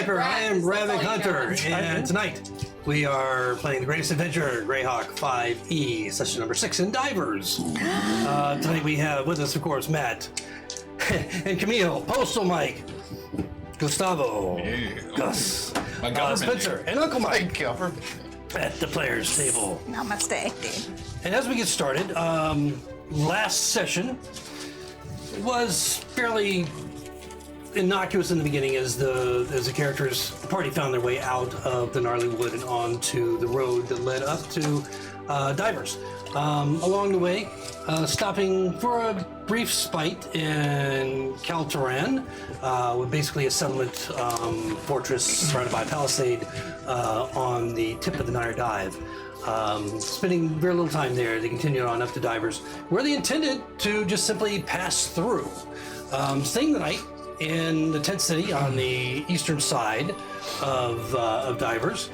Sniper. I am Ravik Hunter, and tonight we are playing the greatest adventure, Greyhawk 5e, session number 6 in Dyvers. Tonight we have with us, of course, Matt and Camille, Postal Mike, Gustavo, Gus, Spencer, and Uncle Mike at the players' table. Namaste. And as we get started, last session was fairly innocuous in the beginning as the party found their way out of the gnarly wood and onto the road that led up to Dyvers. Along the way, stopping for a brief spite in Kaltaran, with basically a settlement fortress surrounded by a palisade on the tip of the Nire Dive. Spending very little time there, they continued on up to Dyvers, where they intended to just simply pass through. Staying the night in the tent city on the eastern side of Dyvers,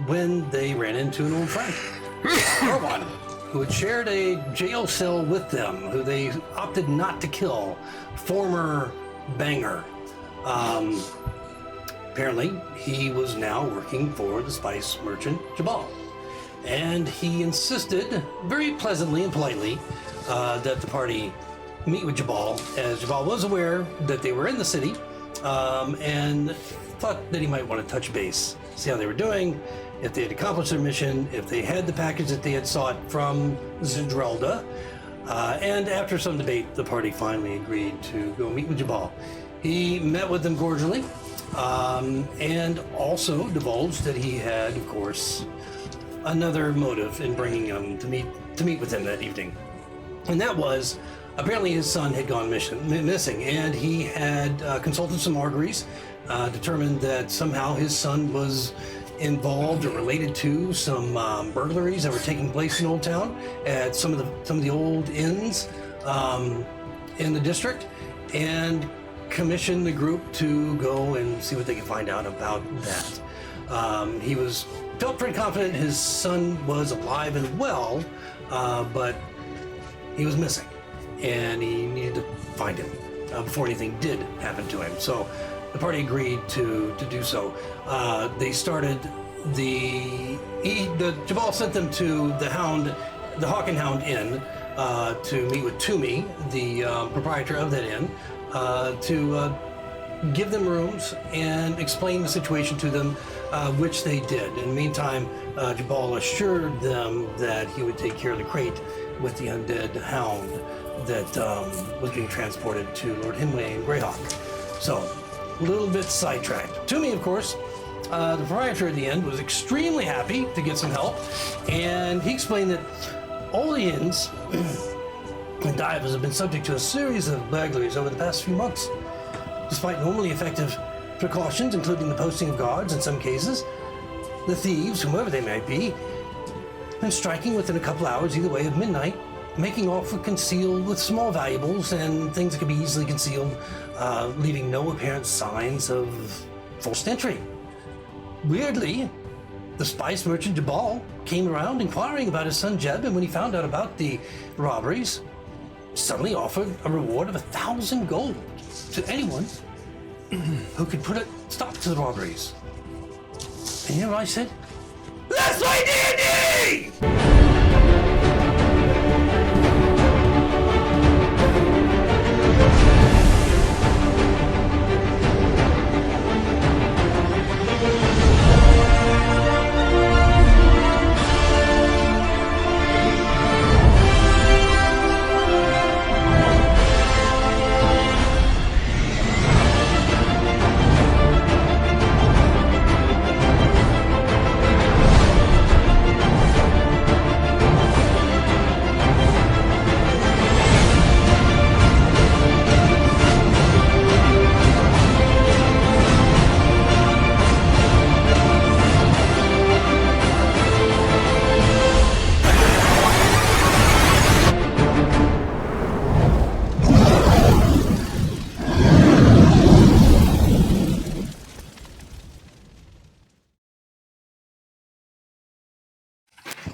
when they ran into an old friend, Arwan, who had shared a jail cell with them, who they opted not to kill, former banger. Apparently, he was now working for the spice merchant Jabal, and he insisted, very pleasantly and politely, that the party meet with Jabal, as Jabal was aware that they were in the city, and thought that he might want to touch base, see how they were doing, if they had accomplished their mission, if they had the package that they had sought from Zindrelda. And after some debate, the party finally agreed to go meet with Jabal. He met with them cordially, and also divulged that he had, of course, another motive in bringing him to meet with him that evening. And that was, apparently his son had gone missing, and he had consulted some auguries, determined that somehow his son was involved or related to some burglaries that were taking place in Old Town at some of the old inns in the district, and commissioned the group to go and see what they could find out about that. He felt pretty confident his son was alive and well, but he was missing, and he needed to find him before anything did happen to him. So the party agreed to do so. They started Jabal sent them to the Hawk and Hound Inn to meet with Toomey, the proprietor of that inn, to give them rooms and explain the situation to them, which they did. In the meantime, Jabal assured them that he would take care of the crate with the undead hound that was being transported to Lord Himway and Greyhawk. So, a little bit sidetracked. Toomey, of course, the proprietor at the inn, was extremely happy to get some help, and he explained that all the inns and Dyvers have been subject to a series of burglaries over the past few months. Despite normally effective precautions, including the posting of guards in some cases, the thieves, whomever they might be, have been striking within a couple hours either way of midnight, making off with small valuables and things that could be easily concealed, leaving no apparent signs of forced entry. Weirdly, the spice merchant Jabal came around inquiring about his son Jeb, and when he found out about the robberies, suddenly offered a reward of 1,000 gold to anyone who could put a stop to the robberies. And you know what I said? Let's play D&D!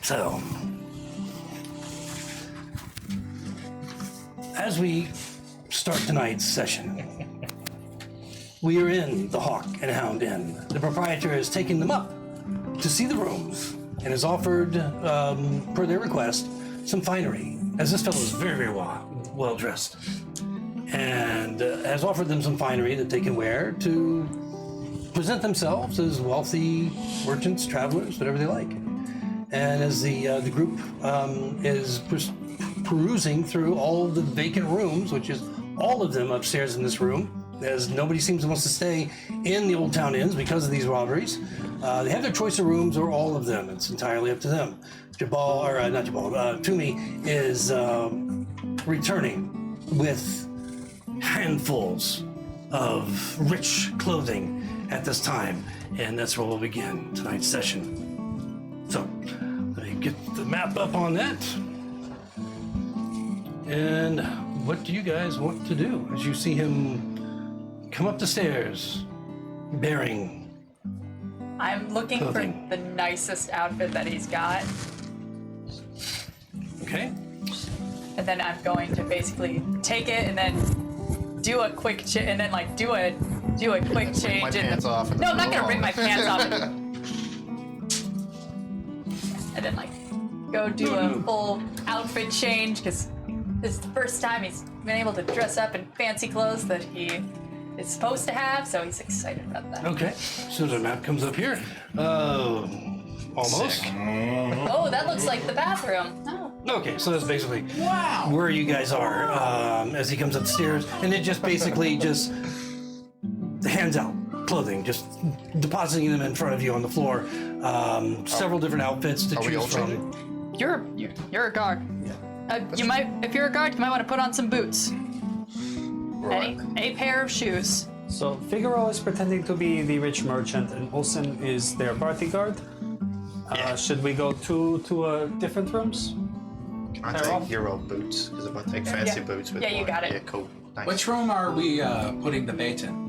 So, as we start tonight's session, we are in the Hawk and Hound Inn. The proprietor has taken them up to see the rooms and has offered, per their request, some finery, as this fellow is very, very well dressed, and has offered them some finery that they can wear to present themselves as wealthy merchants, travelers, whatever they like. And as the group is perusing through all of the vacant rooms, which is all of them upstairs in this room, as nobody seems to want to stay in the old town inns because of these robberies. They have their choice of rooms or all of them. It's entirely up to them. Toomey is returning with handfuls of rich clothing at this time, and that's where we'll begin tonight's session. So, let me get the map up on that. And what do you guys want to do as you see him come up the stairs bearing I'm looking clothing? for the nicest outfit that he's got, Okay. and then I'm going to basically take it and then do a quick and then like do a quick change. my pants off and No, I'm not throw gonna rip on. my pants off. And then like go do a full outfit change because this is the first time he's been able to dress up in fancy clothes that he is supposed to have, so he's excited about that. Okay. So the map comes up here. Almost. Oh, that looks like the bathroom. Oh. Okay, so that's basically where you guys are as he comes up the stairs, and it just basically just hands out clothing, just depositing them in front of you on the floor. Several different outfits to Are we all choose from. changing? You're a guard. You might, if you're a guard, you might want to put on some boots. Right. A pair of shoes. So Figaro is pretending to be the rich merchant, and Olsen is their bodyguard. Should we go to different rooms? Can I They're off. take your old boots? Because if I take fancy boots with Yeah, you mine- got it. Yeah, cool. Thanks. Which room are we putting the bait in?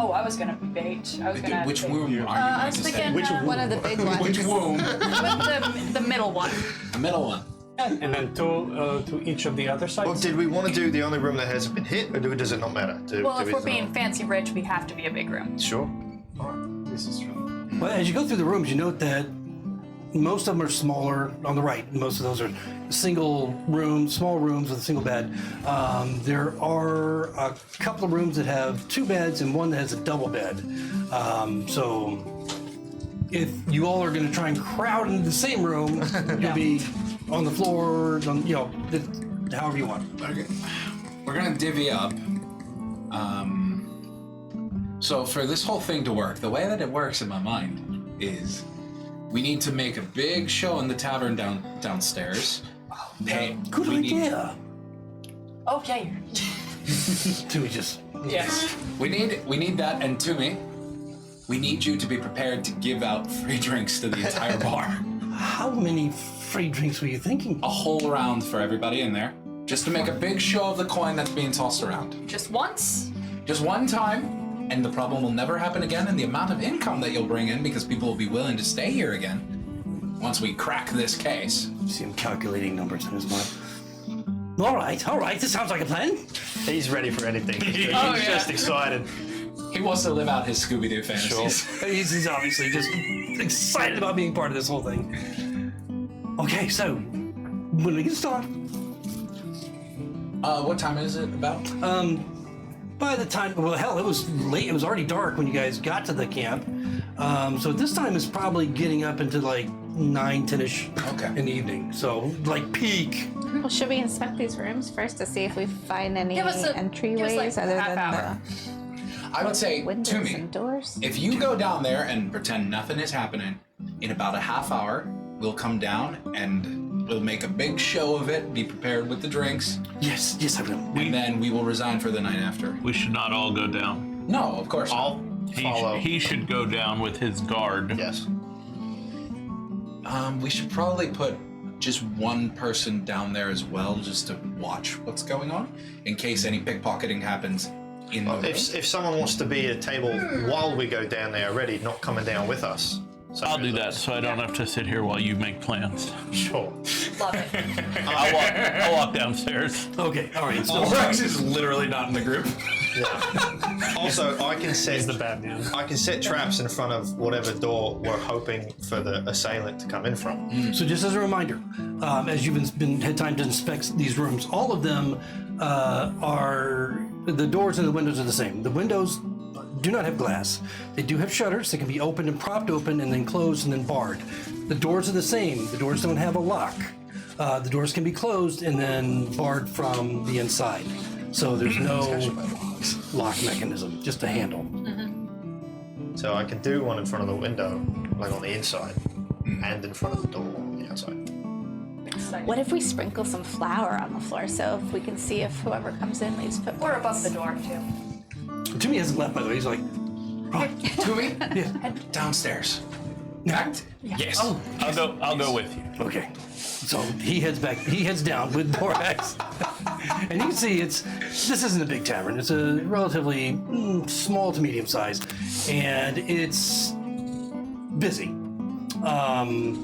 Oh, I was gonna be bait. I was gonna. Which room are you I going was to thinking say? One of the big ones. Which room? the middle one. The middle one. And then to each of the other sides? Well, did we want to do the only room that hasn't been hit, or does it not matter? Well, if we're being fancy rich, we have to be a big room. Sure. This is true. Well, as you go through the rooms, you note that most of them are smaller on the right. Most of those are single rooms, small rooms with a single bed. There are a couple of rooms that have two beds and one that has a double bed. So if you all are going to try and crowd into the same room, you'll be on the floor, however you want. Okay. We're gonna divvy up. So for this whole thing to work, the way that it works in my mind is we need to make a big show in the tavern downstairs. Good idea. Okay. Toomey just Yes. We need that, and Toomey, we need you to be prepared to give out free drinks to the entire bar. How many free drinks were you thinking? A whole round for everybody in there, just to make a big show of the coin that's being tossed around. Just once. Just one time, and the problem will never happen again, and the amount of income that you'll bring in, because people will be willing to stay here again once we crack this case. You see him calculating numbers in his mind. All right, this sounds like a plan. He's ready for anything. He's yeah. just excited. He wants to live out his Scooby-Doo fantasies. He's obviously just excited about being part of this whole thing. Okay, so when do we get started? What time is it about? By the time, well, hell, it was late. It was already dark when you guys got to the camp. So at this time it's probably getting up into like 9, 10-ish Okay. in the evening. So like peak. Well, should we inspect these rooms first to see if we find any Give us entryways like other half than hour. I would say, the windows to me, and doors? if you go down there and pretend nothing is happening, in about a half hour, we'll come down and we'll make a big show of it, be prepared with the drinks, Yes, I will. and then we will resign for the night after. We should not all go down. No, of course not. He should go down with his guard. Yes. We should probably put just one person down there as well, just to watch what's going on, in case any pickpocketing happens in the room. If someone wants to be at a table while we go down there already, not coming down with us. So I'll do that so I don't have to sit here while you make plans. Sure. Love it. I'll walk downstairs. Okay, all right. So, Rex is literally not in the group. Also, I can set He's the bad man. I can set traps in front of whatever door we're hoping for the assailant to come in from. so just as a reminder, as you've had time to inspect these rooms, all of them are the doors and the windows are the same. The windows do not have glass. They do have shutters. They can be opened and propped open and then closed and then barred. The doors are the same. The doors don't have a lock. The doors can be closed and then barred from the inside. So there's no lock mechanism, just a handle. So I can do one in front of the window, like on the inside, and in front of the door on the outside. Excited. What if we sprinkle some flour on the floor so if we can see if whoever comes in leaves footprints? Or above the door, too. Toomey hasn't left, by the way. He's like, Toomey? yeah. Downstairs. Act? Yes. Oh, I'll go with you. okay. So he heads back. He heads down with Borax, and you can see this isn't a big tavern. It's a relatively small to medium size, and it's busy.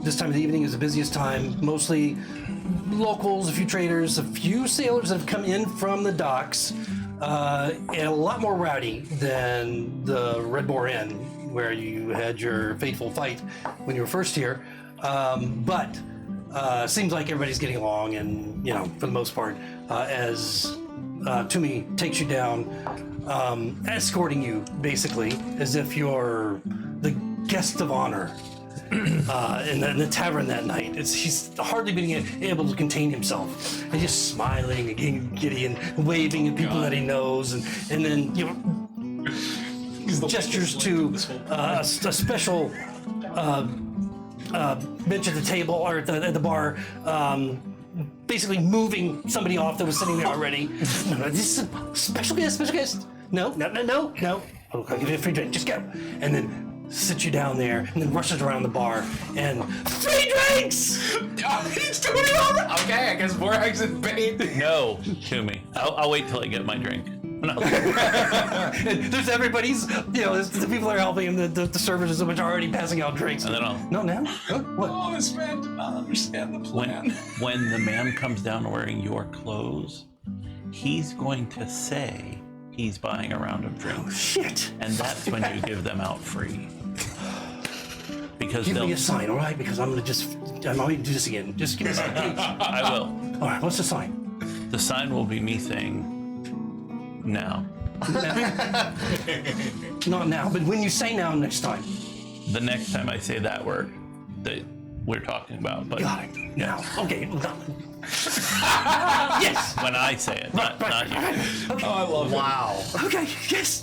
This time of the evening is the busiest time. Mostly locals, a few traders, a few sailors that have come in from the docks, and a lot more rowdy than the Red Boar Inn, where you had your fateful fight when you were first here. But seems like everybody's getting along, and for the most part, as Toomey takes you down, escorting you basically as if you're the guest of honor in the tavern that night. He's hardly being able to contain himself, and just smiling and getting giddy and waving at people that he knows, and then gestures to a special bench at the table or at the bar, basically moving somebody off that was sitting there already. This is a special guest. No. I'll give you a free drink. Just go. And then sits you down there, and then rushes around the bar and free drinks. He's doing it all right. Okay, I guess Borax is paid. No, to me. I'll wait till I get my drink. No. And there's everybody's, there's the people that are helping him, the servers which are already passing out drinks. And then I'll. No, now? What? Oh, this man did not understand the plan. When the man comes down wearing your clothes, he's going to say he's buying a round of drinks. Shit. And that's when you give them out free. Because Give they'll. me a sign, all right? Because I'm going to do this again. Just give me a sign, please. I will. All right, what's the sign? The sign will be me saying, now. Not now, but when you say now next time. The next time I say that word that we're talking about. But Got it. Now. Okay. Yes. when I say it, not you. Okay. Oh, I love it. Wow. Okay. Yes.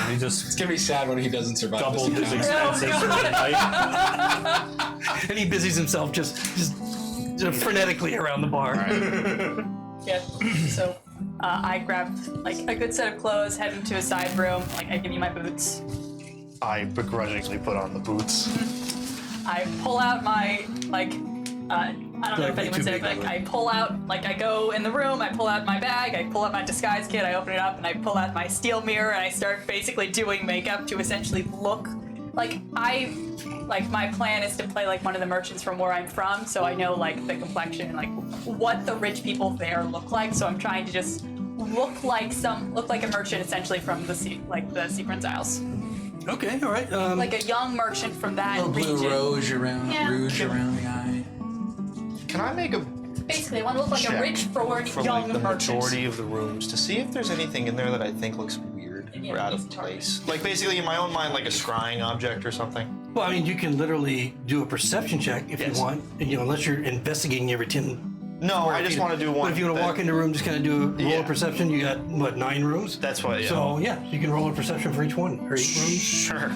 He just It's gonna be sad when he doesn't survive doubled this his encounter. expenses for the night. And he busies himself just frenetically around the bar. Yeah. So I grab like a good set of clothes, head into a side room. Like I give you my boots. I begrudgingly put on the boots. I pull out my I don't know if Way anyone's too there, big, but by the I pull out I go in the room. I pull out my bag. I pull out my disguise kit. I open it up and I pull out my steel mirror and I start basically doing makeup to essentially look like my plan is to play like one of the merchants from where I'm from, so I know like the complexion and like what the rich people there look like. So I'm trying to just look like a merchant essentially from the Sequence Isles, Okay. All right. like a young merchant from that Little blue region. rouge around the eye. Can I make a Basically, I want to look like a check rich, forward, from young like the merchant. majority of the rooms to see if there's anything in there that I think looks weird Yeah, or out he's of a target. place? Like basically in my own mind, like a scrying object or something. well, I mean, you can literally do a perception check if Yes. you want. Unless you're investigating every 10. No, I just want to do one. But if you want to walk into a room, just kind of do a roll Yeah. of perception. You got what, 9 rooms? That's what. Yeah. So yeah, you can roll a perception for each one, or 8 rooms. Sure.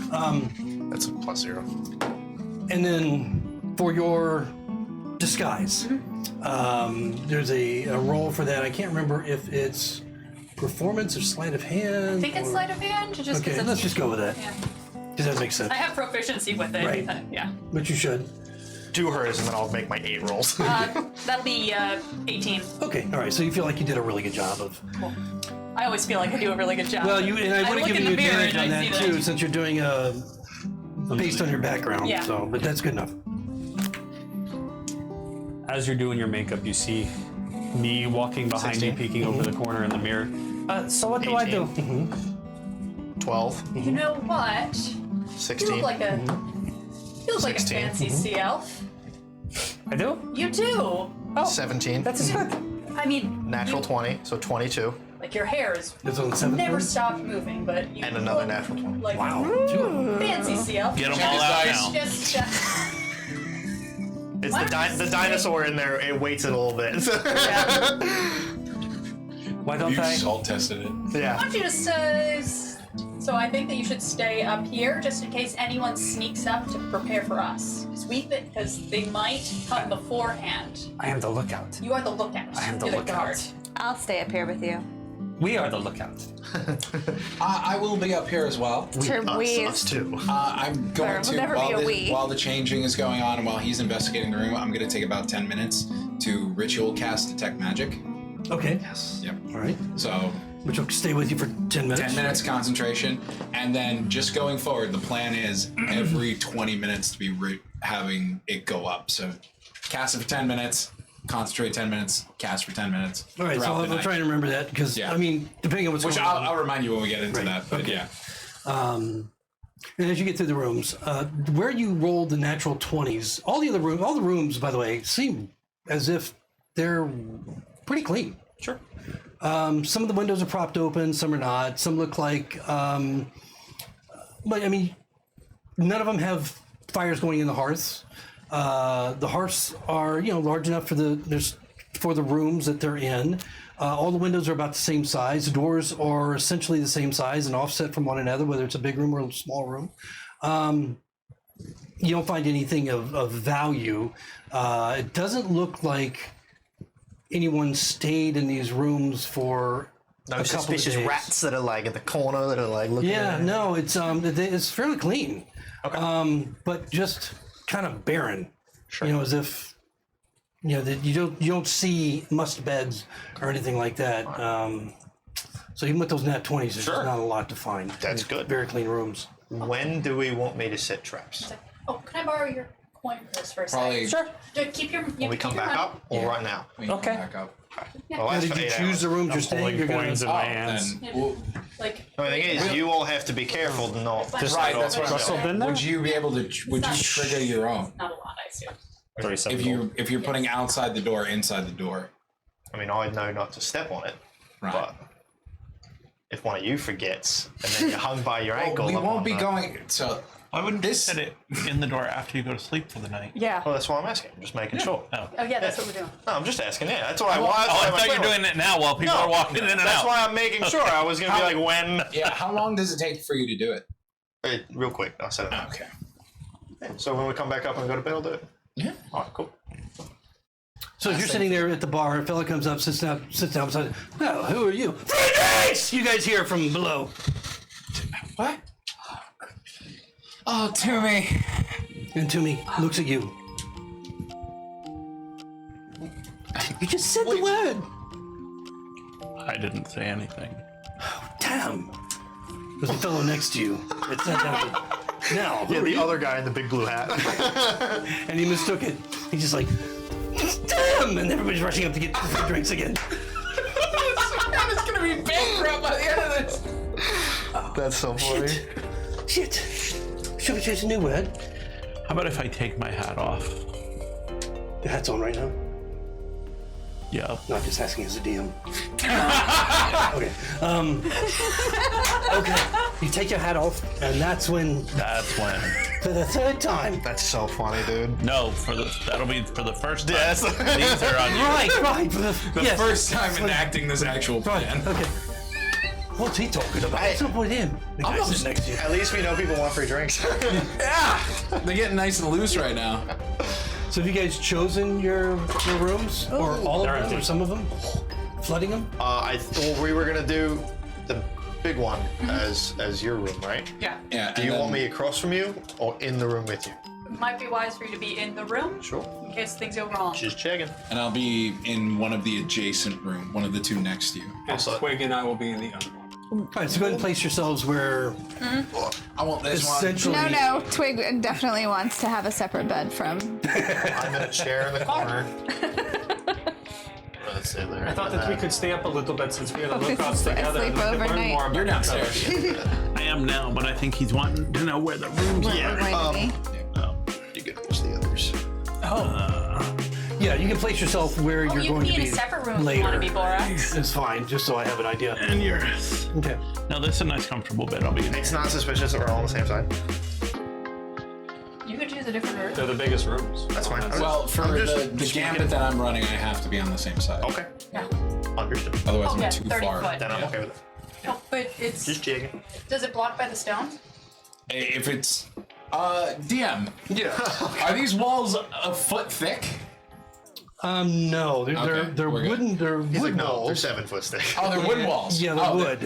That's a +0. And then for your disguise, there's a roll for that. I can't remember if it's performance or sleight of hand. I think it's or- sleight of hand, just Okay, because let's just go with that. Yeah. Because that makes sense. I have proficiency with it. Right. Yeah. But you should. Do hers, and then I'll make my 8 rolls. That'll be 18. Okay, all right. So you feel like you did a really good job of. I always feel like I do a really good job. Well, I would have look given in you the mirror advantage on and I that see too, since you're doing based on your background. Yeah. So, but that's good enough. as you're doing your makeup, you see me walking behind 16. you, peeking over the corner in the mirror. So what do I do? 12. You know what? 16. You look like a 16. fancy sea elf. I do? You do. 17. That's good. I mean, Natural you- 20, so 22. Like your hair is It's on the seventh never one? stopped moving, but you And another look natural 20. like Wow. Two. fancy sea elf. Get them Check all his out dice. now. Just It's Why the, don't you the say- dinosaur in there, it waits a little bit. yeah. Why don't You I? salt tested it. Why yeah. don't you just so I think that you should stay up here just in case anyone sneaks up to prepare for us. Because they might come beforehand. I am the lookout. You are the lookout. I am the You're lookout. guard. I'll stay up here with you. We are the lookout. I will be up here as well. Us too. I'm going There will to, never be a we. while the changing is going on and while he's investigating the room, I'm going to take about 10 minutes to ritual cast Detect Magic. Okay. Yep. All right. So Which will stay with you for 10 minutes. 10 minutes concentration, and then just going forward, the plan is every 20 minutes to be having it go up. So cast it for 10 minutes, concentrate 10 minutes, cast for 10 minutes. All right, so throughout the I'm night. trying to remember that because, Yeah. I mean, depending on what's Which going on. I'll remind you when we get into Right, that, but okay. yeah. And as you get through the rooms, where you rolled the natural 20s, all the rooms, by the way, seem as if they're pretty clean. Sure. Some of the windows are propped open, some are not. Some look like, but I mean, none of them have fires going in the hearths. The hearths are, large enough for the rooms that they're in. All the windows are about the same size. The doors are essentially the same size and offset from one another, whether it's a big room or a small room. You don't find anything of value. It doesn't look like anyone stayed in these rooms for No a couple of suspicious days. rats that are like in the corner that are like looking Yeah, at it. no, it's fairly clean. Okay. But just kind of barren. Sure. As if that you don't see must beds or anything like that. So even with those nat 20s, there's Sure. just not a lot to find. That's good. Very clean rooms. When do we want me to set traps? It's like, oh, can I borrow your coin purse for a Probably. second? Sure. Keep your. When we come back up or right now? We can Okay. come back up. Well, that's Did for you 8 choose hours. the rooms you're I'm staying? holding You're gonna. coins in my hands. Then we'll, Like. The thing is, you all have to be careful to not just right, that's what I'm Russell saying. been there? Would you be able to? Would you trigger your own? Not a lot, I assume. 37 If you're putting outside the door, inside the door, I mean, I know not to step on it, right? but if one of you forgets and then you're hung by your ankle, we up won't on be the- going. So Why wouldn't you This- set it in the door after you go to sleep for the night? Yeah. Well, that's why I'm asking. I'm just making sure. Oh. Oh yeah, that's what we're doing. No, I'm just asking. Yeah, that's why. Oh, I thought you were doing it now while people are walking in and That's out. why I'm making sure. I was gonna be like, when? yeah, how long does it take for you to do it? Real quick. I'll set it up. Okay. So when we come back up and go to bed, I'll do it. Yeah. All right, cool. So if you're sitting there at the bar, a fella comes up, sits down beside. Oh, who are you? 3 days. You guys hear from below. What? Oh, Toomey. And Toomey looks at you. You just said the word. I didn't say anything. Damn. There's a fellow next to you. It said that. Now, who Yeah, are the you? other guy in the big blue hat. And he mistook it. He's just like, damn! And everybody's rushing up to get free drinks again. It's gonna be bankrupt by the end of this. That's so funny. Shit. Should we choose a new word? How about if I take my hat off? Your hat's on right now. Yep. No, I'm just asking as a DM. Okay. Okay. You take your hat off, and that's when, That's when. for the third time. That's so funny, dude. No, that'll be for the first time. Yes. These are on you. Right. For The yes. first time enacting this actual plan. Right. Okay. What's he talking about? What's up with him? The guy sitting next to you. At least we know people want free drinks. Yeah. They're getting nice and loose right now. So have you guys chosen your rooms? Or all They're of them? empty. Or some of them? Flooding them? I thought we were gonna do the big one as your room, right? Yeah. Yeah. Do you want me across from you or in the room with you? It might be wise for you to be in the room Sure. in case things go wrong. Just checking. And I'll be in one of the adjacent room, one of the two next to you. And Twig and I will be in the other one. All right, so go ahead and place yourselves where I want this one. essentially. No, Twig definitely wants to have a separate bed from. I'm in a chair in the corner. Let's sit there. I thought that we could stay up a little bit since we had a Focus lookouts and together. sleep And we could learn overnight. more about You're each other. downstairs. I am now, but I think he's wanting to know where the rooms Where are. we're going to You can push the others. Yeah, you can place yourself where Oh, you're you going can to be be in a separate room if later. you want to be Borax. It's fine, just so I have an idea. And yours. Okay. Now this is a nice, comfortable bed. I'll be in. It's not suspicious that we're all on the same side. You could choose a different room. They're the biggest rooms. That's fine. Well, for I'm just the gambit that I'm running, I have to be on the same side. Okay. Yeah. Understood. Otherwise, Oh, I'm yeah, too 30 far. foot. Then I'm okay with it. No, but it's. Just jigging. Does it block by the stone? If it's DM, Yeah. are these walls a foot thick? No, they're Okay, they're we're good. wooden. They're He's wood like, no, they're walls. 7 foot thick. Oh, they're wooden walls. Yeah, they're Oh, wood.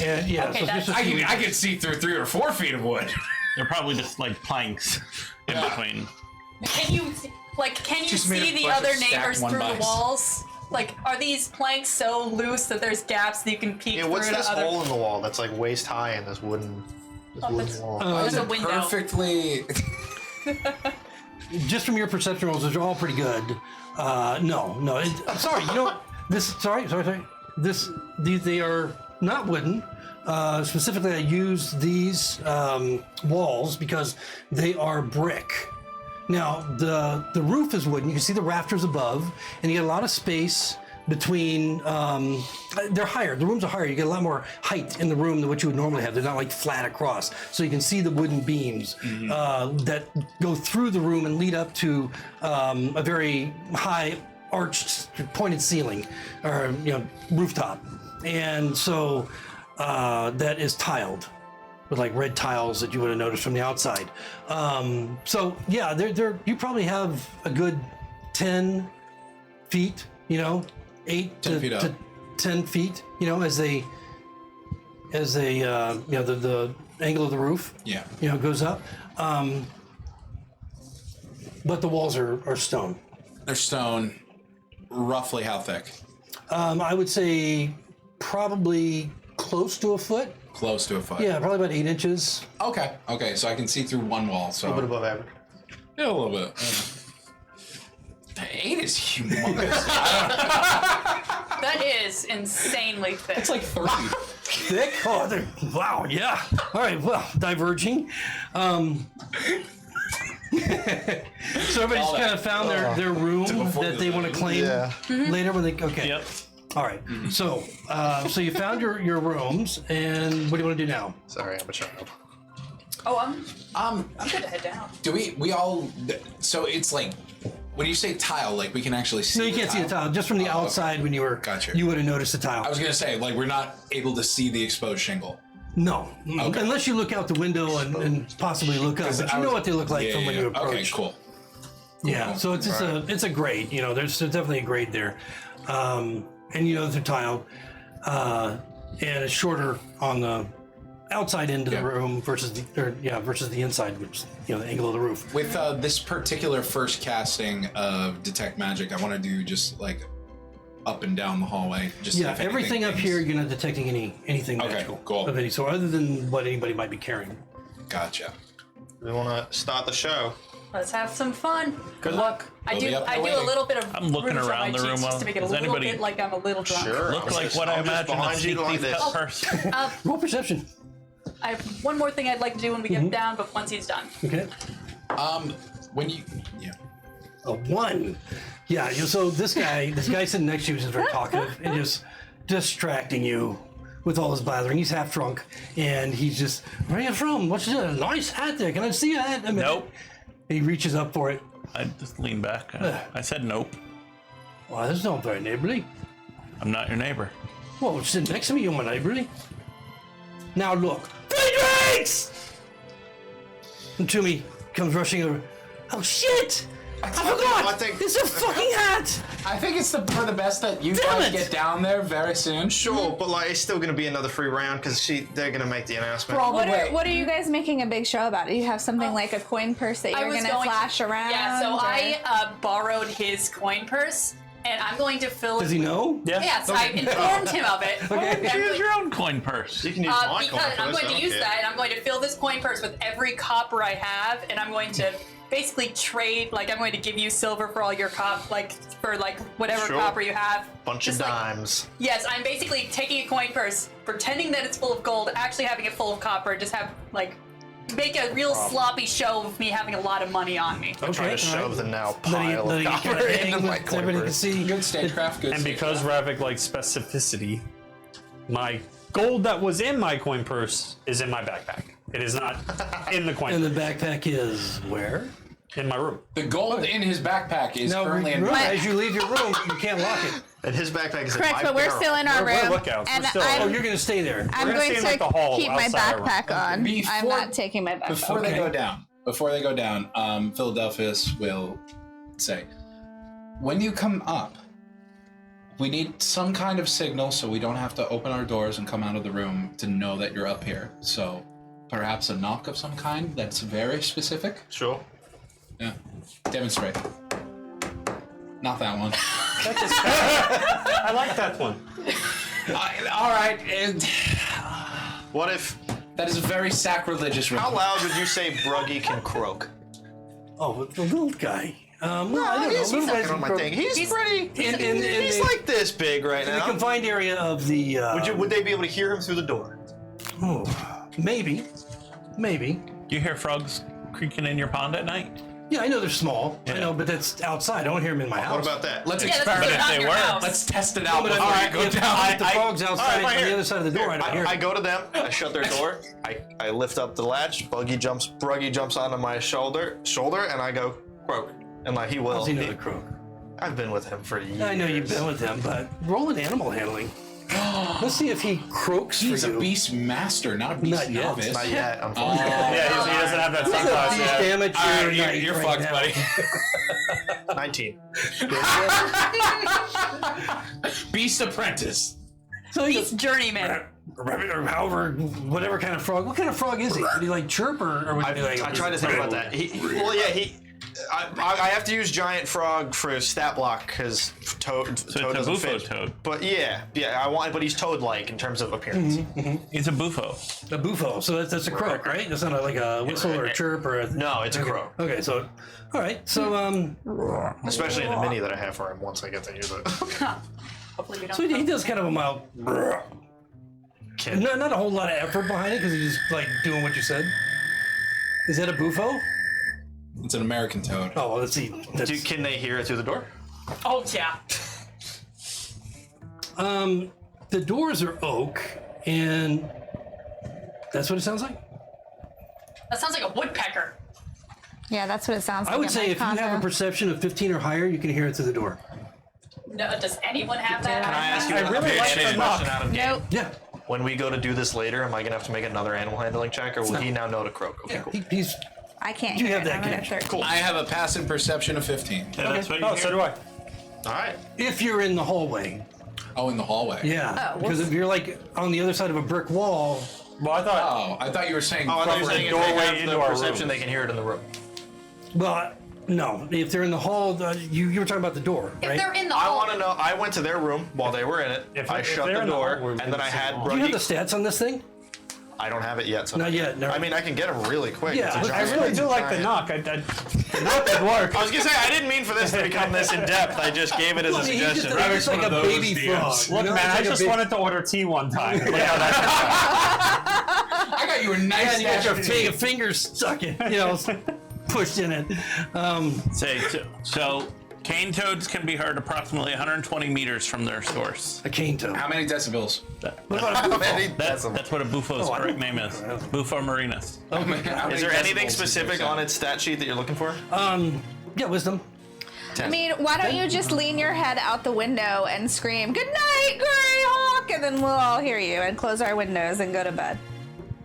And yeah, Okay, so that's- just a few. I can see through 3 or 4 feet of wood. They're probably just like planks in Yeah. between. Can you Just made see a the bunch other of stacked neighbors one through the bys. walls? Like, are these planks so loose that there's gaps that you can peek Yeah, through what's to this other? hole in the wall that's like waist high in this wooden that's- wall? There's a window. Perfectly. Just from your perception rolls, they're all pretty good. No. I'm sorry. You know this. Sorry. They are not wooden. Specifically, I used these walls because they are brick. Now the roof is wooden. You can see the rafters above, and you get a lot of space between. They're higher. The rooms are higher. You get a lot more height in the room than what you would normally have. They're not like flat across, so you can see the wooden beams that go through the room and lead up to a very high arched, pointed ceiling, or rooftop, and so that is tiled with like red tiles that you would have noticed from the outside. So yeah, they're you probably have a good 10 feet, 8 10 feet to up. 10 feet, as they the angle of the roof, Yeah. goes up. But the walls are stone. They're stone. Roughly how thick? I would say probably close to a foot. Close to a foot. Yeah, probably about 8 inches. Okay. So I can see through one wall. So A little bit above average. yeah, a little bit. 8 is humongous. That is insanely thick. It's like 30. Thick? Oh, wow, yeah. All right, well, diverging. So everybody's kind of found their room that they want to claim later when they. Okay. Yep. All right. So you found your rooms, and what do you want to do now? Sorry, I'm a child. Oh, I'm good to head down. Do we all? So it's like when you say tile, like we can actually see. No, you can't see the tile. Just from the outside, when you were, Gotcha. you would have noticed the tile. I was gonna say like we're not able to see the exposed shingle. No, Okay. unless you look out the window and possibly look up. But you know what they look like from when you approach. Okay, cool. Yeah, so it's just it's a grade. There's definitely a grade there, and they're tiled, and it's shorter on the outside end of the room versus the inside, which the angle of the roof. With this particular first casting of detect magic, I want to do just like up and down the hallway. Just if everything up pings. here, you're not detecting anything Okay, magical cool. of any sort, other than what anybody might be carrying. Gotcha. We want to start the show. Let's have some fun. Good luck. I We'll do be up I and do away. a little bit of I'm looking rouge on around my the cheeks room. just to make it a Does little anybody bit like I'm a little drunk. Sure. Look like what I imagine a behind you sneak like thief this. cut person. Roll perception. I have one more thing I'd like to do when we get down, but once he's done. Okay. When you A 1. Yeah. So this guy sitting next to you is just very talkative and just distracting you with all his blathering. He's half drunk and he's just, where are you from? What's a nice hat there? Can I see your hat? A minute?" Nope. He reaches up for it. I just lean back. I said nope. Well, that's not very neighborly. I'm not your neighbor. Well, sit next to me, you're my neighborly. Now look. 3 drinks! And Toomey comes rushing over. Oh shit! I forgot! I think- It's a fucking hat! I think it's for the best that you Damn guys it! get down there very soon. Sure, but like it's still going to be another free round because they're going to make the announcement. What are you guys making a big show about? Do you have something like a coin purse that I you're was going to flash around? Yeah, so or- I borrowed his coin purse, and I'm going to fill Does it. he know? Yeah. Yes, I informed him of it. Here's your own coin purse. You can use my Because coin for I'm this, going I to don't use care. that, and I'm going to fill this coin purse with every copper I have, and I'm going to basically trade. Like, I'm going to give you silver for all your for whatever Sure. copper you have. Bunch of Just like- dimes. Yes, I'm basically taking a coin purse, pretending that it's full of gold, actually having it full of copper, just have make a real sloppy show of me having a lot of money on me. I'm trying to shove the now pile Letting of it kind copper of into hang my so coin everybody can purse. see. Good stagecraft, good And because stagecraft. Ravik likes specificity, my gold that was in my coin purse is in my backpack. It is not in the coin And the purse. backpack is where? In my room. The gold in his backpack is Now, currently in remember, My- as you leave your room, you can't lock it. And his backpack is in Correct, my but we're barrel. still in our We're room, lookouts. We're and still- Oh, I'm, you're gonna stay there. I'm gonna going stay in, like, the to hall keep my outside our room. backpack on. Before- I'm not taking my backpack. Before Okay. they go down, Philadelphus will say, when you come up, we need some kind of signal so we don't have to open our doors and come out of the room to know that you're up here. So perhaps a knock of some kind that's very specific? Sure. Yeah. Demonstrate. Not that one. I like that one. All right. And What if... that is a very sacrilegious How room. loud would you say Bruggy can croak? Oh, the little guy. Well, I don't he's know. Little fucking guys on my can thing. He's pretty... He's in like this big right the now. confined area of the. Would they be able to hear him through the door? Oh, maybe. Do you hear frogs creaking in your pond at night? Yeah, I know they're small. I Yeah. know, but that's outside. I don't hear them in my house. What about that? Let's Yeah, that's experiment. not if in they your were, house. Let's test it out But before if, we go if down. the frog's outside right on here. the other side of the door, I don't hear I it. go to them, I shut their door, I lift up the latch, Bruggy jumps onto my shoulder, and I go, croak. And like he will. How's he know the croak? I've been with him for years. I know you've been with him, but roll an animal handling. Let's see if he croaks He's for a you. beast master, not a beast Not yet. novice. Not yet, unfortunately. Yeah, he doesn't have that sunglass Beast yet. amateur All right, night you're right fucked, now. buddy. 19. Beast apprentice. So he's Beast journeyman. rabbit or however, whatever kind of frog. What kind of frog is he? Would he like chirp or would he be like? I tried to think about that. I have to use giant frog for stat block because Toad So Toad it's a doesn't bufo fit. toad. But but he's Toad-like in terms of appearance. He's a bufo. A bufo. So that's a croak, right? That's not like a whistle or a chirp or a. No, it's a crow. Okay, so all right, so Especially in the mini that I have for him once I get to use it. Hopefully we don't. so he does kind of a mild. Not a whole lot of effort behind it because he's just like doing what you said. Is that a bufo? It's an American toad. Oh, well, let's see. That's, Can they hear it through the door? Oh yeah. the doors are oak, and that's what it sounds like. That sounds like a woodpecker. Yeah, that's what it sounds like. I would in say my if you have a condo. perception of 15 or higher, you can hear it through the door. No, does anyone have that? Can I ask you I a really like question the knock. out of game? Nope. Yeah. When we go to do this later, am I gonna have to make another animal handling check, or will he now know to croak? Okay, Yeah, cool. he's I can't You hear have it. that I'm at connection. 13. Cool. I have a passive perception of 15. Yeah, that's what you Oh, hear. so do I. All right. if you're in the hallway. Oh, in the hallway. Yeah. Oh, Because if you're like on the other side of a brick wall, Well, I thought. Oh, I thought you were saying. Oh, I thought you were From saying the if they doorway have into the our perception, room. they can hear it in the room. well, no. If they're in the hall, you were talking about the door, If right? they're in the I hall, want to know. I went to their room while they were in it. If I shut they're the in the door, hall, we're and then I had in the Do you have Bruggy. the stats on this thing? I don't have it yet. So Not yet, no. I mean, I can get them really quick. Yeah, It's a I I giant- really do like the giant- knock. The knock would work. I was gonna say I didn't mean for this to become this in depth. I just gave it as a I mean, he's suggestion. just, he's like a one of those baby DMs. frog. Look, you know? man, It's I like a just big- wanted to order tea one time. Look how that I got you a Yeah, nice. and you got your statue. fingers stuck in, pushed in it. So cane toads can be heard approximately 120 meters from their source. A cane toad. How many decibels? What about a bufo? That's what a bufo's Oh, I correct don't- name is. Bufo marinus. How many Is there anything decibels specific would you on say? its stat sheet that you're looking for? Yeah, wisdom. I mean, why don't you just lean your head out the window and scream, "Good night, Greyhawk," and then we'll all hear you and close our windows and go to bed.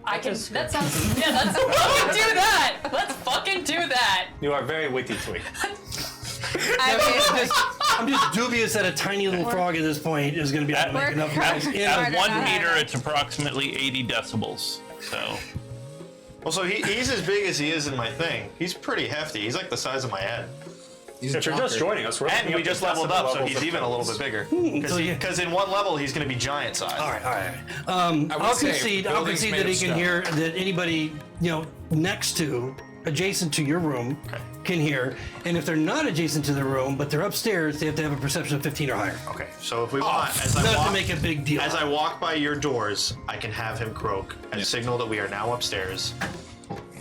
I can. That sounds. Yeah, let's fucking do that. Let's fucking do that. You are very witty, Tweet. I mean, I'm just dubious that a tiny little frog at this point is going to be able to make We're enough noise. currently- Yeah. Harder, At 1 harder. meter, it's approximately 80 decibels. So Well, so he's as big as he is in my thing. He's pretty hefty. He's like the size of my head. He's a If you're just chonker. joining us, we're And looking we up just the leveled decibel up, so levels he's of even a little things. bit bigger. so yeah. Because in one level, he's going to be giant size. All right. I would I'll say concede. I'll buildings concede made that he of can stone. hear that anybody next to, adjacent to your room, can hear. And if they're not adjacent to the room, but they're upstairs, they have to have a perception of 15 or higher. Okay, so if we want, as Not I to walk, make a big deal. as I walk by your doors, I can have him croak and signal that we are now upstairs.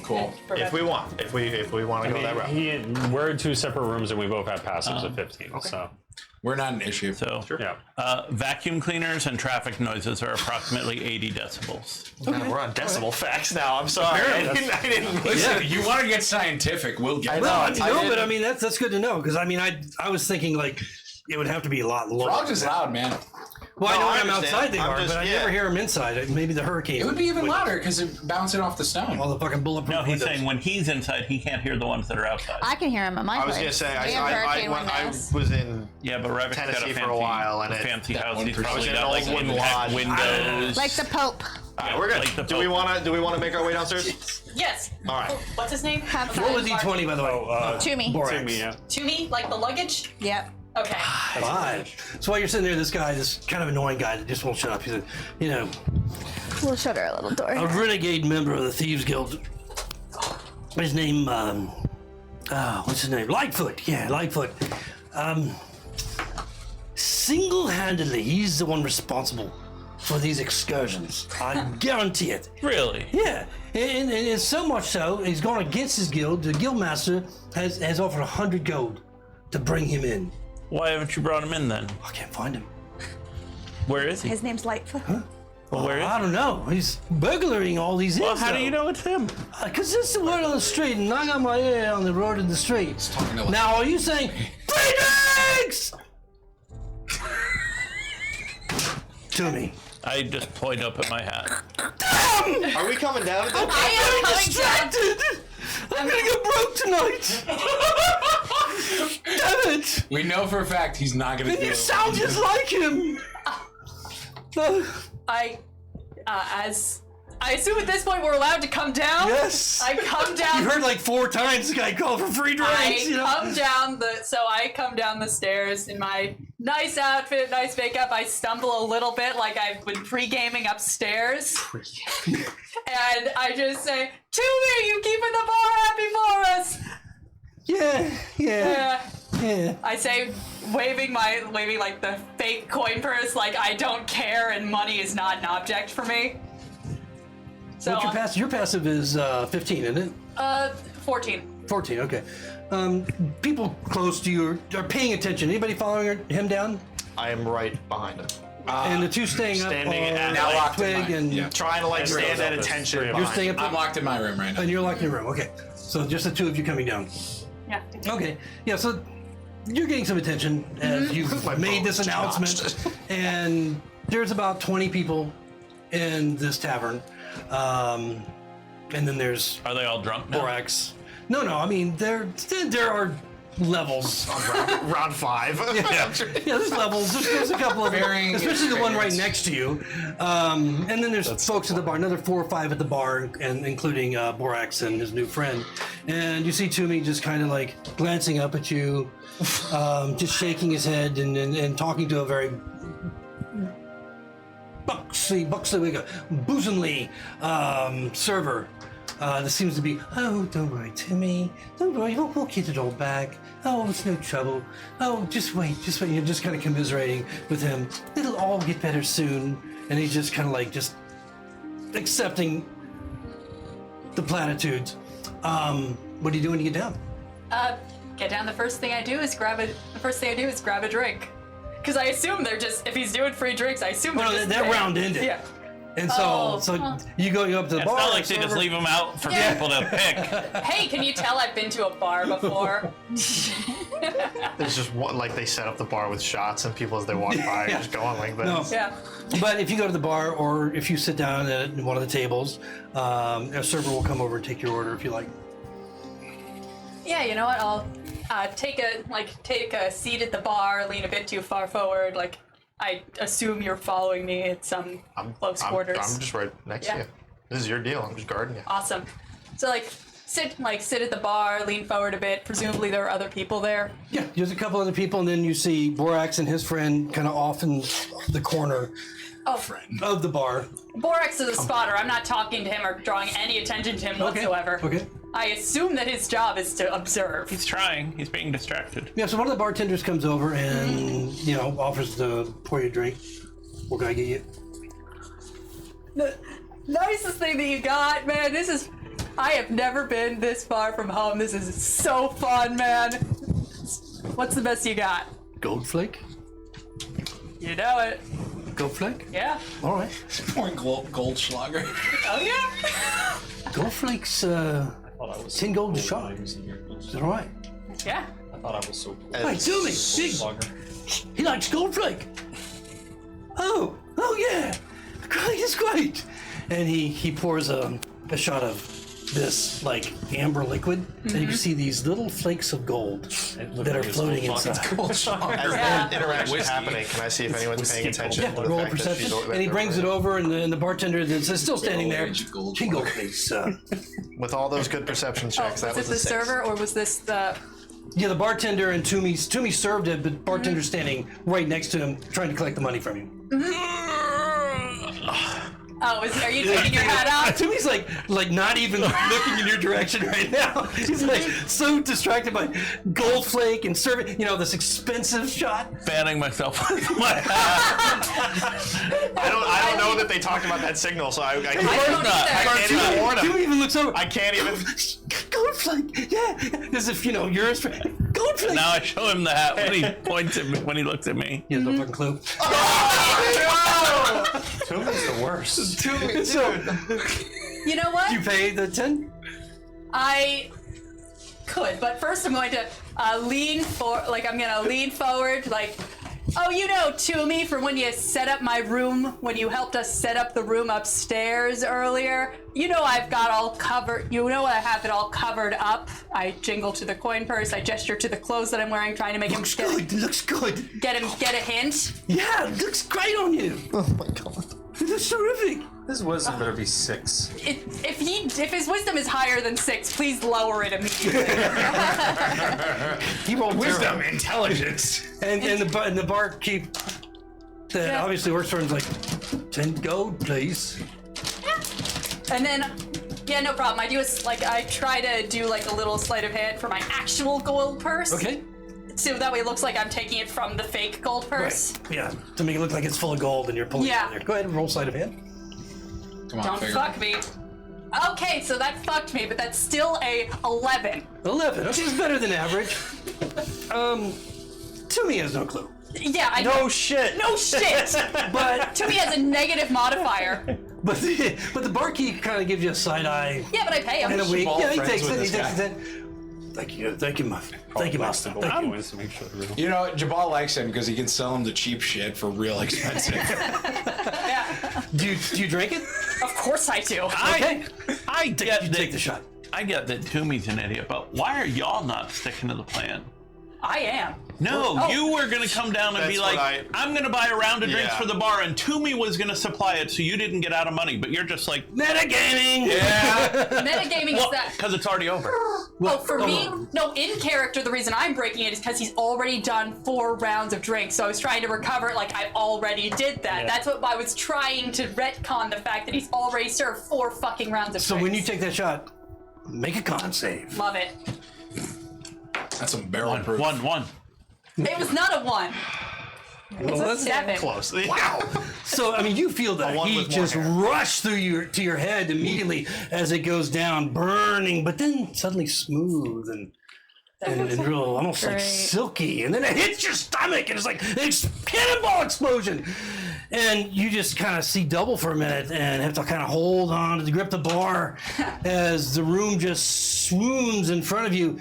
Cool. If we want, if we want to go that route. We're in 2 separate rooms and we both have passives of 15. So We're not an issue. So, yeah. vacuum cleaners and traffic noises are approximately 80 decibels. We're on decimal facts now. I'm sorry. I didn't Listen, you want to get scientific, we'll get Well, that. no, but I mean that's good to know because I mean I was thinking like it would have to be a lot lower. Frogs is loud, man. Well, I No, know I when I'm understand. outside they I'm are, just- but I yeah. never hear them inside. Maybe the hurricane. It would be even louder because it's bouncing off the stone. All the fucking bulletproof. No, he's windows. saying when he's inside, he can't hear the ones that are outside. I can hear him at my I was place. gonna say We have hurricane when I windows. was in Yeah, but Revik's got a Tennessee fancy, for a while, and fancy that house. one He's person probably was in got an like old wooden impact lodge. windows. Like the Pope. we're good. Like the do we Pope. want to make our way downstairs? Yes. All right. What's his name? Have What was fun. E20 by the way? To me. Borax. To me, yeah. To me, like the luggage? Yep. Okay. 5. So while you're sitting there, this guy, this kind of annoying guy that just won't shut up. He said, We'll shut our little door. a renegade member of the Thieves Guild. His name, what's his name? Lightfoot. Yeah, Lightfoot. Single-handedly, he's the one responsible for these excursions. I guarantee it. Really? Yeah, and so much so, he's gone against his guild. The guild master has offered 100 gold to bring him in. Why haven't you brought him in then? I can't find him. Where is he? His name's Lightfoot. Well, where is I he? don't know. He's burglaring all these Well, inns. how do you know it's him? Because it's the word on the street, and I got my ear on the road in the street. talking to like- Now, are you saying free drinks? To me. I just point up at my hat. Are we coming down? At I am coming down. Distracted. I'm gonna get broke tonight. Damn it! We know for a fact he's not going to And do you it. sound just like him. As I assume at this point we're allowed to come down. Yes. I come down. You heard like 4 times the guy called for free drinks. I come down the stairs in my nice outfit, nice makeup. I stumble a little bit like I've been pre-gaming upstairs. And I just say, Tumi, you keeping the bar happy for us? Yeah. I say, waving like the fake coin purse, like I don't care and money is not an object for me. So What's your passive? Your passive is 15, isn't it? 14. 14, okay. People close to you are paying attention. Anybody following him down? I am right behind him. And the two staying standing up at are now like locked in Twig mine. and Yeah. Trying to like stand at attention. You're you're behind staying up I'm locked in my room right now. and you're locked in your room. Okay. So just the two of you coming down. Yeah. Okay. Yeah, so you're getting some attention as you've My made bow this is announcement. charged. And there's about 20 people in this tavern. And then there's Are they all drunk now? Borax. No, I mean there are levels. Round 5. Yeah, there's levels. There's a couple of them, Varying especially the one right experience. next to you. And then there's folks at the bar, another 4 or 5 at the bar, and including Borax and his new friend. And you see Toomey just kind of like glancing up at you, just shaking his head and talking to a very boozemly server. That seems to be, oh, don't worry, Timmy. Don't worry, we'll get it all back. Oh, it's no trouble. Oh, just wait. You're just kind of commiserating with him. It'll all get better soon. And he's just kind of like, just accepting the platitudes. What do you do when you get down? Get down. The first thing I do is grab a drink. Because I assume they're just, if he's doing free drinks, I assume they're Well, just that there. round ended. Yeah. And Oh, so huh. you go up to the It's bar. not like they just server- leave them out for Yeah. people to pick. Hey, can you tell I've been to a bar before? There's just one, like they set up the bar with shots and people as they walk by are just going like this. No. Yeah. But if you go to the bar or if you sit down at one of the tables, a server will come over and take your order if you like. Yeah, you know what? I'll take a seat at the bar, lean a bit too far forward. Like, I assume you're following me at some close quarters. I'm just right next Yeah. to you. This is your deal. I'm just guarding you. Awesome. So sit at the bar, lean forward a bit. Presumably there are other people there. Yeah, there's a couple other people, and then you see Borax and his friend kind of off in the corner of the bar. Borax is a spotter. I'm not talking to him or drawing any attention to him whatsoever. Okay. I assume that his job is to observe. He's trying. He's being distracted. Yeah, so one of the bartenders comes over and, offers to pour you a drink. What can I get you? The nicest thing that you got, man. I have never been this far from home. This is so fun, man. What's the best you got? Goldflake? You know it. Goldflake? Yeah. All right. Pouring Goldschlager. Oh, yeah? Goldflake's, 10 gold a shot. Is that all right? Yeah. I thought I was so cool. Hey, do me. He likes Goldflake. Oh yeah. It's great. And he pours a shot of this like amber liquid, and you can see these little flakes of gold that are floating inside. As the interaction is happening, can I see if anyone's paying attention? Yeah, to the roll a fact that perception. she's- And he brings it over, and the bartender that's still standing there. King Gold, please. With all those good perception checks, that was was it the a 6. server or was this the... Yeah, the bartender and Toomey served it, but bartender's standing right next to him, trying to collect the money from him. Oh, are you taking your hat off? Toomey's like not even looking in your direction right now. He's like so distracted by Goldflake and serving, this expensive shot. Fanning myself with my hat. I don't know that they talked about that signal, so I can't, don't I either. can't even warn Toomey him. even looks over. I can't even. Goldflake, yeah, as if you're his friend. Goldflake. Now I show him the hat when he points at me, when he looks at me. He has no fucking clue. Toomey's the worst. So, You know what? you pay the 10? I could, but first I'm going to lean forward, like, oh, Toomey, from when you set up my room, when you helped us set up the room upstairs earlier. I've got all covered, I have it all covered up. I jingle to the coin purse, I gesture to the clothes that I'm wearing, trying to make Looks good. Looks good. get a hint. Yeah, it looks great on you. Oh my god. It looks terrific. His wisdom better be 6. If his wisdom is higher than 6, please lower it immediately. He rolled Wisdom, intelligence. And the barkeep that obviously works for him is like, 10 gold, please. And then, yeah, no problem. I try to do like a little sleight of hand for my actual gold purse. Okay. So that way it looks like I'm taking it from the fake gold purse. Right. Yeah, to make it look like it's full of gold and you're pulling it out of there. Go ahead and roll sleight of hand. Come on, Don't figure. fuck me. Okay, so that fucked me, but that's still a 11. 11. Okay, it's better than average. Toomey has no clue. Yeah, I No shit. No shit. But Toomey has a negative modifier. but the barkeep kind of gives you a side eye Yeah, but I pay him. and a wink. Ball Yeah, he friends takes with it. He this takes guy. it. Thank you, master. Gold coins to make sure the room. You know, Jabal likes him because he can sell him the cheap shit for real expensive. Yeah. Do you drink it? Of course I do. Okay. I get You that. take the shot. I get that Toomey's an idiot, but why are y'all not sticking to the plan? I am. No, Oh. you were gonna come down and be That's like, what I'm gonna buy a round of drinks Yeah. for the bar, and Toomey was gonna supply it, so you didn't get out of money. But you're just like, Metagaming. yeah, Metagaming is that. because it's already over. Oh, for me, no, in character, the reason I'm breaking it is because he's already done 4 rounds of drinks, so I was trying to recover it like I already did that. Yeah. That's what I was trying to retcon, the fact that he's already served 4 fucking rounds of So drinks. when you take that shot, make a con save. Love it. That's some barrel proof. One. It was not a 1. It's a 7. Close. Wow. So I mean, you feel the one heat with more just hair. rush through your head immediately as it goes down, burning, but then suddenly smooth and real, almost like Great. silky, and then it hits your stomach, and it's like an cannonball explosion, and you just kind of see double for a minute and have to kind of hold on to the grip of the bar as the room just swoons in front of you,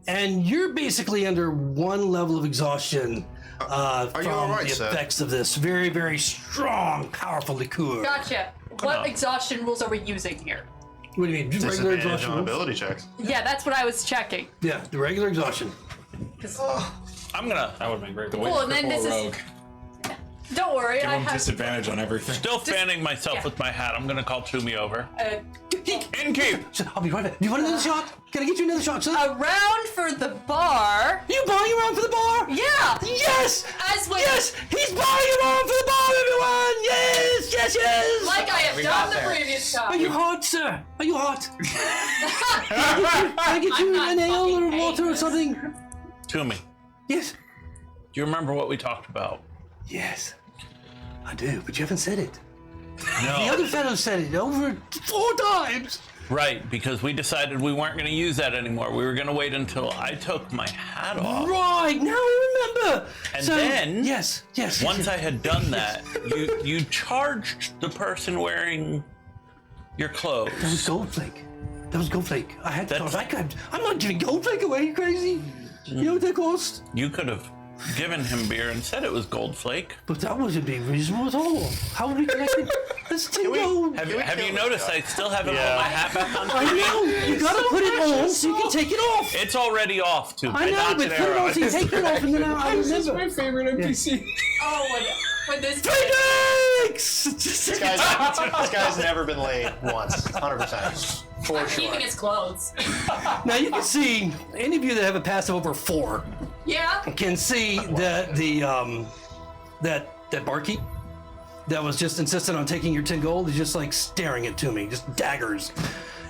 and you're basically under one level of exhaustion. From you all right, the sir? effects of this very, very strong, powerful liqueur. Gotcha. What exhaustion rules are we using here? What do you mean? Just regular Disadvantage exhaustion? on rules? ability checks. Yeah, that's what I was checking. Yeah, the regular exhaustion. I'm gonna. That would have been great. The way Cool, to and then cripple this a is- rogue. Don't worry, Give I him have disadvantage on everything. Still fanning myself yeah. with my hat. I'm gonna call Toomey over. So, I'll be right back. Do you want another shot? Can I get you another shot, son? a round for the bar. you buying around for the bar? Yeah. Yes! As when, Yes! He's buying around for the bar, everyone! Yes! Yes, yes! like I have We done got the there. previous Are time. you hot, sir? Are you hot? Can I get you I'm an not ale or fucking water or paying something? Toomey, Yes. do you remember what we talked about? Yes. I do, but you haven't said it. The No. other fellow said it over 4 times. Right, because we decided we weren't gonna use that anymore. We were gonna wait until I took my hat off. Right, now I remember. And then- Yes. Once I had done that, you charged the person wearing your clothes. That was Goldflake. That was Goldflake. I had to. That's- I'm not giving Goldflake away. You crazy? You know what that cost? You could have given him beer and said it was Goldflake. But that wouldn't be reasonable at all. How would we connect it? That's 10 gold. Have you noticed I still haven't put my hat back on? I know. You gotta put it on so you can take it off. It's already off, Toomey. I know, but put it on so you take it off, and then I remember. favorite NPC. Oh, when this. Drinks! This guy's never been late once. 100%. For I'm sure. keeping his clothes. Now you can see, any of you that have a passive over 4 Yeah. can see that that barkeep that was just insistent on taking your 10 gold is just like staring it to me, just daggers.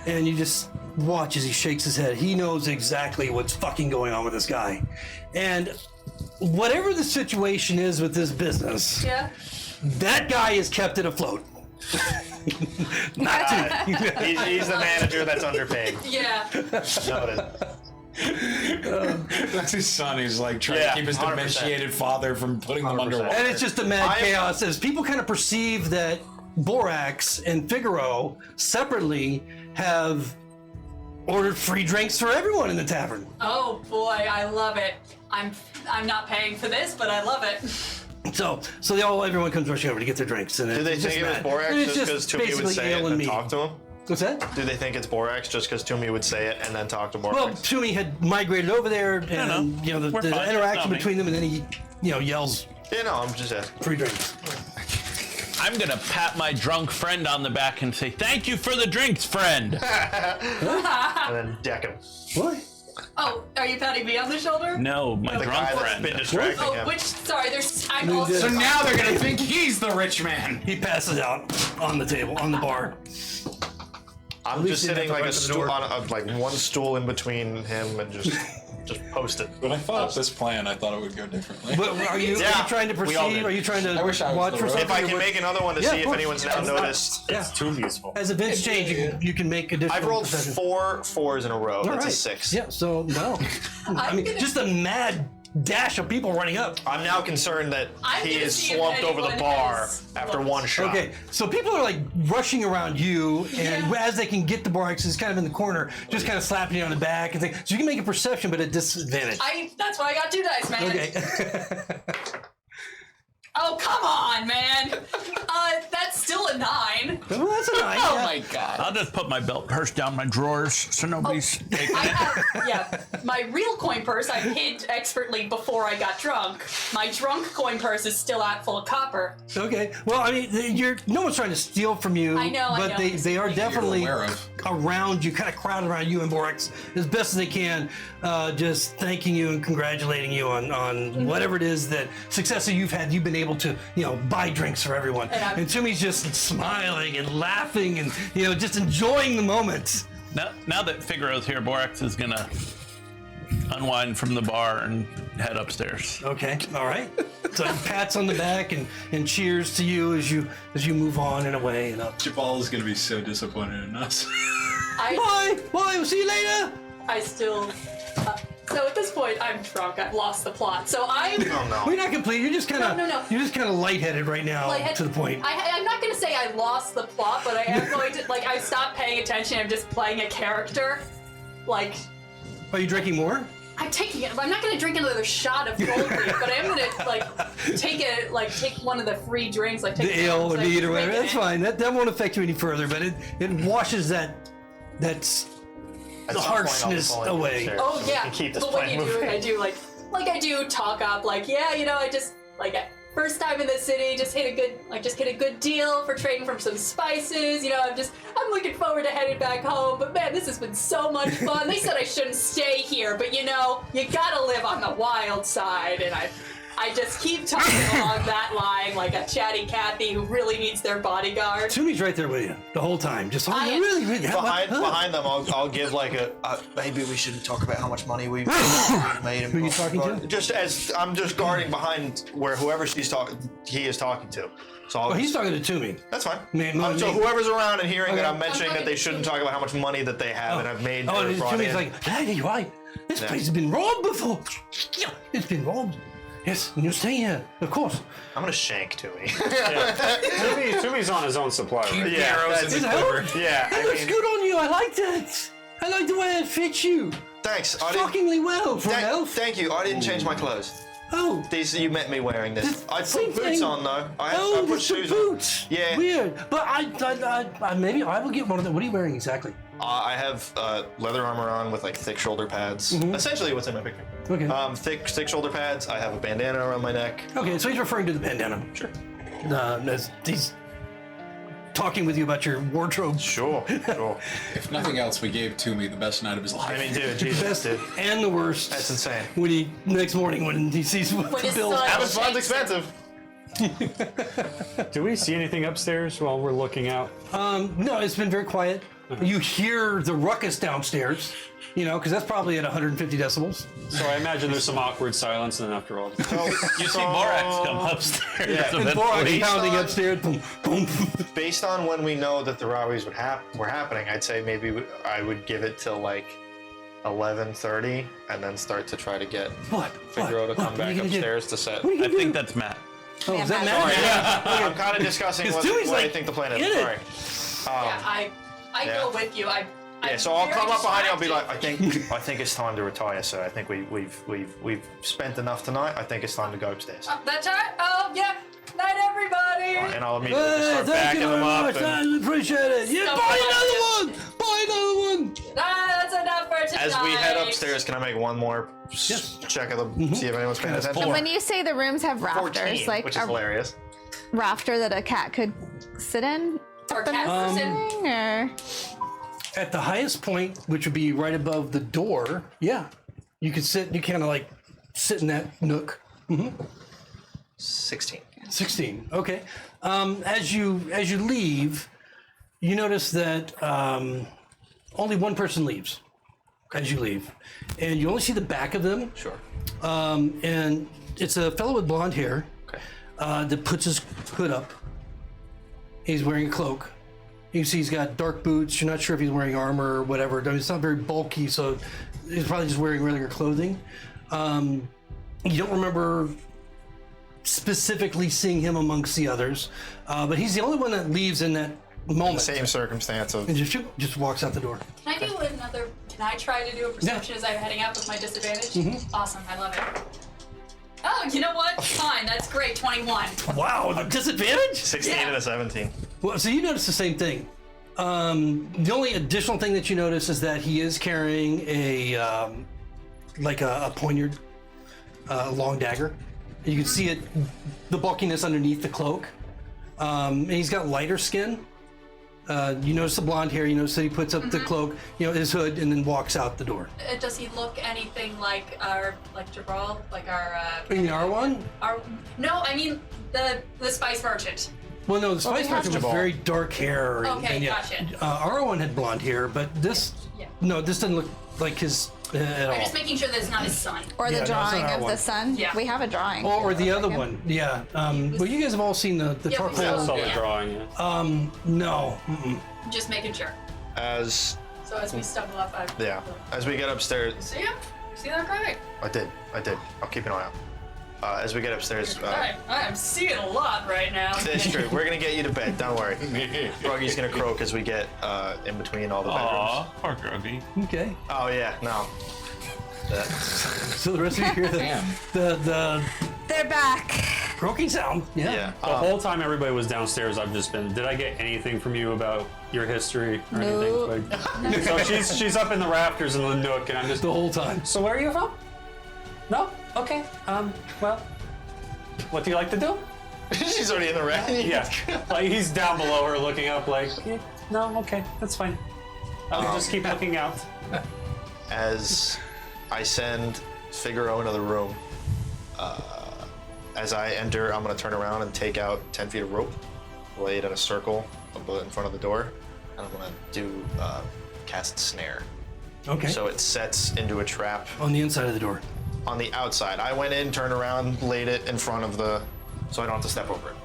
And you just watch as he shakes his head. He knows exactly what's fucking going on with this guy. And whatever the situation is with this business, Yeah. that guy has kept it afloat. Not to He's the manager that's underpaid. Yeah. Noted. That's his son. He's like trying Yeah, to keep his 100%. domesticated father from putting them 100%. underwater. And it's just a mad chaos as people kind of perceive that Borax and Figaro separately have ordered free drinks for everyone in the tavern. Oh boy, I love it. I'm not paying for this, but I love it. So everyone comes rushing over to get their drinks. And Do they it's think just it was mad. Borax And it's just because Toomey would basically say it ale and mead. talk to him? What's that? Do they think it's Borax just because Toomey would say it and then talk to Borax? Well, Toomey had migrated over there, and the We're fine. It's interaction not me. between them, and then he, yells yeah, no, I'm just asking. free drinks. I'm gonna pat my drunk friend on the back and say, "Thank you for the drinks, friend." And then deck him. What? Oh, are you patting me on the shoulder? No, my The drunk guy that's friend. been distracting Oh, him. sorry, I'm We also. did. So now they're gonna think he's the rich man. He passes out on the table, on the bar. I'm least just he didn't sitting have to like a run to the stool door. on like one stool in between him and just post it. When I thought of this plan, I thought it would go differently. But are you trying to We all perceive? did. Are you trying to I wish I was watch the for rogue. something? If I or can what? make another one to Yeah, see of if course. anyone's now noticed. Yeah. It's too useful. As events change, you can make additional. I've rolled perception. 4 4s in a row. All That's a right. 6. Yeah, so no. I mean, gonna- just a mad dash of people running up. I'm now concerned that I'm he gonna is see if slumped over the anyone bar has after looked. one shot. Okay, so people are like rushing around you, and as they can get to Borax, he's kind of in the corner, just kind of slapping you on the back and things. So you can make a perception, but at disadvantage. That's why I got 2 dice, man. Okay. Oh, come on, man. That's still a 9. Well, that's a 9. Oh yeah. my god. I'll just put my belt purse down my drawers so nobody's taking I it. have, my real coin purse I hid expertly before I got drunk. My drunk coin purse is still out full of copper. Okay. Well, I mean, no one's trying to steal from you. I know, But they are definitely aware of. around you, kind of crowded around you and Borax as best as they can, just thanking you and congratulating you on whatever it is that success that you've had. You've been able to, buy drinks for everyone. And Toomey's just smiling and laughing and, just enjoying the moment. Now that Figaro's here, Borax is gonna unwind from the bar and head upstairs. Okay. All right. So pats on the back and cheers to you as you move on and away and up. Jabal is gonna be so disappointed in us. Bye. We'll see you later. I still. So at this point, I'm drunk. I've lost the plot. So I'm. Oh no. We're not complete. You're just kind of No. You're just kind of lightheaded right now Lightheaded. to the point. I'm not going to say I lost the plot, but I am going to. I stopped paying attention. I'm just playing a character. Are you drinking more? I'm taking it. I'm not going to drink another shot of gold leaf, but I am going to take one of the free drinks, take The ale or so mead or I'm whatever. drinking That's it. fine. That won't affect you any further. But it washes that's At the some point, I'll be harshness falling away. upstairs, Oh so we yeah, can keep this but when plan you do moving. it, I do I do talk up I just first time in the city, just hit a good deal for trading from some spices. You know, I'm looking forward to heading back home. But man, this has been so much fun. They said I shouldn't stay here, but you know, you gotta live on the wild side. And I just keep talking along that line like a chatty Cathy who really needs their bodyguard. Toomey's right there with you the whole time. Just really. Behind them, I'll give like maybe we shouldn't talk about how much money we've made. Who are you talking to? Just as I'm just guarding behind where whoever he is talking to. So He's talking to Toomey. That's fine. So whoever's around and hearing that I'm I'm mentioning talking that they to shouldn't Toomey. talk about how much money that they have and I've made. Oh, or brought Toomey's in. like, Daddy, you're right. This place has been robbed before. Yeah, it's been robbed. Yes, and you're staying here, of course. I'm gonna shank Toomey. Toomey's on his own supply. Right? Yeah, Arrows that's in the Is that quiver. Yeah, That looks good on you. I like that. I like the way it fits you. Thanks. I Shockingly well for an didn't, elf. thank you. I didn't change my clothes. Oh. These you met me wearing this. I Same put boots thing. on though. I Oh, put it's the shoes on. boots. Yeah. Weird. But I maybe I will get one of them. What are you wearing exactly? I have leather armor on with like thick shoulder pads. Essentially, what's in my picture. Okay. Thick shoulder pads. I have a bandana around my neck. Okay, so he's referring to the bandana. Sure. As he's talking with you about your wardrobe. Sure. If nothing else, we gave Toomey the best night of his life. I mean, dude, The Jesus, best dude. and the worst. That's insane. When he next morning when he sees what When the his bills. son- Having fun's expensive. Do we see anything upstairs while we're looking out? No, it's been very quiet. You hear the ruckus downstairs. You know, because that's probably at 150 decibels. So I imagine there's some awkward silence, and then after all, You see Borax come upstairs. Yeah. And eventually. Borax pounding on- upstairs. Boom, boom. Based on when we know that the robberies were happening, I'd say maybe I would give it till like 11:30, and then start to try to get What? Figaro to What? come What are back you gonna do? upstairs to set. What are you I gonna think do? that's Matt. Oh, is that Yeah, Matt? I'm kind of discussing what Toomey's I like think the plan is. in it. Sorry. Yeah, I yeah. go with you. Yeah, so I'll come up behind you. I'll be like, I think it's time to retire, sir. I think we've spent enough tonight. I think it's time to go upstairs. That's right. Oh yeah. Night, everybody. And I'll immediately just Hey, start thank backing you them very up. much. And I appreciate it. Yeah, So buy much. another one. Buy another one. That's enough for tonight. as we head upstairs, can I make one more check of the see if anyone's paying attention? And when you say the rooms have 14, rafters, like which is a hilarious. rafter that a cat could sit in, Or cat person. or At the highest point, which would be right above the door, yeah, you could sit. You kind of like sit in that nook. 16. 16. Okay. As you leave, you notice that only one person leaves as you leave, and you only see the back of them. Sure. And it's a fellow with blonde hair Okay. that puts his hood up. He's wearing a cloak. You can see he's got dark boots. You're not sure if he's wearing armor or whatever. I mean, it's not very bulky, so he's probably just wearing regular clothing. You don't remember specifically seeing him amongst the others, but he's the only one that leaves in that moment. Same circumstance of. And just walks out the door. Can I do another? Can I try to do a perception as I'm heading out with my disadvantage? Awesome. I love it. Oh, you know what? Fine. That's great. 21. Wow, the disadvantage? 16 Yeah. and a 17. Well, so you notice the same thing. The only additional thing that you notice is that he is carrying a like a poignard, long dagger. You can see it, the bulkiness underneath the cloak. And he's got lighter skin. You notice the blonde hair. You notice that he puts up the cloak, his hood, and then walks out the door. Does he look anything like Jabral? Like our? You mean R1? No, I mean the spice merchant. Well, no, the spice have merchant was very dark hair. Okay, yeah. gotcha. R1 had blonde hair, but this, Yeah. no, this doesn't look like his at all. I'm just making sure that it's not his son. or Yeah, the no, it's not drawing our of one. the sun. Yeah. We have a drawing. Or the Looks other like one, yeah. Well, you guys have all seen the Yeah, we charcoal. saw saw the Yeah. drawing. Yeah. No. Mm-mm. Just making sure. As So as we stumble up, as we get upstairs, See him? See that guy? I did. I'll keep an eye out. As we get upstairs, I am seeing a lot right now. it's true. We're gonna get you to bed. Don't worry. Froggy's gonna croak as we get in between all the bedrooms. Aw, poor Groggy. Okay. Oh yeah, no. That- So the rest of you hear Damn. the They're back. croaking sound. Yeah. yeah. The whole time everybody was downstairs, I've just been. Did I get anything from you about your history or No. anything? So she's up in the rafters in the nook, and I'm just. The whole time. So where are you from? No. Okay. Well. What do you like to do? She's already in the rack. Yeah. Like he's down below her looking up like, yeah, no, okay, that's fine. I'll just keep looking out. As I send Figaro into the room, as I enter, I'm going to turn around and take out 10 feet of rope, lay it in a circle in front of the door, and I'm going to do cast snare. Okay. So it sets into a trap On the inside of the door. on the outside. I went in, turned around, laid it in front of the, so I don't have to step over it.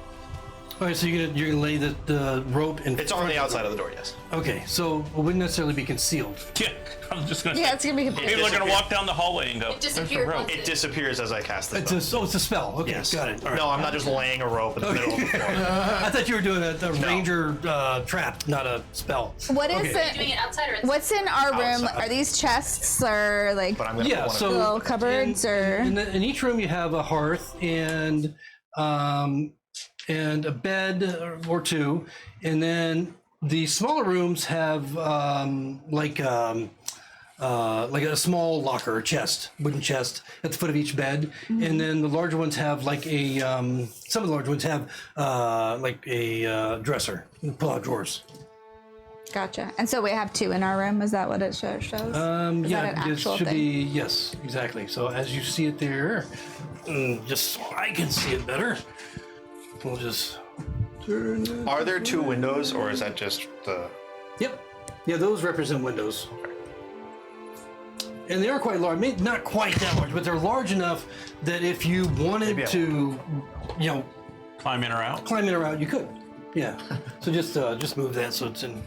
All right, so you're gonna lay the rope in. It's on the outside of the door, yes. Okay, so it wouldn't necessarily be concealed. Yeah, I was just gonna Yeah, say. it's gonna be. People are gonna walk down the hallway and go, It "There's a disappeared rope." once It disappears as I cast the It's a spell. Okay, Yes. got it. All right. No, I'm not just laying a rope in the middle of the floor. I thought you were doing a ranger trap, not a spell. What is Okay. it? Doing it outside or inside? What's in our room? Outside. Are these chests or like But I'm going to Yeah, put one so little cupboards or? in each room you have a hearth and a bed or two, and then the smaller rooms have like a small locker, a chest, wooden chest at the foot of each bed, and then the larger ones have like a some of the larger ones have like a dresser, pull-out drawers. Gotcha. And so we have 2 in our room. Is that what it shows? Is that an This actual should thing? be, yes, exactly. So as you see it there, just so I can see it better, we'll just turn it. Are there 2 windows, or is that just the... Yep. Yeah, those represent windows. And they are quite large. Maybe not quite that large, but they're large enough that if you wanted to, Climb in or out. climb in or out, you could. Yeah. So just move that so it's in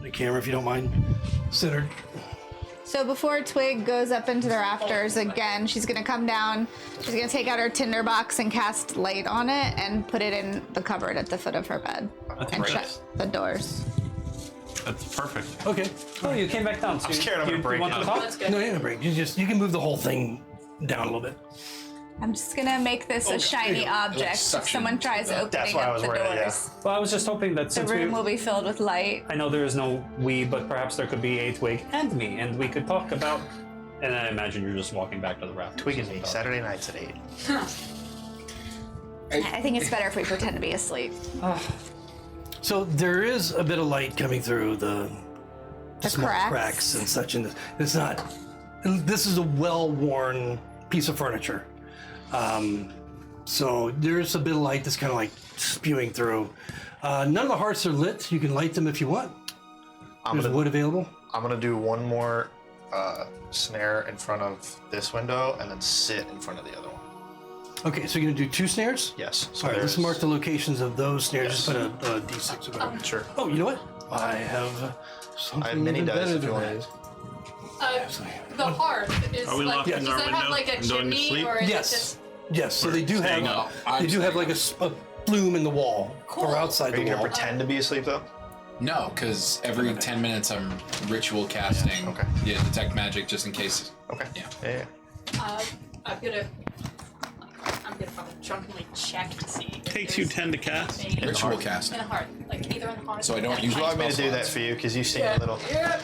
the camera, if you don't mind, centered. So before Twig goes up into the rafters again, she's gonna come down. She's gonna take out her tinder box and cast light on it and put it in the cupboard at the foot of her bed and great. shut the doors. That's perfect. Okay. Oh, you came back down. So I'm scared I'm you, gonna break you want it. to talk? That's good. No, you're gonna break. You can move the whole thing down a little bit. I'm just gonna make this a shiny object. If suction. someone tries That's opening why I up was the worried, yeah. doors, Well, I was just hoping that the since we, room will be filled with light. I know there is no we, but perhaps there could be a Twig and me, and we could talk about. And I imagine you're just walking back to the rafters. Twig and me, Saturday nights at 8. I think it's better if we pretend to be asleep. So there is a bit of light coming through the small cracks and such. And it's not. This is a well-worn piece of furniture, so there's a bit of light that's kind of like spewing through. None of the hearths are lit. You can light them if you want. There's wood available. I'm going to do one more snare in front of this window and then sit in front of the other one. Okay, so you're gonna do 2 snares. Yes. So All right, let's there's- mark the locations of those snares. Yes. Just put a D6 or whatever. Sure. Oh, you know what? I have something I have mini even dice better if you than want that. The hearth is Are we like, locking does our that have window like a and going to chimney sleep? or is it Yes. just Yes. So they do have. staying up. They do have like a plume in the wall Cool. or outside Are you the going to wall. pretend to be asleep, though? No, because every 10 minutes I'm ritual casting. Okay. Yeah, detect magic just in case. Okay. Yeah. Yeah. I'm gonna probably drunkenly check to see. if Takes you there's 10 to cast. any- Ritual In casting. the heart, like either in the heart. So I don't You use want me to spell do that slots. for you because you've seen a little.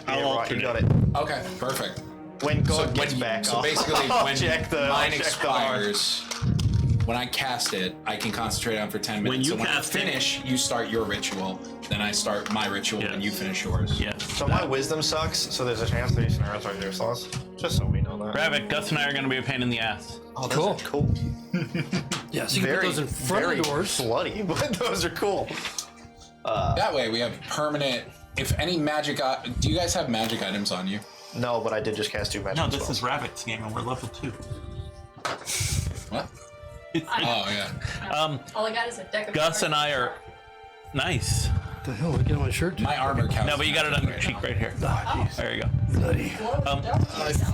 I'll right, you got it. Okay, perfect. When God So gets when back, so I'll- basically I'll when check the, mine I'll check the heart. expires, when I cast it, I can concentrate on it for 10 minutes. When you so when cast I it- finish, you start your ritual. Then I start my ritual, and you finish yours. Yes. So my wisdom sucks, so there's a chance that you snares are your sauce. Just so we know that. Rabbit, Gus and I are going to be a pain in the ass. Oh, those Cool. are cool. Yeah. So you can put those in front of the doors. bloody, but those are cool. That way, we have permanent. If any magic, do you guys have magic items on you? No, but I did just cast 2 magic No, this spells. is Rabbit's game, and we're level 2. What? It's- Oh yeah. All I got is a deck of Gus cards. and I are nice. What the hell? Get on my shirt. My armor counts. No, but you got it on your cheek right here. Ah, jeez. There you go. Bloody.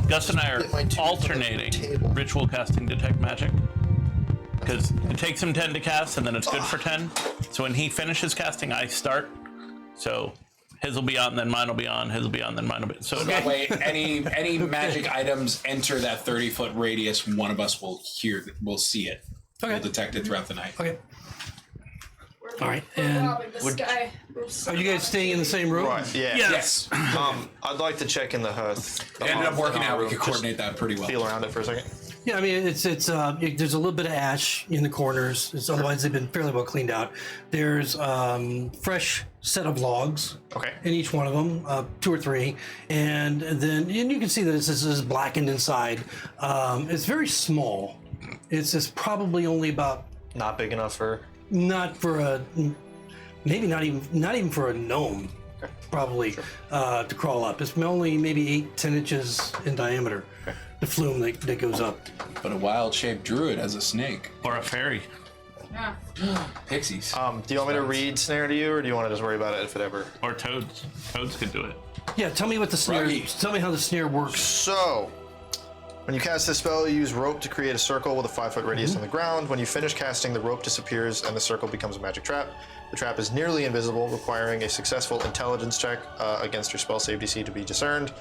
Gus and I are alternating ritual casting detect magic. Because it takes him 10 to cast, and then it's good for 10. So when he finishes casting, I start. So his will be on, then mine will be on. His will be on, then mine will be. So That way, any magic items enter that 30-foot radius, one of us will see it. Okay. We'll detect it throughout the night. Okay. All right. And This guy. are you guys staying in the same room? Right, yeah. Yes. I'd like to check in the hearth. It ended up working in our out. We room. could Just coordinate that pretty well. feel around it for a second. Yeah, I mean, there's a little bit of ash in the corners. Otherwise, they've been fairly well cleaned out. There's fresh set of logs. Okay. In each one of them, 2 or 3, and you can see that this is blackened inside. It's very small. It's probably only about Not big enough for. not for a maybe not even for a gnome. Probably to crawl up. It's only maybe 8-10 inches in diameter. The flume that goes up. But a wild-shaped druid has a snake. Or a fairy. Yeah. Pixies. Do you want me to read snare to you, or do you want to just worry about it if it ever? Or toads. Toads could do it. Yeah, tell me what the snare. Ruggy. Tell me how the snare works. So, when you cast this spell, you use rope to create a circle with a 5-foot radius on the ground. When you finish casting, the rope disappears and the circle becomes a magic trap. The trap is nearly invisible, requiring a successful intelligence check against your spell save DC to be discerned.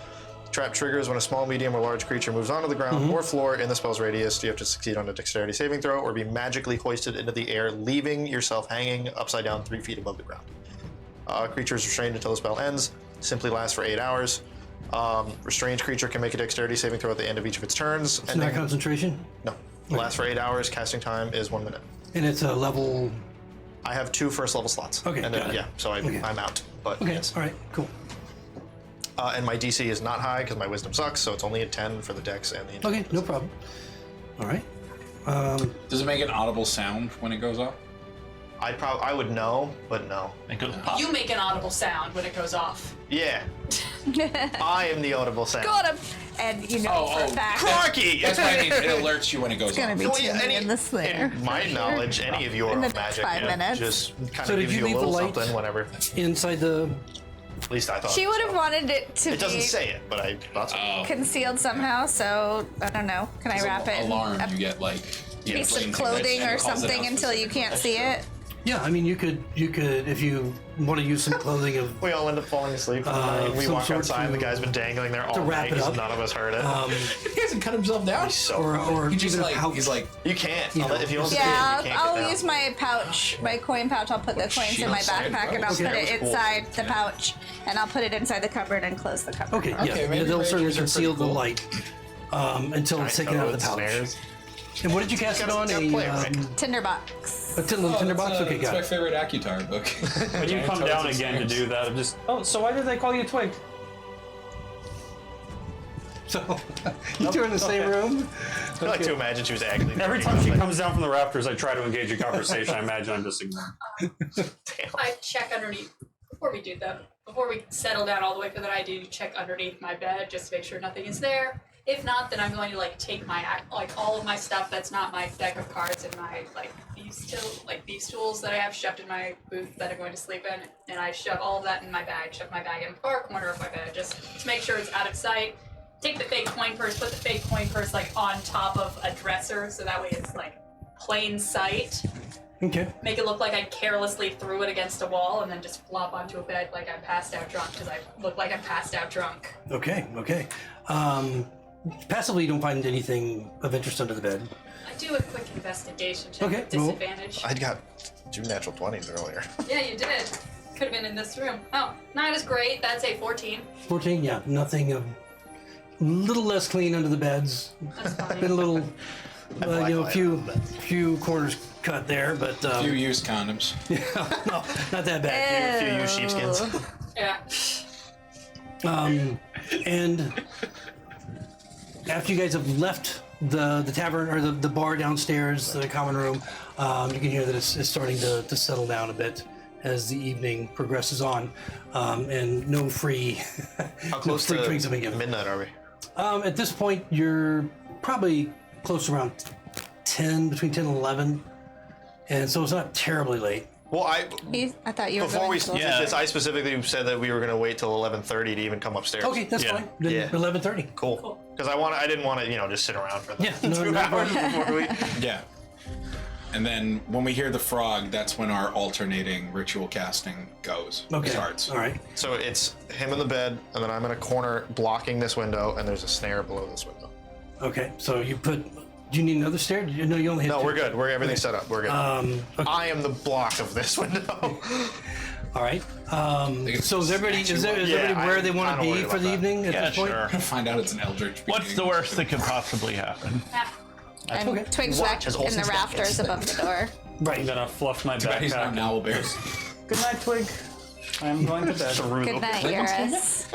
The trap triggers when a small, medium, or large creature moves onto the ground or floor in the spell's radius. You have to succeed on a dexterity saving throw or be magically hoisted into the air, leaving yourself hanging upside down 3 feet above the ground. Creature is restrained until the spell ends. Simply lasts for 8 hours. Restrained creature can make a dexterity saving throw at the end of each of its turns. It's not concentration, No. Lasts for 8 hours. Casting time is 1 minute. and it's a level. I have 2 first level slots. Okay, And then, got it. yeah, so I'm out. But Okay, yes. all right, cool. And my DC is not high because my wisdom sucks, so it's only a 10 for the dex and the Okay, no problem. All right. Does it make an audible sound when it goes off? I would know, but no. It goes pop. You make an audible sound when it goes off. Yeah. I am the audible sound. Got him. And you know for a fact Crocky! That's what I mean. It alerts you when it goes it's gonna off. be Well, yeah, tuning in the snare. in my knowledge, any of your In the magic next 5 minutes. just kind So of did gives you you a leave the little light? something, whatever. Inside the. At least I thought. She would have so. wanted it to It doesn't be say it, but I thought so. concealed somehow, so I don't know. Can I wrap it in Alarm, a you get like piece blinking of clothing and or it calls it something out until you can't see it? Yeah, I mean, you could if you want to use some clothing of. We all end up falling asleep. We some walk sort outside, and the to- guy's been dangling there all wrap night. it 'cause up. None of us heard it. He hasn't cut himself down. Or He just even a like pouch. he's like you can't. know, If you don't see it, Yeah, you can't I'll get down. use my pouch, my coin pouch. I'll put the coins in my shit. backpack and I'll Okay, put that it was cool. inside the pouch, and I'll put it inside the cupboard and close the cupboard. Okay, Okay, yeah, maybe they'll certainly rangers are conceal pretty the cool. light until it's taken out of the pouch. Snares. And what did you cast it on? Gotta play it right. Tinderbox. A tinderbox? Okay, That's got my it. favorite Accutar book. When you come down again to do that, I'm just. Oh, so why did they call you Twig? So, you two are in the same room? I like to imagine she was actually. Every time she comes down from the rafters, I try to engage a conversation. I imagine I'm just ignoring. I check underneath before we do that. Before we settle down all the way for that, I do check underneath my bed just to make sure nothing is there. If not, then I'm going to take my all of my stuff that's not my deck of cards and my these tools that I have shoved in my booth that I'm going to sleep in, and I shove all of that in my bag. Shove my bag in the far corner of my bed just to make sure it's out of sight. Take the fake coin purse, put the fake coin purse on top of a dresser so that way it's plain sight. Okay. Make it look like I carelessly threw it against a wall and then just flop onto a bed like I'm passed out drunk because I look like I'm passed out drunk. Okay, okay. Passively, you don't find anything of interest under the bed. I do a quick investigation check Okay, at disadvantage. I got 2 natural 20s earlier. Yeah, you did. Could have been in this room. Oh, not as great. That's a 14. 14, yeah, nothing of. Little less clean under the beds. That's fine. Been a little, black a light on the few corners cut there, but Few used condoms. no, not that bad. Few used sheepskins. Yeah. And after you guys have left the tavern or the bar downstairs, the common room, you can hear that it's starting to settle down a bit as the evening progresses on, and no free, How close free to drinks have been given. midnight are we? At this point, you're probably close around 10, between 10 and 11, and so it's not terribly late. Well, I thought you were before going we to did this, I specifically said that we were going to wait till 11:30 to even come upstairs. Okay, that's Yeah. fine. Then Yeah. 11:30. Cool. Because I didn't want to, just sit around for the Yeah, no, 2 no hours problem. before we. Yeah. And then when we hear the frog, that's when our alternating ritual casting Okay. starts. All right. So it's him in the bed, and then I'm in a corner blocking this window, and there's a snare below this window. Okay. So you put. Do you need another stair? No, you only. No, have we're two. good. Everything's set up. We're good. Okay. I am the block of this window. All right. it's So is everybody Yeah, everybody where I'm they want kinda to be worried for about the that. evening at Yeah, this point? sure. Find out it's an eldritch. What's the worst that could possibly happen? Yeah. And Okay. Twig's Watch back as in the Olsen's rafters above the door. I'm Right. gonna fluff my Too bad he's not an backpack. owl bear. Good night, Twig. I am going to bed. Good night, Eurus.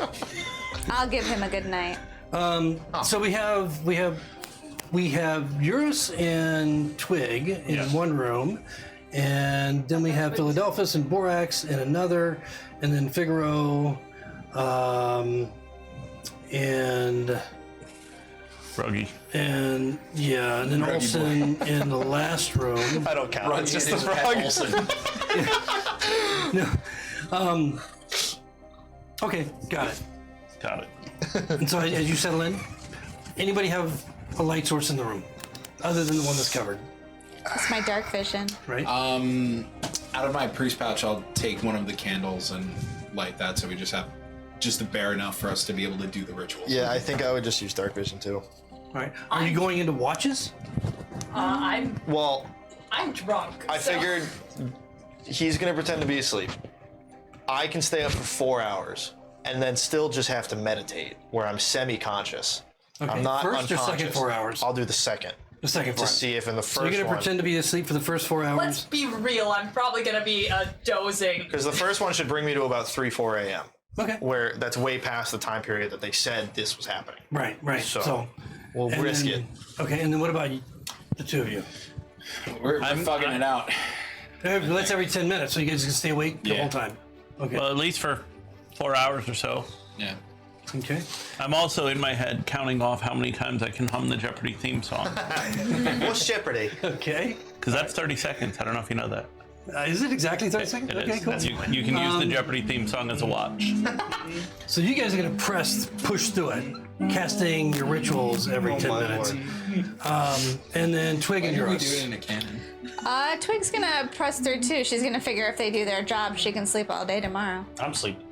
I'll give him a good night. So we have Eurus and Twig in Yeah. one room, and then we have Philadelphus and Borax in another, and then Figaro, and Froggy. and then Ruggy Olsen in the last room. I don't count. It's just the frog. Okay, got it. Got it. And so as you settle in, anybody have a light source in the room, other than the one that's covered, It's my dark vision. right? Out of my priest pouch, I'll take one of the candles and light that, so we just have just a bare enough for us to be able to do the ritual. Yeah, I think I would just use dark vision too. All right. Are you going into watches? Well, I'm drunk. I so- figured he's gonna pretend to be asleep. I can stay up for 4 hours and then still just have to meditate, where I'm semi-conscious. Okay, I'm not first or unconscious. second 4 hours? I'll do the second The second to part. see if in the So you're first gonna one. pretend to be asleep for the first 4 hours. Let's be real. I'm probably gonna be dozing. Because the first one should bring me to about 3-4 a.m. Okay. where that's way past the time period that they said this was happening. Right. So, we'll and risk then- Okay, and then what about you, the two of you? We're fucking it out. That's every 10 minutes, so you guys can stay awake the Yeah. whole time. Okay. Well, at least for 4 hours or so. Yeah. Okay. I'm also in my head counting off how many times I can hum the Jeopardy theme song. What's Jeopardy? Okay. Because that's 30 seconds. I don't know if you know that. Is it exactly 30 seconds? It Okay, is. cool. You can use the Jeopardy theme song as a watch. So you guys are gonna push through it, casting your rituals every 10 my minutes. And then Twig and We do yours. it in a cannon. Twig's gonna press through too. She's gonna figure if they do their job, she can sleep all day tomorrow. I'm sleeping.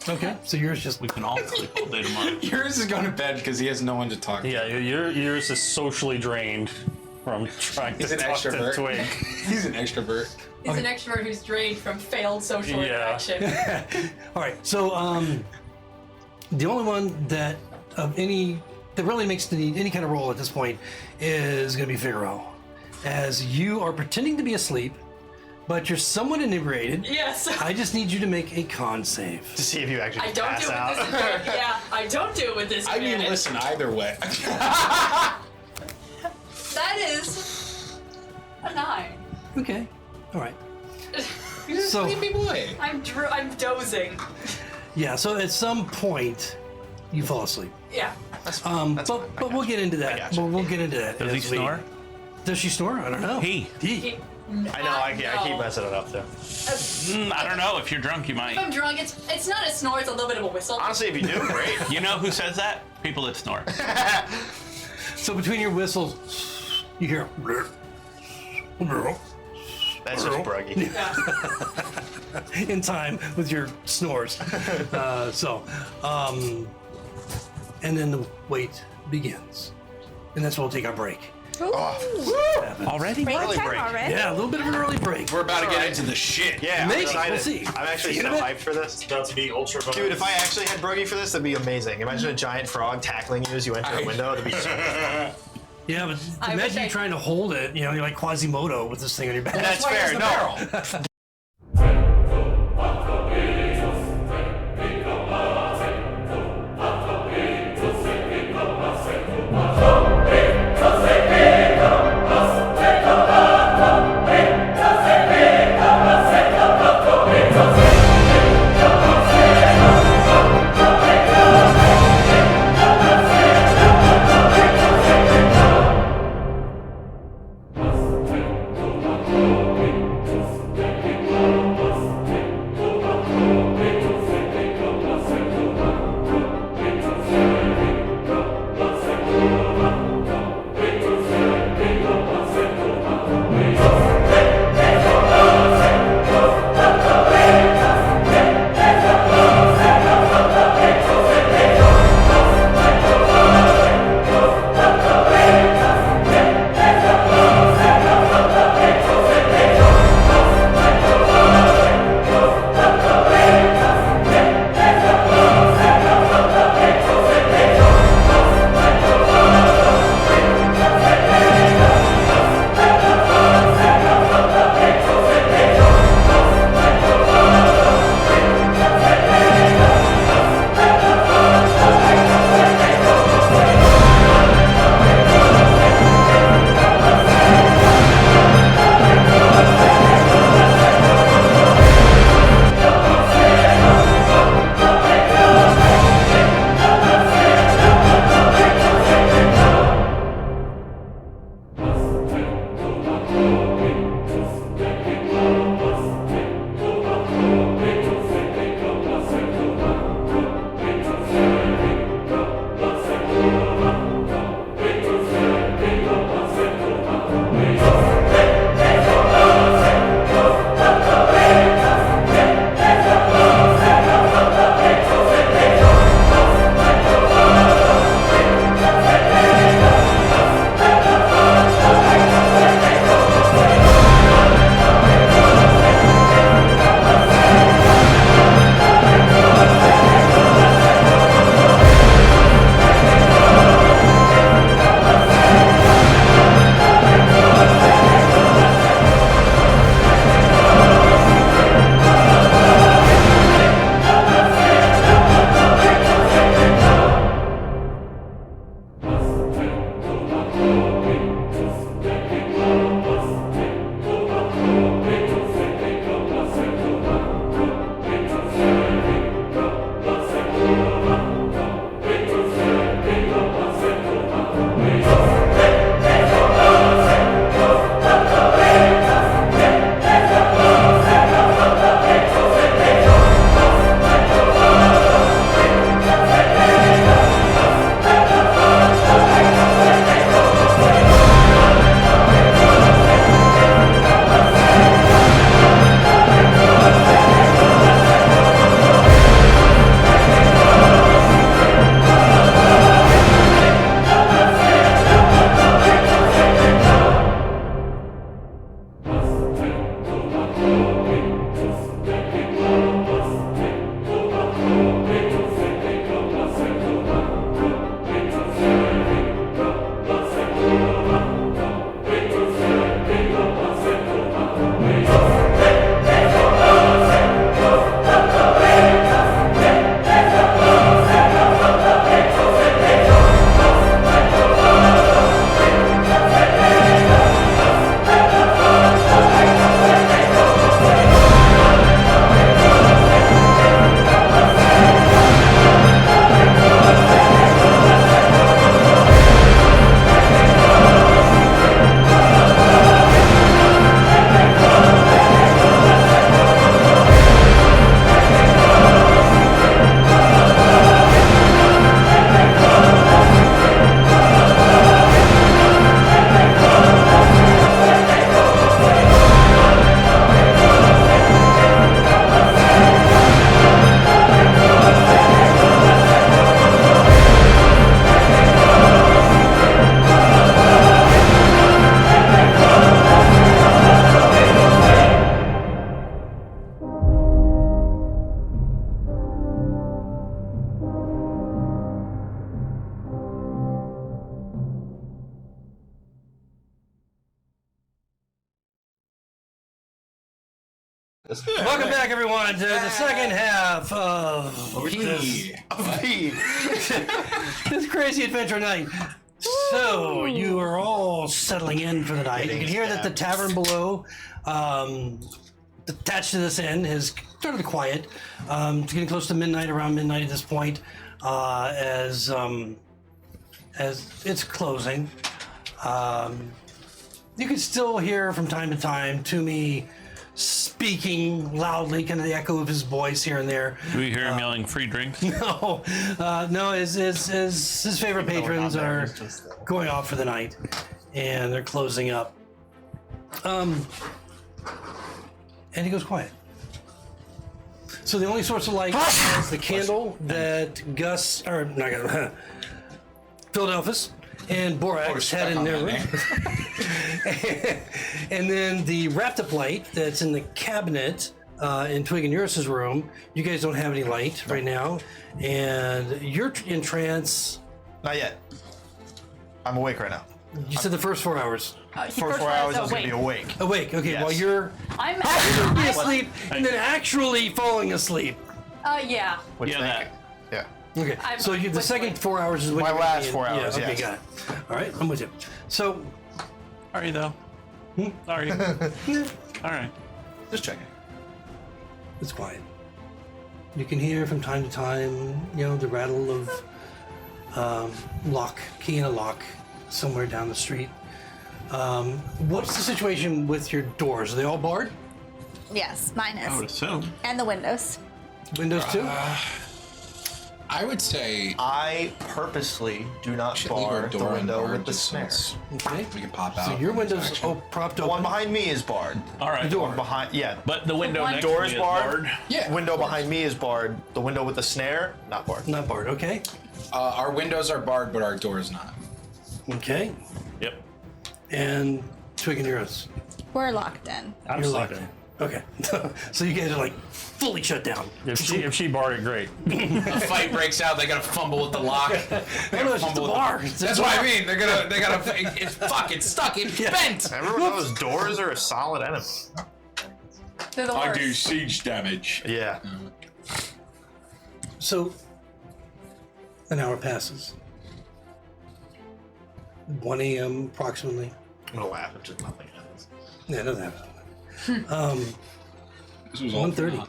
Okay. So yours just We can all sleep all day tomorrow. Yours is going to bed because he has no one to talk to. Yeah, yours is socially drained from trying He's to an talk to extrovert. Twig. He's an extrovert. He's an extrovert who's drained from failed social Yeah. interaction. All right. So the only one that really makes any kind of roll at this point is going to be Figaro, as you are pretending to be asleep, but you're somewhat inebriated. Yes. I just need you to make a con save. To see if you actually I don't pass do it out. with this advantage. Yeah, I don't do it with this I mean, advantage. listen, either way. That is a 9. Okay. All right. He's a So- sleepy boy. I'm dozing. Yeah. So at some point, you fall asleep. Yeah. But we'll get into that. gotcha. We'll get into that. Does he as we- snore? Does she snore? I don't know. He. I know, I keep messing it up though. I don't know. If you're drunk, you If might. I'm drunk, it's not a snore, it's a little bit of a whistle. Honestly, if you do, great. You know who says that? People that snore. So between your whistles, you hear. That's just bruggy. In time with your snores. And then the wait begins. And that's when we'll take our break. Already? Break Early time break. already? Yeah, a little bit of an early break. We're about to get into the shit. Yeah, Maybe. I'm excited. We'll see. I'm actually See you so in a bit. hyped for this. About to be ultra bonus. Dude, if I actually had bruggy for this, that'd be amazing. Imagine a giant frog tackling you as you enter a window. That'd be so Yeah, but I imagine wish you I- trying to hold it. You know, you're like Quasimodo with this thing on your back. That's why he has fair. the No. barrel. Welcome back, everyone, to the second half of this crazy adventure night. So you are all settling in for the night. You can hear that the tavern below, attached to this inn, is fairly quiet. It's getting close to midnight, around midnight at this point, as it's closing. You can still hear from time to time Toomey speaking loudly, kind of the echo of his voice here and there. Do we hear him yelling free drinks? No, his favorite patrons are going off for the night, and they're closing up. And he goes quiet. So the only source of light is the candle that Philadelphus and Borax had in their room. And then the wrapped-up light that's in the cabinet in Twig and Eurus's room. You guys don't have any light right now, and you're in trance. Not yet. I'm awake right now. You said the first 4 hours. For 4 hours, I was going to be awake. Awake. Okay. Yes. While you're I'm asleep and then actually falling asleep. yeah. What do you Yeah, think? Yeah. Okay. So the second 4 hours is when My you're last in. 4 hours, Yeah. Okay. yes. Got it. All right. I'm with you. So. Are you though? Are you? All right. Just checking. It's quiet. You can hear from time to time, the rattle of key in a lock somewhere down the street. What's the situation with your doors? Are they all barred? Yes, mine I would is. assume. And the windows. Windows too? I would say I purposely do not should leave bar our the door window unbarred with the just so snare. it's- Okay. we can pop out. So your window's Action. propped The open. one behind me is barred. All right. The door. Behind, yeah. But the window one- next Door to is me barred. Yeah. Window behind me is barred. The window with the snare, not barred. Not barred. Okay. Our windows are barred, but our door is not. Okay. Yep. And Twig and Eurus. We're locked in. I'm You're locked locked in. Okay. So you guys are like fully shut down. If she barred it, great. A fight breaks out. They gotta fumble with the lock. No, it's just a bar. It's a That's bar. what I mean. They gotta. It's fucking stuck. It's bent. Everyone knows doors are a solid enemy. They're the worst. siege damage. Yeah. So, an hour passes. 1 a.m. approximately. I'm going to laugh if just nothing happens. Yeah, doesn't happen. This was all 1:30.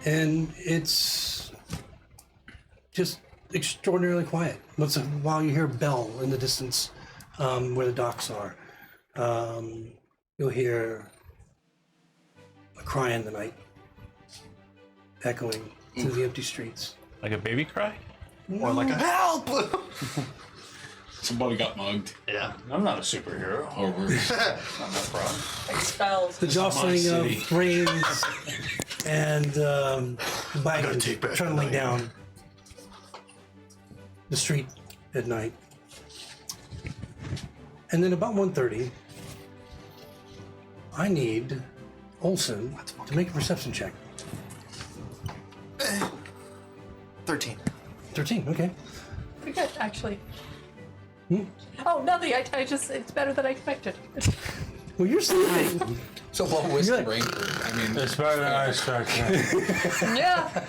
And it's just extraordinarily quiet. Once in a while you hear a bell in the distance where the docks are. You'll hear a cry in the night echoing through the empty streets. Like a baby cry? Or like a help! Somebody got mugged. Yeah. I'm not a superhero. Or worse. Not my problem. Like spells. The jostling of trains and wagons take back the trundling night. down the street at night. And then about 1:30, I need Olsen to make a perception check. 13. 13, okay. Pretty good, actually. Oh, nothing. It's better than I expected. Well, you're sleeping. So what was You're the like- rank group? I mean, It's better than I expected. Yeah.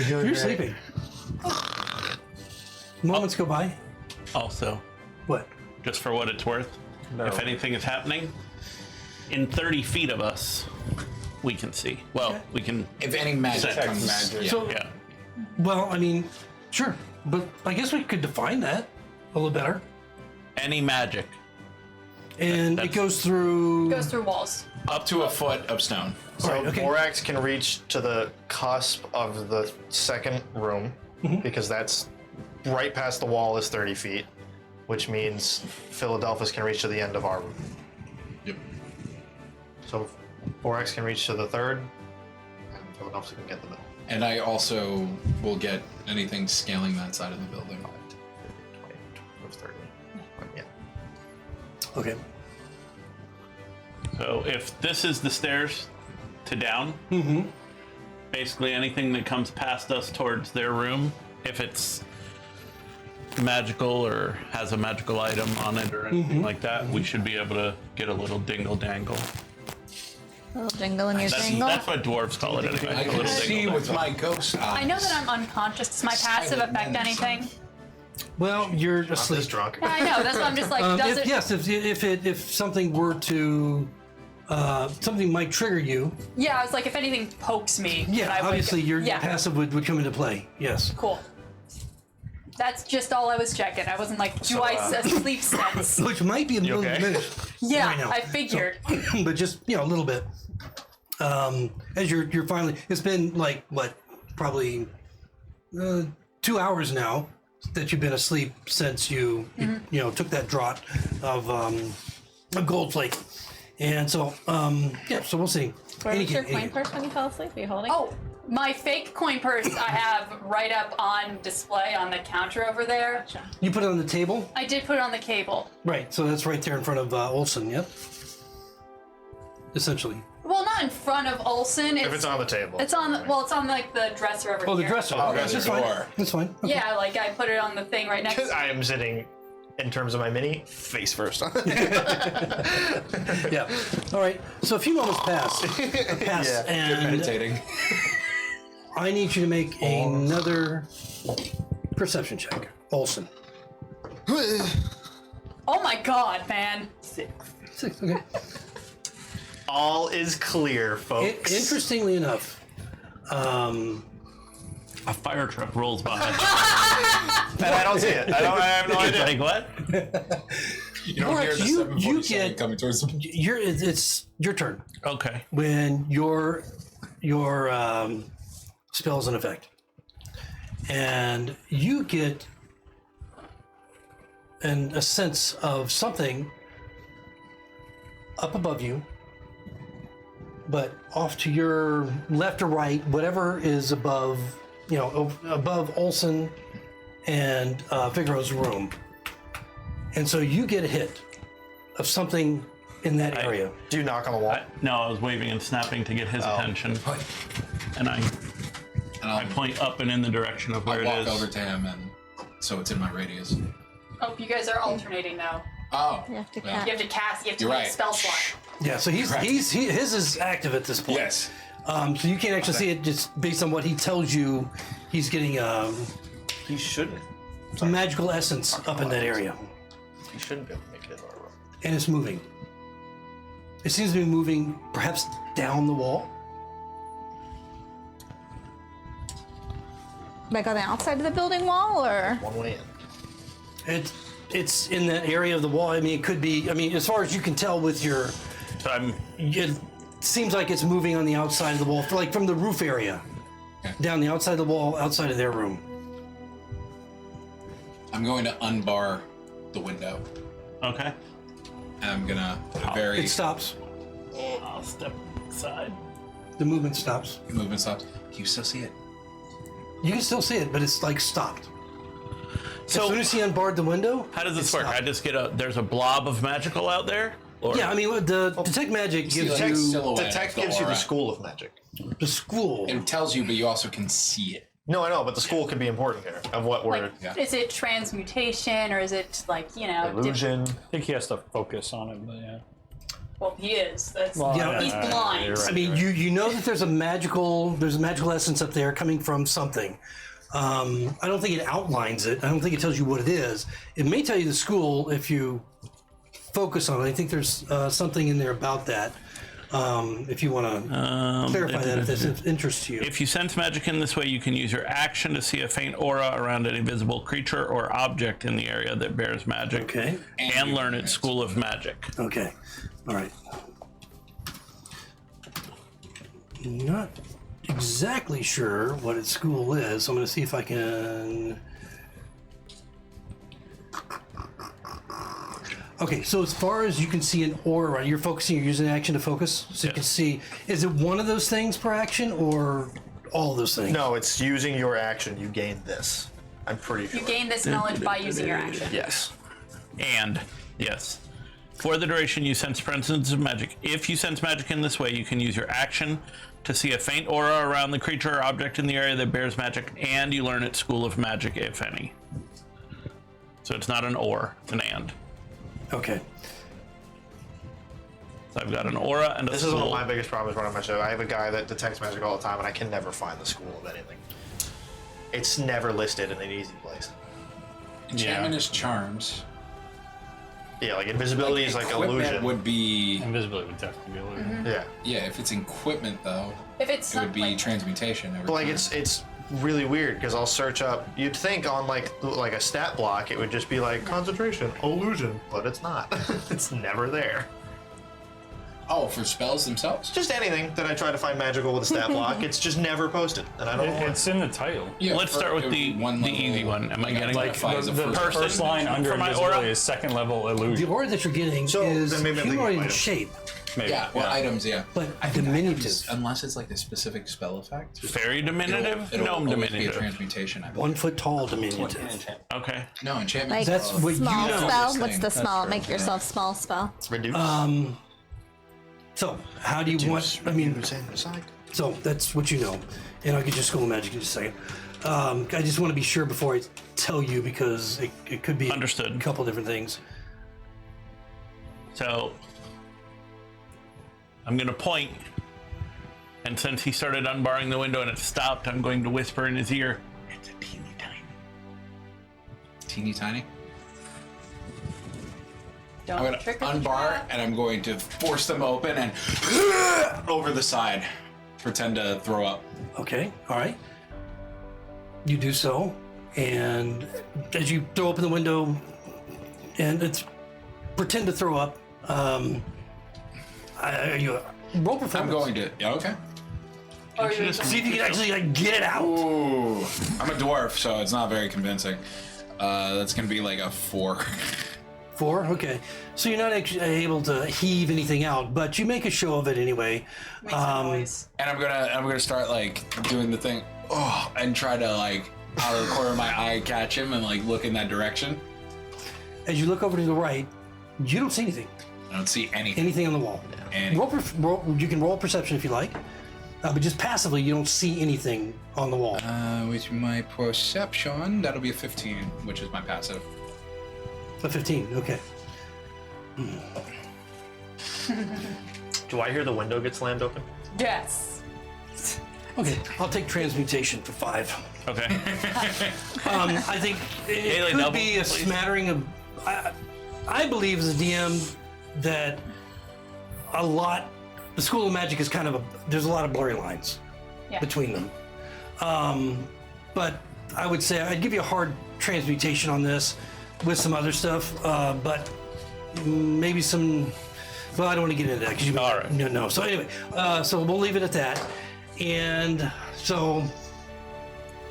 You're sleeping. Moments go by. Also, What? just for what it's worth, if anything is happening, in 30 feet of us, we can see. Well, we can. if any magic Sex. comes, magic. So, Yeah. well, I mean, sure. But I guess we could define that a little better. Any magic. And it goes through. Goes through walls. Up to a foot of stone. So Right, okay. Borax can reach to the cusp of the second room because that's right past the wall is 30 feet, which means Philadelphus can reach to the end of our room. Yep. So Borax can reach to the third, and Philadelphus can get the middle. And I also will get anything scaling that side of the building. 20, 30. Yeah. Okay. So if this is the stairs to down, basically anything that comes past us towards their room, if it's magical or has a magical item on it or anything like that, we should be able to get a little dingle dangle. Little jingle in your That's, jingle. that's what dwarves call it anyway. I a can little see dingle. with my ghost eyes. I know that I'm unconscious. Does my passive Silent affect men, anything? Well, you're I'm asleep. just drunk. Yeah, I know. That's why I'm just like, does it? Yes, if something were to, something might trigger you. Yeah, I was like, if anything pokes me, then Yeah, I would- obviously your yeah, passive would come into play. Yes. cool. That's just all I was checking. I wasn't like, do I sleep sense? Which might be a little okay? diminished. Yeah, right now. I figured. But just a little bit. As you're finally, it's been like what, probably 2 hours now that you've been asleep since you took that draught of a gold flake, and so so we'll see. Where was your Any- coin purse when you fell asleep? Are you holding? Oh, my fake coin purse I have right up on display on the counter over there. You put it on the table, I did put it on the cable. right? So that's right there in front of Olson. Yep. Essentially. Well, not in front of Olson. If it's on the table. It's on. It's on like the dresser over Oh, the here. dresser. Oh, Okay, there's that's a fine. door. That's fine. Okay. Yeah, like I put it on the thing right next. Because I am sitting, in terms of my mini, face first. Yeah. All right. So a few moments pass, Yeah. and Meditating. I need you to make another perception check, Olson. Oh my god, man! 6. Okay. All is clear, folks. Interestingly enough, A fire truck rolls by. And I don't see it. I have no idea. Like what? You don't hear the you 747 get- coming towards them. it's your turn Okay. when your spell's in effect, and you get a sense of something up above you, but off to your left or right, whatever is above, above Olson and Figaro's room. And so you get a hit of something in that area. Do you knock on the wall? No, I was waving and snapping to get his attention, and I And point up and in the direction of where I'll it walk is. over to him, and so it's in my radius. Oh, you guys are alternating now. Oh. You have to well, cast. You have to cast. You have to You're make right. a spell slot. Yeah, so his is active at this point. Yes. So you can't actually see it just based on what he tells you. He's getting He shouldn't. a magical essence up in that area, He shouldn't be able to make it in our room. and it's moving. It seems to be moving, perhaps down the wall. Like on the outside of the building wall, or One way in. It's in that area of the wall. I mean, it could be. I mean, as far as you can tell with your, So I'm it seems like it's moving on the outside of the wall, like from the roof area, down the outside of the wall, outside of their room. I'm going to unbar the window, okay. and I'm gonna very It stops. I'll step aside. The movement stops. movement stops. Can you still see it? You can still see it, but it's like stopped. So As soon as he unbarred the window, how does this it work? stopped. I just get there's a blob of magical out there? Or Yeah, I mean, the detect magic See, gives like, you silhouette Detect of the gives you the aura. school of magic. the school. It tells you, but you also can see it. No, I know, but the school could be important here of what we're Like, Yeah. is it transmutation or is it like illusion. I think he has to focus on it, but yeah. Well, he is. That's, Yeah, he's blind. you're right. I mean, you know that there's a magical essence up there coming from something. I don't think it outlines it. I don't think it tells you what it is. It may tell you the school if you focus on it. I think there's something in there about that. If you want to clarify that, if this interests you. if you sense magic in this way, you can use your action to see a faint aura around an invisible creature or object in the area that bears magic. Okay. And learn its school of magic. Okay. All right. Not exactly sure what its school is. So I'm going to see if I can. Okay, so as far as you can see an aura, you're focusing, you're using action to focus, so you can Yes. see. Is it one of those things per action, or all of those things? No, it's using your action. You gain this. I'm pretty sure. You gain this knowledge by using your action. Yes. And, yes. For the duration, you sense presence of magic. If you sense magic in this way, you can use your action to see a faint aura around the creature or object in the area that bears magic, and you learn its school of magic, if any. So it's not an or, it's an and. Okay. I've got an aura and a This is school. one of my biggest problems running my show. I have a guy that detects magic all the time, and I can never find the school of anything. It's never listed in an easy place. Enchantment is charms. Yeah, like invisibility is like Equipment illusion. would be. Invisibility would definitely be illusion. Yeah, Yeah, if it's equipment though, If it's it would not be like, transmutation. but like it's really weird because I'll search up. You'd think on like a stat block it would just be like concentration, illusion, but it's not. It's never there. Oh, for spells themselves? Just anything that I try to find magical with a stat block, it's just never posted, and I don't know why. It's in the title. Yeah, Let's start with the easy one. Am I getting Like identify as a the first first line under for my invisibility aura? is second level The illusion. aura that you're getting So, is then maybe I'm thinking humanoid of in items. shape, Maybe. Yeah, or items, yeah. but I think diminutive. items, unless it's like a specific spell effect. Fairy diminutive? It'll Gnome always be a diminutive. transmutation. I believe. 1 foot tall diminutive. Okay. No, enchantment. Like That's what you small know. spell. Thing. What's the That's small? true. Make yourself small spell. Reduce. So, how do you want? I mean, so that's what you know, and I'll get your school of magic in just a second. I just want to be sure before I tell you because it could be Understood. a couple different things. So I'm going to point, and since he started unbarring the window and it stopped, I'm going to whisper in his ear, "It's a teeny tiny." Teeny tiny. don't I'm gonna trick or unbar treat. and I'm going to force them open and over the side. Pretend to throw up. Okay, all right. You do so, and as you throw open the window, and it's pretend to throw up. You roll performance. I'm going to. Yeah, okay. Or you see if you can actually like get it out. Ooh, I'm a dwarf, so it's not very convincing. That's gonna be like a 4. 4, okay. So you're not actually able to heave anything out, but you make a show of it anyway. make some noise. And I'm gonna start like doing the thing, and try to like out of the corner of my eye catch him and like look in that direction. As you look over to the right, you don't see anything. I don't see anything. Anything on the wall. You can roll perception if you like, but just passively, you don't see anything on the wall. With my perception, that'll be a 15, which is my passive. A 15, okay. Do I hear the window get slammed open? Yes. Okay, I'll take transmutation for 5. Okay. I think it Haley, could double, be a please. smattering of. I believe as a DM that the School of Magic is kind of there's a lot of blurry lines Yeah. between them. But I would say I'd give you a hard transmutation on this with some other stuff, but maybe some. Well, I don't want to get into that because you. All right. No. So anyway, so we'll leave it at that, and so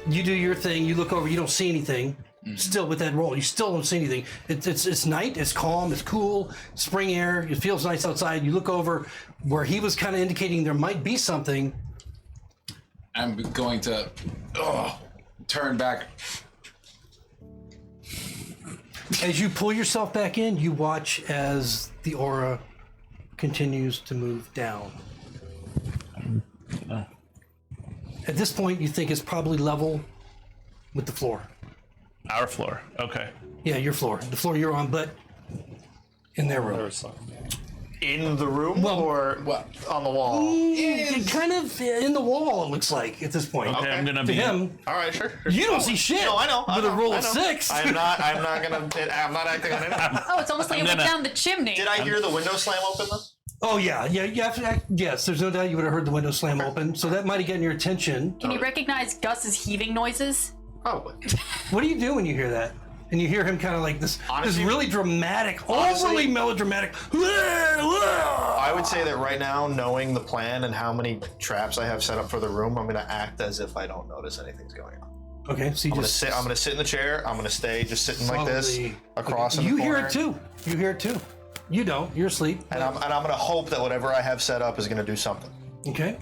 you do your thing. You look over. You don't see anything. Still with that roll, you still don't see anything. It's night. It's calm. It's cool. Spring air. It feels nice outside. You look over where he was kind of indicating there might be something. I'm going to turn back. As you pull yourself back in, you watch as the aura continues to move down. At this point, you think it's probably level with the floor. Our floor. Okay. Yeah, your floor. The floor you're on, but in their room. In the room or on the wall? Kind of in the wall, it looks like, at this point. Okay, I'm gonna To be him, All right, sure. you don't see shit. No, I know. With a roll I of know. 6. I'm not acting on it. Oh, it's almost like it went gonna- down the chimney. Did I hear the window slam open though? Oh, yeah. Yes, there's no doubt you would have heard the window slam open. So that might have gotten your attention. Can you recognize Gus's heaving noises? Probably. What do you do when you hear that? And you hear him kind of like this Honestly- really dramatic, honestly- overly melodramatic. I would say that right now, knowing the plan and how many traps I have set up for the room, I'm going to act as if I don't notice anything's going on. Okay, so you I'm just going to sit in the chair. I'm going to stay just sitting like this solidly- across in You the hear corner. it too. You hear it too. You don't. You're asleep. And I'm going to hope that whatever I have set up is going to do something. Okay.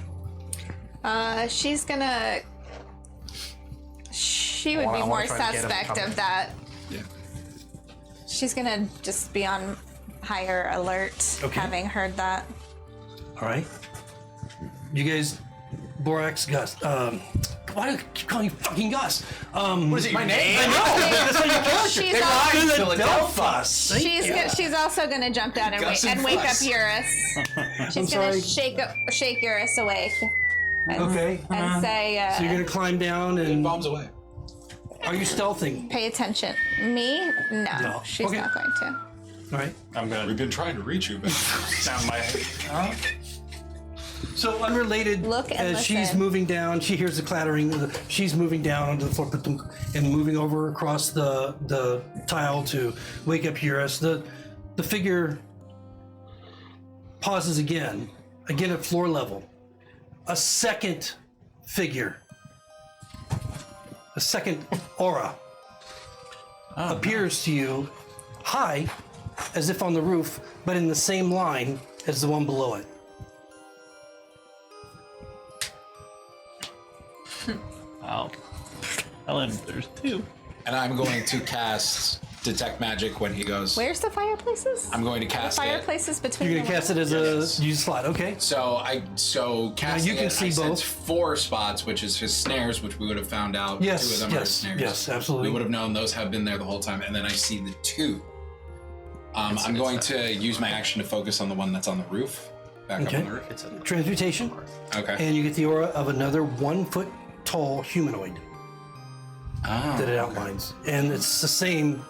She's gonna. She would I be wanna more try to get him suspect coming. of that. Yeah. She's gonna just be on higher alert, Okay. having heard that. All right. You guys, Borax, Gus, why do I keep calling you fucking Gus? What is it, my name? I know. That's how you character. She's also, Philadelphus. she's also gonna jump down and, Gus and and wake up Fuss. Eurus. She's gonna sorry. shake Eurus awake. And, Okay. And say, So you're gonna climb down and Bombs away. are you stealthing? pay attention. Me? No, she's Okay. not going to. All right. I'm gonna We've been trying to reach you, but down my head. So unrelated, Look and as she's listen. moving down, she hears the clattering. She's moving down onto the floor and moving over across the tile to wake up Eurus. The figure pauses again at floor level. A second figure, a second aura appears to you, high, as if on the roof, but in the same line as the one below it. Wow. Ellen, there's two. and I'm going to cast detect magic when he goes. Where's the fireplaces? I'm going to cast it. Fireplaces between. You're gonna cast it as Yes. a use slot, okay? So casting you can it, see I sense both. 4 spots, which is his snares, which we would have found out. Yes, 2 of them are his yes, snares. yes, absolutely. We would have known those have been there the whole time, and then I see the 2. I'm going to use my action to focus on the one that's on the roof. Back Okay. up on the roof. Transmutation, Okay. and you get the aura of another 1 foot tall humanoid that it outlines, and it's the same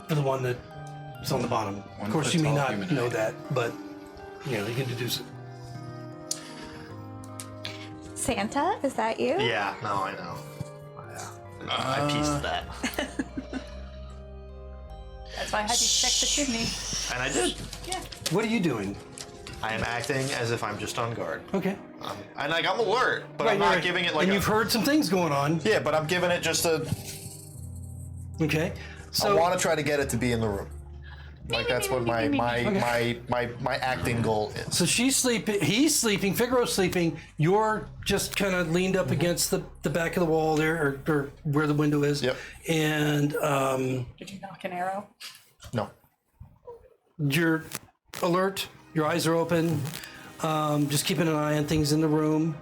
for the one that's on the bottom. Of 1 course, foot you may tall not humanoid. know that, but you can deduce it. Santa, is that you? Yeah, no, I know. I pieced that. That's why I had you check the chimney. And I did. What are you doing? I am acting as if I'm just on guard. Okay. And like I'm alert, but I'm not giving it like and a, you've heard some things going on. Yeah, but I'm giving it just a Okay. I So want to try to get it to be in the room. Like that's what my acting goal is. So she's sleeping, he's sleeping, Figaro's sleeping, you're just kind of leaned up against the back of the wall there, or where the window is. Yep. And Did you knock an arrow? No. you're alert, your eyes are open, just keeping an eye on things in the room.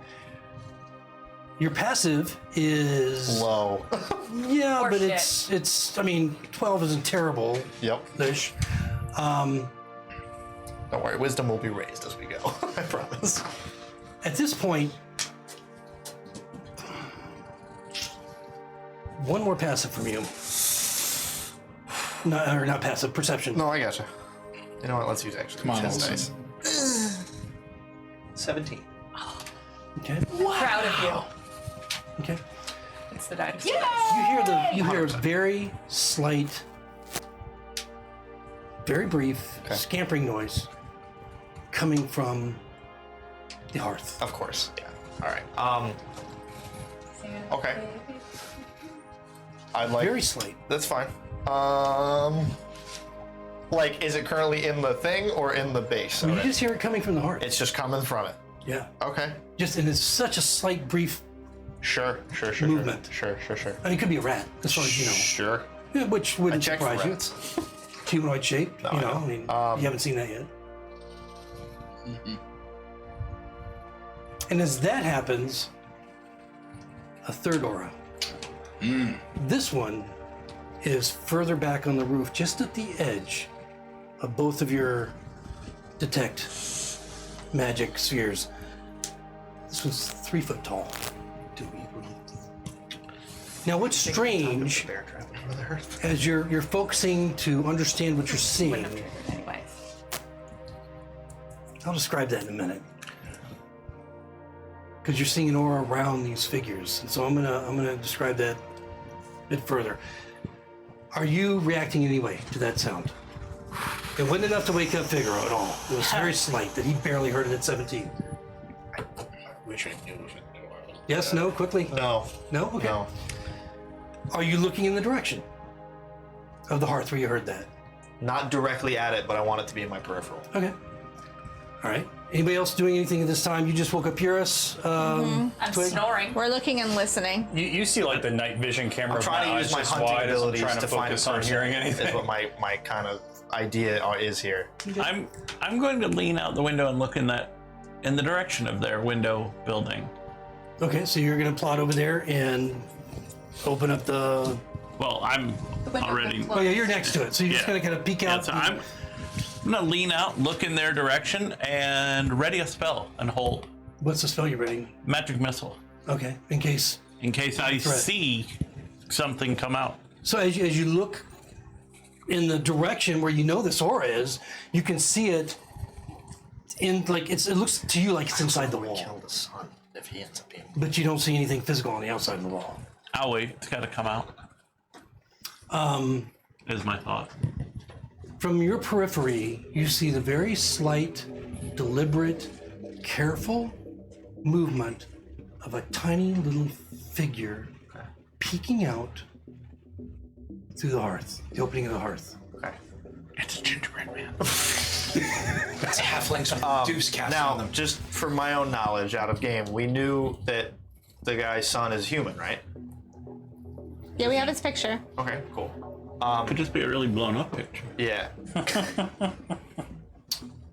Your passive is Low. yeah, but Horseshit. it's I mean 12 isn't terrible. Yep. Ish. Don't worry, wisdom will be raised as we go. I promise. At this point, one more passive from you. Not passive, perception. No, I gotcha. You know what? Let's use action. Come on, That's Olsen. nice. 17. Okay. Proud of you. Okay. It's the dinosaur. You hear a very slight, very brief scampering noise coming from the hearth. Of course. Yeah. All right. Okay. I'd like. Very slight. That's fine. Like, is it currently in the thing or in the base? You of it? just hear it coming from the hearth. It's just coming from it. Yeah. Okay. Just and it's such a slight, brief. Sure. Movement. Sure. I mean, it could be a rat, as far as you know. Sure. Yeah, which wouldn't I checked for surprise you. rats. Humanoid shape. No, you I know, know. I mean, you haven't seen that yet. And as that happens, a third aura. This one is further back on the roof, just at the edge of both of your detect magic spheres. This one's 3 foot tall. Now, what's strange, Bear trap over there. as you're focusing to understand what you're seeing, Anyway. I'll describe that in a minute. Because you're seeing an aura around these figures, and so I'm gonna describe that a bit further. Are you reacting anyway to that sound? It wasn't enough to wake up Figaro at all. It was very slight that he barely heard it at 17. Wish I knew. Yes, no, quickly. No. No? Okay. No. Are you looking in the direction of the hearth where you heard that? Not directly at it, but I want it to be in my peripheral. Okay. All right. Anybody else doing anything at this time? You just woke up Eurus. I'm Twig? snoring. We're looking and listening. You see like the night vision camera. I'm of trying to eyes use my just hunting wide as I'm abilities trying to find a focus on person. hearing anything. Is what my kind of idea is here. I'm going to lean out the window and look in the direction of their window building. Okay, so you're gonna plot over there and open up the. Well, I'm window already. can Oh yeah, you're next to it, so you're just Yeah. gonna kind of peek Yeah, out. so I'm gonna lean out, look in their direction, and ready a spell and hold. What's the spell you're reading? Magic missile. Okay, in case. In case I Threat. see something come out. So as you look in the direction where you know this aura is, you can see it in like it looks to you like it's inside the wall, Kill the sun if he ends up being. but you don't see anything physical on the outside of the wall. I'll wait. It's got to come out. Is my thought. From your periphery, you see the very slight, deliberate, careful movement of a tiny little figure peeking out through the hearth, the opening of the hearth. Okay. It's a gingerbread man. That's halflings with deuce cast on Now, them. just for my own knowledge, out of game, we knew that the guy's son is human, right? Yeah, we have his picture. Okay, cool. Could just be a really blown up picture. Yeah.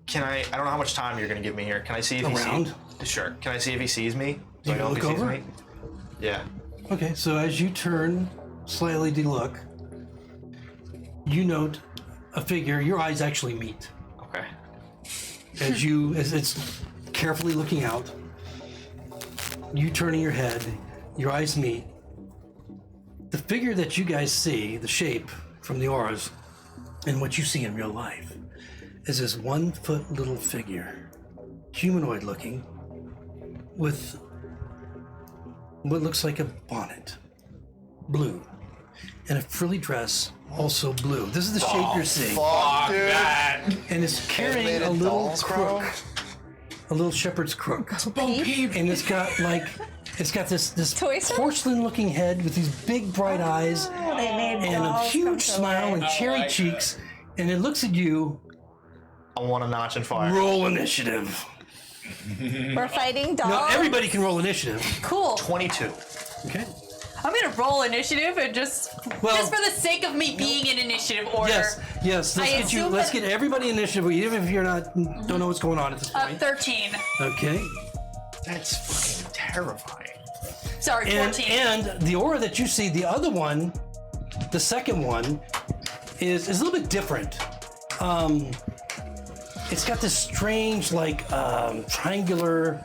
Can I don't know how much time you're gonna give me here. Can I see if he Around? sees? Sure. Can I see if he sees me? Do You I know if look he sees over? me? Yeah. Okay, so as you turn slightly to look, you note a figure. Your eyes actually meet Okay. as it's carefully looking out. You turning your head, your eyes meet. The figure that you guys see, the shape from the auras, and what you see in real life, is this 1 foot little figure, humanoid looking, with what looks like a bonnet, blue, and a frilly dress, also blue. This is the shape you're seeing, Fuck, dude. and it's carrying a Animated little dolls, bro. crook, a little shepherd's crook. And it's got this Toy Story? porcelain-looking head with these big bright eyes and a huge smile and cherry cheeks, and it looks at you. I want a notch and fire. Roll initiative. We're fighting dogs. Now everybody can roll initiative. Cool. 22. Okay. I'm gonna roll initiative and just for the sake of me being in initiative order. Yes. Let's get everybody initiative, even if you're don't know what's going on at this point. 13. Okay. That's fucking terrifying. Sorry, 14. And the aura that you see, the other one, the second one, is a little bit different. It's got this strange, like, triangular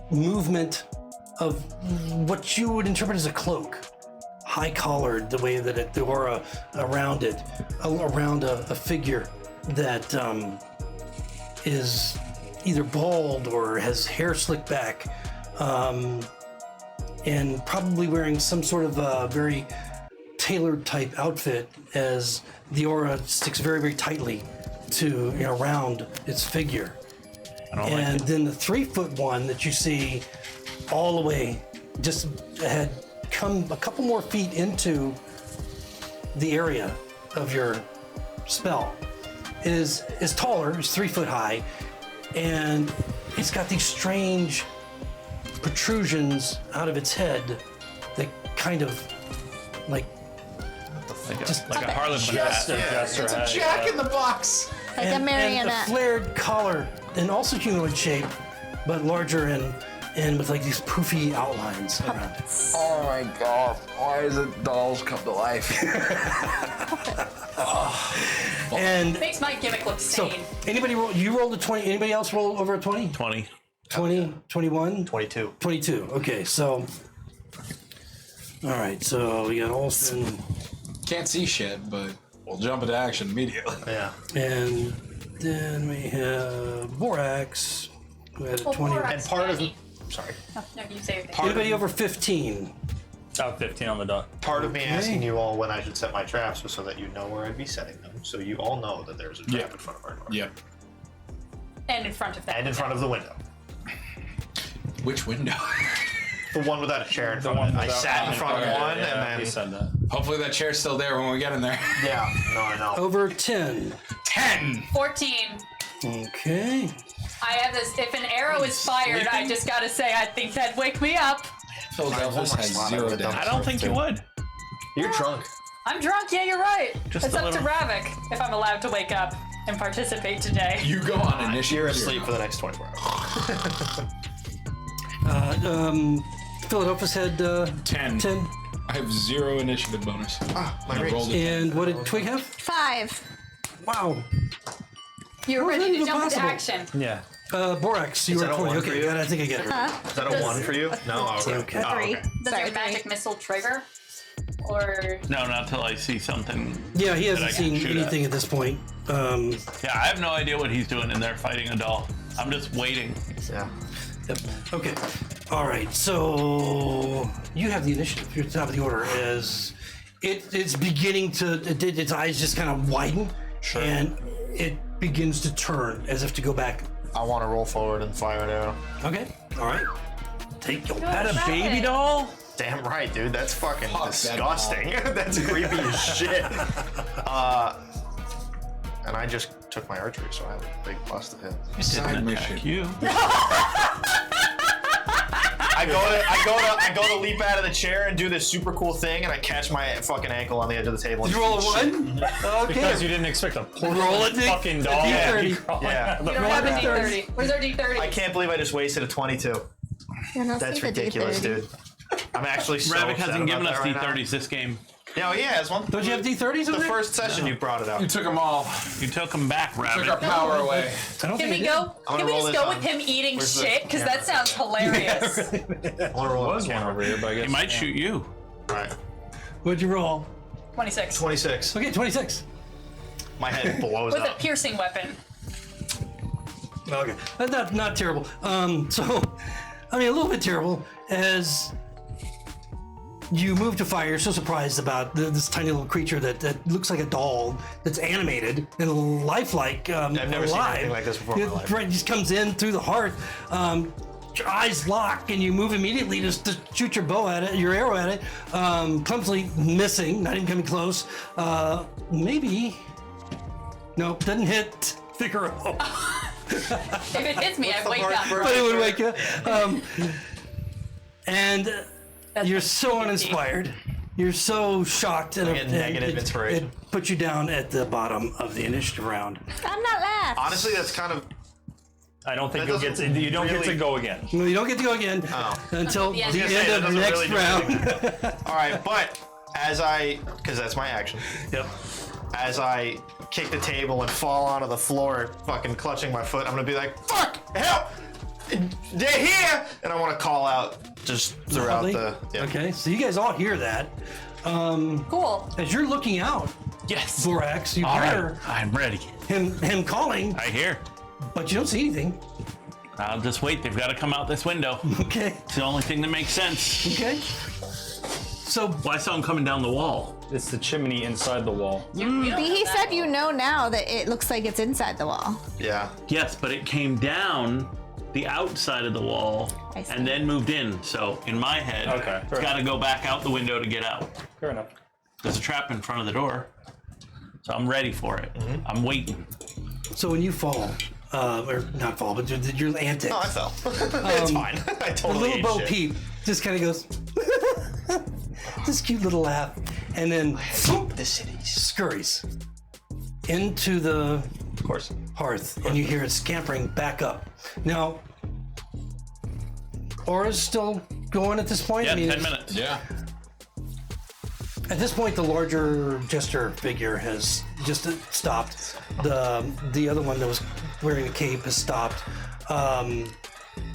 movement of what you would interpret as a cloak. High collared, the way that the aura around it, around a figure that is either bald or has hair slicked back, and probably wearing some sort of a very tailored type outfit, as the aura sticks very, very tightly to around its figure. I don't And like it. then the 3 foot one that you see all the way just had come a couple more feet into the area of your spell is taller, is 3 foot high, and it's got these strange protrusions out of its head that kind of like Like a Harlequin hat. It's a jack in the box. Like a and a marionette. flared collar, and also humanoid shape, but larger and with like these poofy outlines around it. Oh my god, why is it dolls come to life? And Makes my gimmick look so sane. anybody roll, you rolled a 20, anybody else roll over a 20? 20. 20, 21? 22. 22. Okay, so all right, so we got Olsen Can't see shit, but we'll jump into action immediately. Yeah. and then we have Borax who had a 20. And part of sorry. No, you say your thing. Anybody over 15? Out 15 on the dot. Part of me asking you all when I should set my traps was so that you know where I'd be setting them, so you all know that there's a trap Yeah. in front of our door. Yep. And in front of that. And in front of the window. Which window? The one without a chair in front of it. I sat in front of one He and said then. that. Hopefully that chair's still there when we get in there. Yeah, no, I know. Over 10. 10. 14. Okay. I have this. If an arrow is fired, I just gotta say, I think that'd wake me up. Phil Delphus has slot 0 over the damage. I don't think you would. You're drunk. I'm drunk. Yeah, you're right. Just it's a up to little. Ravik if I'm allowed to wake up and participate today. You go on initiative. You're asleep for the next 24 hours. Philadelphia's had 10. 10. I have 0 initiative bonus. My I race. rolled a 10. And what did Twig have? 5. Wow. You're How is that ready to even jump into possible? action. Yeah. Borax, you Is were that a 20. one Okay, for you? good. I think I get it. Is that a 1 for you? No. Okay. Okay. Oh, 3. okay. Does Sorry, your magic 3. missile trigger? Or No, not till I see something. Yeah, he that I hasn't can seen shoot at. anything at this point. Yeah, I have no idea what he's doing in there fighting a doll. I'm just waiting. Yeah. Yep. Okay. All right. So you have the initiative. You're at the top of the order as it's beginning to. Its eyes just kind of widen, and it begins to turn as if to go back. I want to roll forward and fire an arrow. Okay. All right. Take your That a Grab baby it. doll? Damn right, dude. That's fucking Fuck that disgusting. That's creepy as shit. And I just took my archery, so I have a big plus to hit. Side Didn't mission. attack you. I go to leap out of the chair and do this super cool thing, and I catch my fucking ankle on the edge of the table. Did you roll a 1? Okay. Because you didn't expect a poor Roll a D- fucking a doll. D30. Yeah. you don't have a D30. Where's our D30? I can't believe I just wasted a 22. That's ridiculous, dude. I'm actually so Ravik upset hasn't given about us that right D30s this game. now. Yeah, he has one. Don't you have D30s? The first session you brought it You out. took them all. You took them back, Took our Rabbit. power away. I don't Can think we I go? I'm Can gonna we roll just this go on- with him eating where's the shit? Because that sounds hilarious. I want to roll Was this one over here, but I guess. He might shoot you. All right. did. What'd you roll? 26. 26. Okay, 26. My head blows With a up. piercing weapon. Okay, that's not terrible. So, I mean, a little bit terrible as you move to fire. You're so surprised about this tiny little creature that looks like a doll that's animated and lifelike. I've never seen anything like this before in my life. Right, just comes in through the hearth. Your eyes lock and you move immediately to shoot your bow at it, your arrow at it. Clumsily missing, not even coming close. Maybe. Nope, doesn't hit Figaro. If it hits me, I wake hard up. part? But it would wake you. And That's you're what so uninspired. You're so shocked. And get negative inspiration. It puts you down at the bottom of the initiative round. I'm not last. Honestly, that's kind of. I don't think That you'll get to, doesn't you don't get to really- go again. No, you don't get to go again until the the end. end of That the doesn't next really do round. All right, but as because that's my action. Yep. As I kick the table and fall onto the floor, fucking clutching my foot, I'm gonna be like, "Fuck! Help! They're here!" And I want to call out just throughout Lovely. the. Yeah. Okay, so you guys all hear that. Cool. As you're looking out, Yes. Borax, you All hear right. I'm ready. him calling, I hear. but you don't see anything. I'll just wait. They've got to come out this window. Okay. It's the only thing that makes sense. Okay. So Well, I saw him coming down the wall. It's the chimney inside the wall. You don't He know that. said you know now that it looks like it's inside the wall. Yeah. Yes, but it came down the outside of the wall I see. and then moved in. So in my head, Okay, it's fair got to go back out the window to get out. Fair enough. There's a trap in front of the door. So I'm ready for it. I'm waiting. So when you fall, or not fall, but your antics, No, I fell. It's fine. I the totally little ate Bo shit. Peep just kind of goes, this cute little laugh, and then The cities. scurries into the Of course. hearth, and you hear it scampering back up. Now, Aura's still going at this point. Yeah, I mean, 10 minutes. Yeah. At this point, the larger jester figure has just stopped. The other one that was wearing a cape has stopped.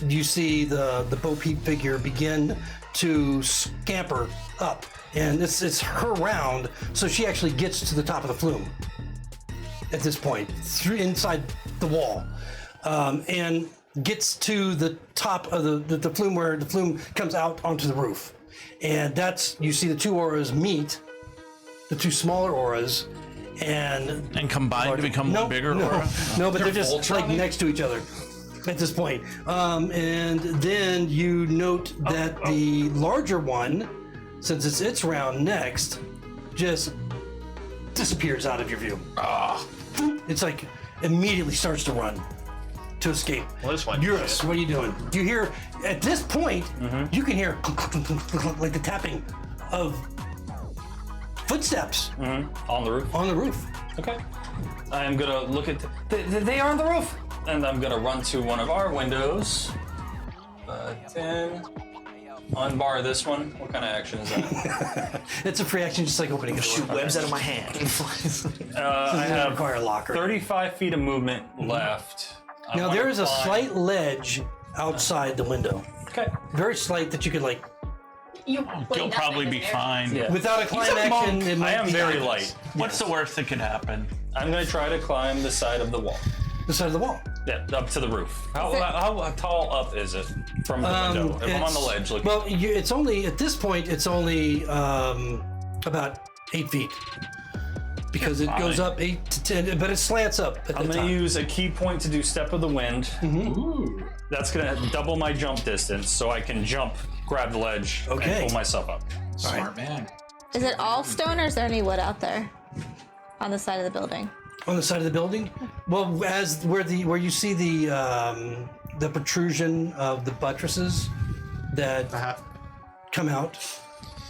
You see the Bo Peep figure begin to scamper up, and it's her round, so she actually gets to the top of the flume at this point, through inside the wall, and gets to the top of the flume where the flume comes out onto the roof. And that's, you see the two auras meet, the two smaller auras, and combine to become one bigger no, aura. no, but they're just Voltron? like next to each other at this point. And then you note that the larger one, since it's its round next, just disappears out of your view. It's like immediately starts to run to escape. Well, this one. Eurus, what are you doing? You hear, at this point, you can hear like the tapping of footsteps On the roof. on the roof. Okay. I am gonna look at. They are on the roof, and I'm gonna run to one of our windows. 10. Unbar this one. What kind of action is that? It's a free action, just like opening a door. Shoot webs out of my hand. I have require a locker. 35 feet of movement left. I Now wanna there is a climb- slight ledge outside the window. Okay. Very slight that you could like, You'll You'll probably be fine. Yeah. without a climb action. It I might am be very obvious. light. What's the worst that could happen? I'm gonna try to climb the side of the wall. The side of the wall. Yeah, up to the roof. How, Is it- how tall up is it from the window? If I'm on the ledge, look. Well, it's only at this point. It's only about 8 feet because it goes up 8 to 10, but it slants up at I'm the gonna top. use a key point to do step of the wind. Ooh. That's gonna double my jump distance, so I can jump, grab the ledge, Okay. and pull myself up. Smart man. Is it all stone or is there any wood out there on the side of the building? On the side of the building. Well, as where you see the protrusion of the buttresses that come out,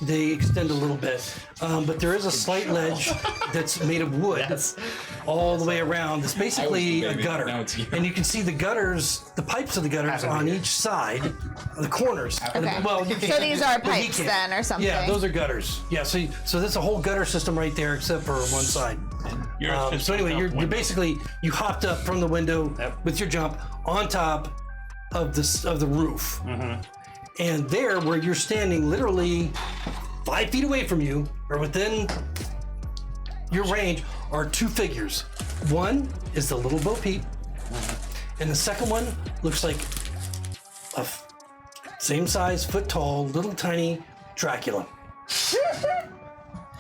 they extend a little bit, but there is a slight ledge that's made of wood all the way around. It's basically a baby. gutter, Now it's you. and you can see the gutters, the pipes of the gutters on each side, the corners. Okay. Well, you So can't- these are well, he pipes can't. then, or something? Yeah, those are gutters. Yeah, so there's a whole gutter system right there, except for one side. Yours just So anyway, goes out you're window. basically you hopped up from the window with your jump on top of the roof, and there where you're standing, literally 5 feet away from you, or within your range, are two figures. One is the little Bo Peep, and the second one looks like a same size, foot tall, little tiny Dracula.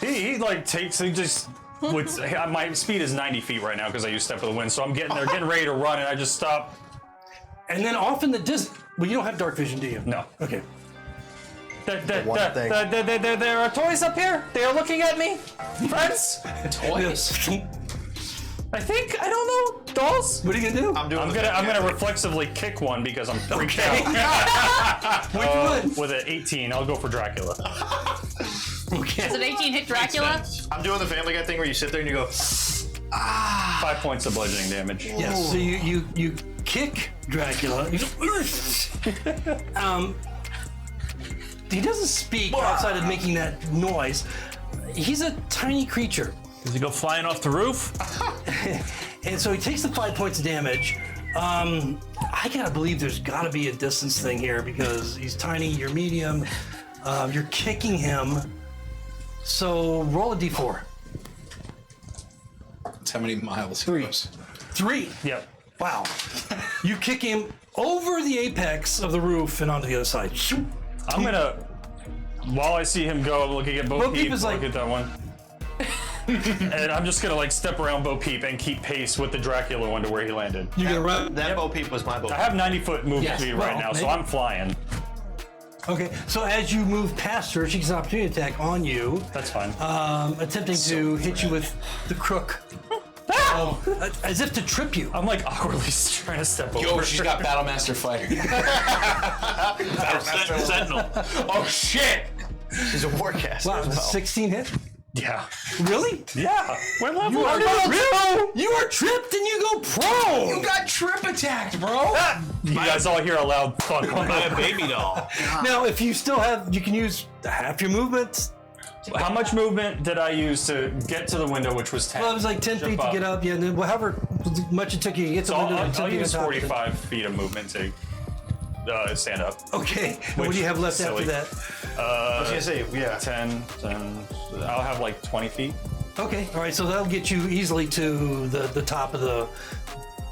He like takes, he just, with, my speed is 90 feet right now because I use step of the wind, so I'm getting there, getting ready to run, and I just stop. And then off in the distance, well, you don't have dark vision, do you? No. Okay. There are toys up here. They are looking at me. Friends. Toys. I think, I don't know, dolls. What are you gonna do? I'm gonna reflexively kick one because I'm freaked Okay. out. Which one? With an 18, I'll go for Dracula. Okay. Does an 18 hit Dracula? I'm doing the Family Guy thing where you sit there and you go, 5 points of bludgeoning damage. Yes. So you kick Dracula. He doesn't speak outside of making that noise. He's a tiny creature, Does he go flying off the roof? and so he takes the 5 points of damage. I gotta believe there's gotta be a distance thing here because he's tiny. You're medium. You're kicking him. So roll a d4. That's how many miles? 3. 3. Yep. Wow. You kick him over the apex of the roof and onto the other side. Shoot. I'm gonna, while I see him go, I'm looking at Bo Bo Peep Peep. is like- Look at that one. And I'm just gonna like step around Bo Peep and keep pace with the Dracula one to where he landed. You're gonna run. that Bo Peep was my Bo I Peep. have 90-foot movement Yes, speed well, right now, so maybe- I'm flying. Okay, so as you move past her, she gets an opportunity attack on you, That's fine. attempting to hit you with the crook, as if to trip you. I'm like awkwardly trying to step over. Yo, she's got Battlemaster Fighter. Sentinel. Oh shit! She's a warcaster Wow, as well. 16 hit? Yeah. Really? Yeah. What level? You are, Really? you are tripped and you go prone! You got trip attacked, bro. You guys all hear a loud thud. By a baby doll. Now, if you still have, you can use half your movement. How much movement did I use to get to the window, which was 10? Well, it was like 10 Jump feet to up. get up, yeah, and then however much it took you to get to So the window. I'll, and 10 I'll feet use on top of it. 45 feet of movement to stand up. Okay, and what do you have left Silly. after that? I was gonna say, yeah. 10, I'll have like 20 feet. Okay, all right, so that'll get you easily to the top of the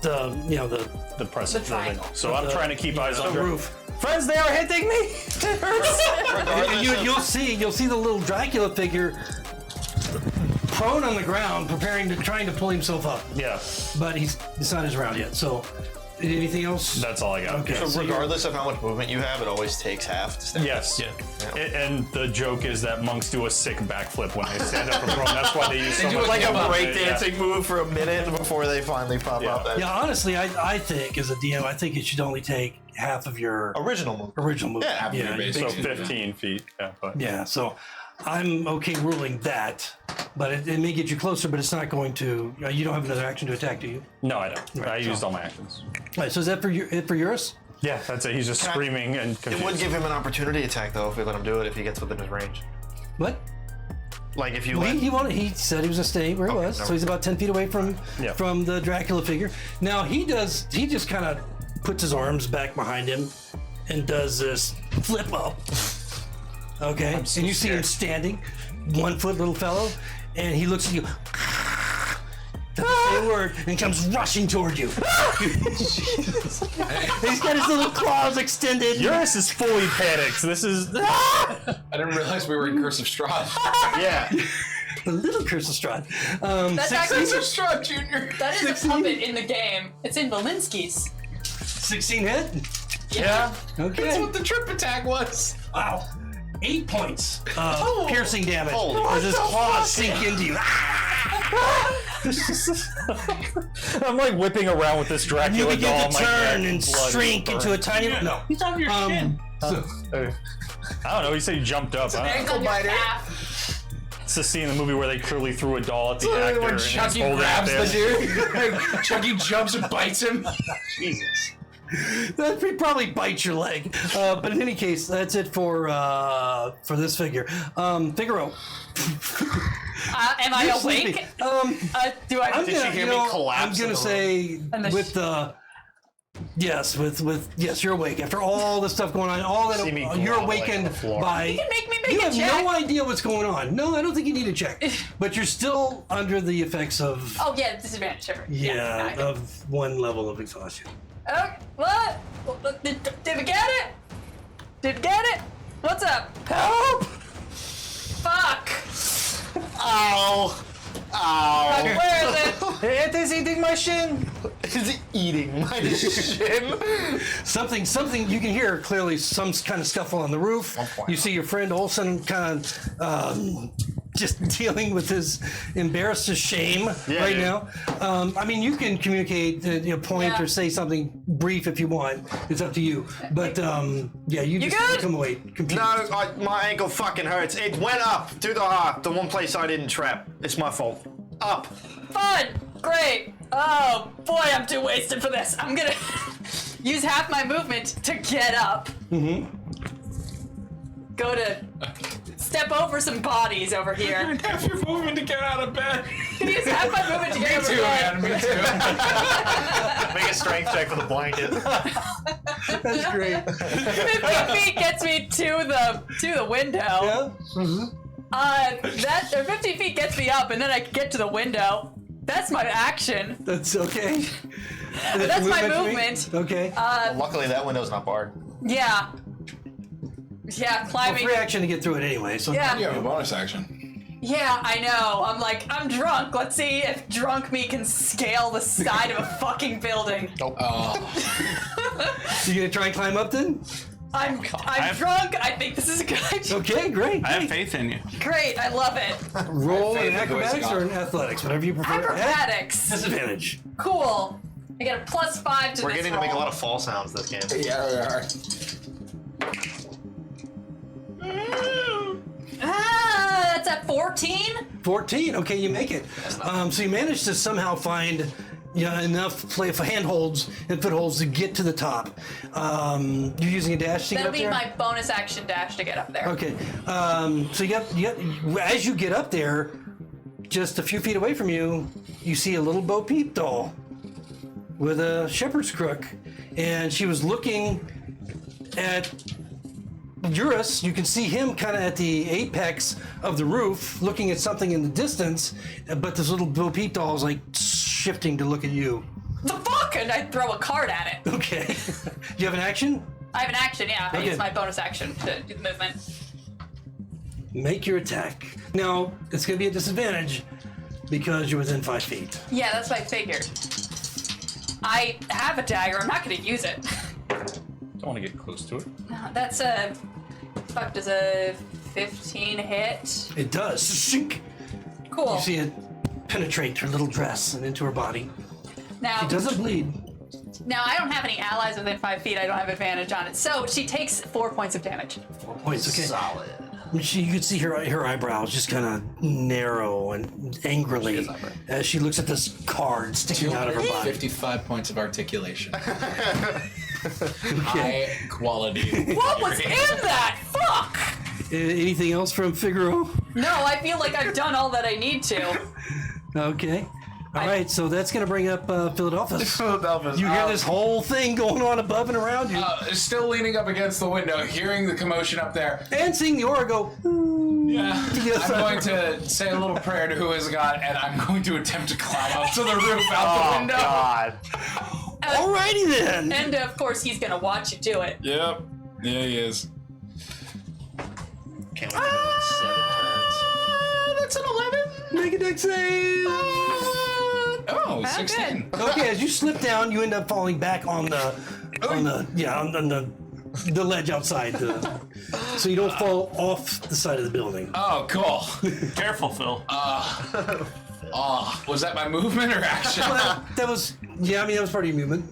The precipice. triangle. So I'm trying to keep eyes the on roof. Friends, they are hitting me! It hurts! And you'll see the little Dracula figure prone on the ground, trying to pull himself up, Yeah, but the sun is around yet. So, anything else? that's all I got. Okay. So So you're- regardless of how much movement you have, it always takes half to stand. Yes. Yeah. And the joke is that monks do a sick backflip when they stand up and prone. That's why they use so much Like a movement. breakdancing move for a minute before they finally pop Yeah. up. Yeah, honestly, I think as a DM, I think it should only take half of your Original move. original move. Yeah, half of your you base. So basically- 15 feet. Yeah, but Yeah, so I'm okay ruling that, but it may get you closer, but it's not going to. You don't have another action to attack, do you? no, I don't. I Right, used so- all my actions. All right, so is that for Eurus? Yeah, that's it. He's just screaming and It confused. would give him an opportunity attack though if we let him do it if he gets within his range. What? Like if you Well, let. he said he was gonna stay where he was, so he's about 10 feet away from the Dracula figure. Now he just kind of puts his arms back behind him and does this flip up. Okay, and you see him standing, 1 foot little fellow, and he looks at you. Doesn't say a word and comes rushing toward you. He's got his little claws extended. Eurus is fully panicked. This is. I didn't realize we were in Curse of Strahd. Yeah. A little Curse of Strahd. That's actually Curse of Strahd, Junior. that is 16? A puppet in the game. It's in Valinsky's. 16 hit? Yeah. Okay. That's what the trip attack was. Wow. 8 points of piercing damage Holy as his claws sink into you. I'm like whipping around with this You Dracula begin doll. to my turn neck, and blood shrink into a tiny. No. He's on your shin. So, I don't know. He said he jumped up. I don't know. Ankle Ankle biter. It's the scene in the movie where they clearly threw a doll at the actor. When and he's Chucky holding it grabs there. the dude, Chucky jumps and bites him. Jesus. that probably bites your leg. But in any case, that's it for this figure. Figaro. Am I You're awake? sleepy. Do I? Did you hear me collapse I'm in gonna the say And the with the. Yes, yes, you're awake. After all the stuff going on, all that See me you're groveling on awakened the floor. by. You can make me make You a have check. no idea what's going on. No, I don't think you need a check. But you're still under the effects of Oh yeah, disadvantage. Sure. yeah, of 1 level of exhaustion. Okay, what? Did we get it? Did we get it? What's up? Help! Fuck! Ow. Ow. Where is it? It is eating my shin. Is eating my shin? Something you can hear clearly. Some kind of scuffle on the roof. 1.0. You see your friend Olsen kind of just dealing with his embarrassed shame right dude. now. I mean, you can communicate, point Yeah. or say something brief if you want. It's up to you. But yeah, you just good? come away. No, my ankle fucking hurts. It went up to the one place I didn't trap. It's my fault. Up. Fun! Great! Oh boy, I'm too wasted for this. I'm gonna use half my movement to get up. Mm-hmm. Go to step over some bodies over here. Half your movement to get out of bed. Use half my movement to get over Too, man. bed. Me too. Make a strength check for the blanket. That's great. 50 feet gets me to the window. Yeah. 50 feet gets me up, and then I get to the window. That's my action. That's okay. That's my to me? movement. Okay. Luckily, that window's not barred. Yeah. Yeah, Well, climbing. free action to get through it anyway. So Yeah. You have a bonus action. Yeah, I know. I'm drunk. Let's see if drunk me can scale the side of a fucking building. you gonna try and climb up then? I'm drunk. I think this is a good idea. Okay, great. I have faith in you. Great, I love it. Roll in faith in acrobatics Boy or Scout. in athletics, whatever you prefer. Acrobatics. Disadvantage. Cool. I get a +5 to We're this getting roll. to make a lot of fall sounds this game. Yeah, we are. That's at 14. 14. Okay, you make it. So you manage to somehow find enough handholds and footholds to get to the top. You're using a dash to get That'll up be there? my bonus action dash to get up there. Okay. So as you get up there, just a few feet away from you, you see a little Bo Peep doll with a shepherd's crook. And she was looking at Eurus. You can see him kind of at the apex of the roof, looking at something in the distance, but this little Bo Peep doll is like shifting to look at you. The fuck? And I throw a card at it. Okay. Do you have an action? I have an action, yeah. I Okay. use my bonus action to do the movement. Make your attack. Now, it's going to be a disadvantage because you're within 5 feet. Yeah, that's what I figured. I have a dagger. I'm not going to use it. Don't want to get close to it. That's a... Fuck, does a 15 hit? It does. Shink. Cool. You see it penetrate her little dress and into her body. Now, She doesn't bleed. now, I don't have any allies within 5 feet. I don't have advantage on it. So she takes 4 points of damage. 4 points. Okay. Solid. You could see her eyebrows just kind of narrow and angrily as she looks at this card sticking out of her body. 55 points of articulation. High quality. What was in that? Fuck! Anything else from Figaro? No, I feel like I've done all that I need to. Okay. All right, so that's going to bring up Philadelphia. Philadelphia. You hear this whole thing going on above and around you. Still leaning up against the window, hearing the commotion up there. And seeing the aura go. Yeah. Yes. I'm going to say a little prayer to who is God, and I'm going to attempt to climb up to the roof out the window. God. Alrighty then. And of course, he's gonna watch you do it. Yep. Yeah, he is. Can't wait to do it 7 turns. That's an 11. Make a deck save. Oh, 16. Okay, as you slip down, you end up falling back on the ledge outside, so you don't fall off the side of the building. Oh, cool. Careful, Phil. Was that my movement or action? That was, yeah. I mean, that was part of your movement.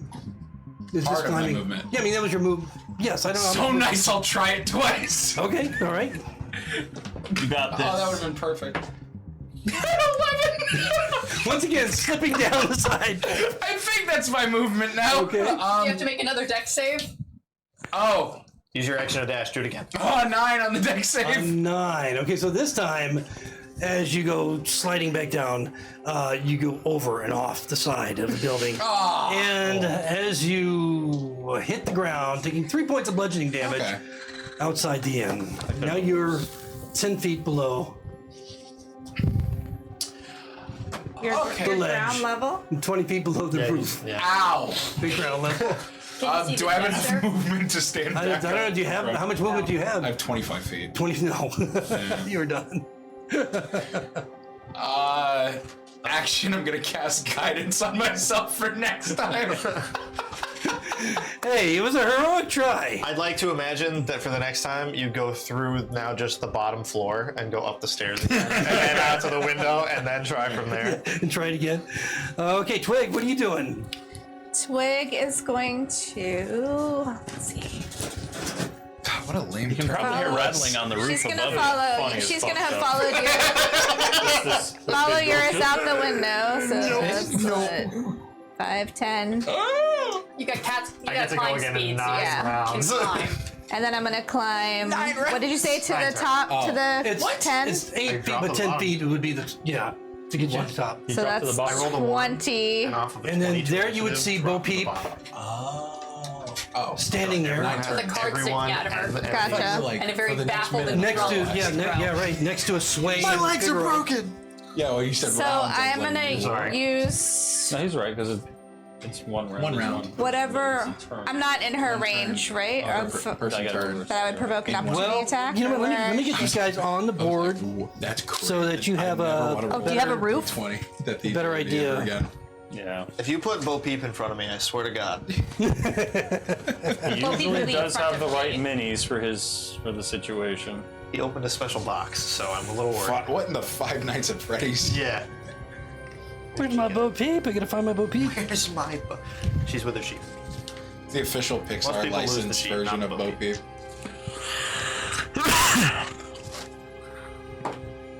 It's Part just of my climbing. movement. Yeah, I mean, that was your move. Yes, I know. So nice, I'll try it twice. Okay, all right. You got this. Oh, that would have been perfect. 11! Once again, slipping down the side. I think that's my movement now. Okay. You have to make another deck save. Oh. Use your action to dash. Do it again. Oh, 9 on the deck save. 9. Okay, so this time, as you go sliding back down, you go over and off the side of the building. And as you hit the ground, taking 3 points of bludgeoning damage outside the inn. Now you're 10 feet below Your the ledge. ground level? 20 feet below the roof. Yeah. Ow. Big ground level. Do I have enough movement to stand I back don't know. up? Do you have how much movement do you have? I have 25 feet. 20. No, you're done. Action, I'm gonna cast guidance on myself for next time. Hey, it was a heroic try. I'd like to imagine that for the next time you go through now just the bottom floor and go up the stairs again, and then out to the window and then try from there. And try it again. Okay, Twig, what are you doing? Twig is going to. Let's see. God, what a lame You can probably hear Follow- rattling on the roof She's gonna above it. follow. Funny as She's fuck, gonna have though. followed you. Follow yours out the window. So that's what, 5, 10, You got cats. You I got get to go climb again in speed. 9 So yeah. rounds. you can climb. and then I'm gonna climb. What did you say to the Nine top? To the It's 10. It's 8 feet, drop but the 10 bottom. feet would be the to get you to the top. So drop to that's the bottom. I rolled a 20. And off of a And then 22 there you would initiative, see Bo drop to the Peep bottom. Oh. standing there. Nine The card sticking Everyone out of her. and Gotcha. Like, And a for very the next baffled minute. and Next to drunk. right next to a sway. My legs are broken. Yeah, well, you said So rounds, I I'm was like, gonna Sorry. use No, he's right because it's one round. One It's round. whatever. It's a turn. I'm not in her range, right? Oh, Of- person I got it. turn. that I would provoke an opportunity Well, attack. you know what? or Let me get these guys on the board. Ooh, that's crazy. So that you have Oh, do you have a roof? 20. That the better idea. Again. Yeah. If you put Bo Peep in front of me, I swear to God. He Well, people usually be does in front have the of right me. minis for the situation. He opened a special box, so I'm a little worried. What in the Five Nights at Freddy's? Yeah. Where's my Bo Peep? I gotta find my Bo Peep. Where's my Bo? She's with her sheep. The official Most Pixar people lose the licensed sheep, version not of Bo Bo Peep.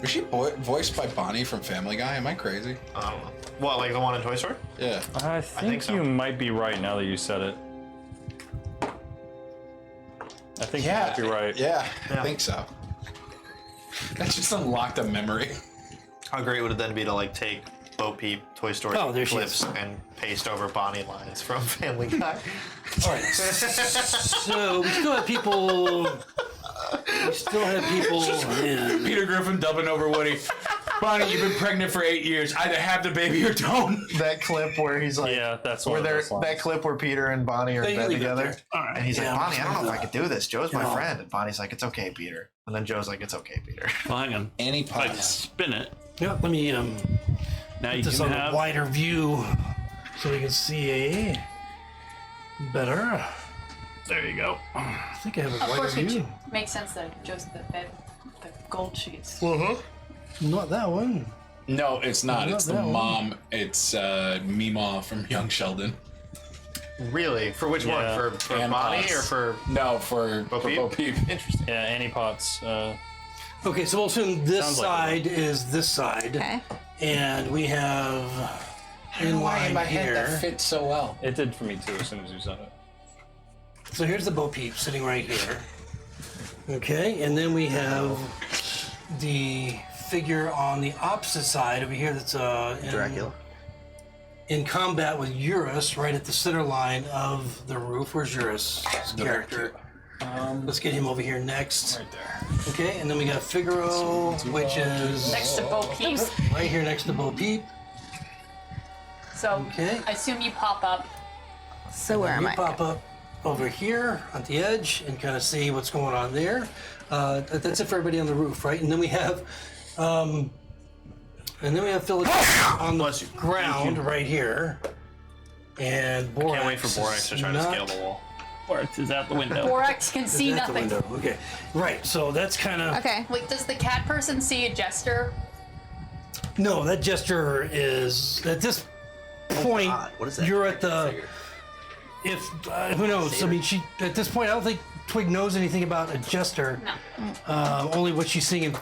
Was she voiced by Bonnie from Family Guy? Am I crazy? I don't know. What, like the one in Toy Story? Yeah. I think so. you might be right now that you said it. I think you might be right. Yeah, I think so. That just unlocked a memory. How great would it then be to like take Bo Peep Toy Story Oh, there she clips and paste over Bonnie lines from Family Guy? All right. So we still have people. We still have people. Yeah. Peter Griffin dubbing over Woody. Bonnie, you've been pregnant for 8 years. Either have the baby or don't. That clip where he's like, Yeah, that's where one of they're those lines. that clip where Peter and Bonnie are Yeah, in you bed leave it together, there. All right. and he's Yeah, like, Bonnie, I don't know if I that. could do this. Joe's my No. friend, and Bonnie's like, it's okay, Peter. And then Joe's like, it's okay, Peter. Well, hang on. Annie If I Potts. spin it, Yeah, let me now you this can on a have. wider view so we can see better. There you go. I think I have a Of wider course, which view. makes sense that just the gold sheets. Not that one. No, it's not. Not It's the that one. mom. It's Meemaw from Young Sheldon. Really? For which Yeah. one? For Ann Bonnie Potts. or for No, for Bo Bo Peep? Peep. Interesting. Yeah, Annie Potts. Okay, so we'll assume this Sounds like side is this side, Okay. and we have in line here. fits so well. It did for me too as soon as you said it. So here's the Bo Peep sitting right here. Okay, and then we have the figure on the opposite side over here that's Dracula. In combat with Eurus, right at the center line of the roof. Where's Eurus' character? Let's get him over here next. Right there. Okay, and then we got Figaro, which is Next to Bo Peep. right here next to Bo Peep. So Okay. I assume you pop up. So where am You I? pop up over here on the edge and kind of see what's going on there. That's it for everybody on the roof, right? And then we have, Philip on the ground right here, and Borax. Can't wait for Borax to try to scale the wall. Borax is out the window. Borax can see At the nothing. window. Okay, right. So that's kind of Okay. Wait, does the cat person see a jester? no. That gesture is at this point. What is that? You're at the. If who knows? I mean, she at this point. I don't think Twig knows anything about a jester. No. Only what she's seeing in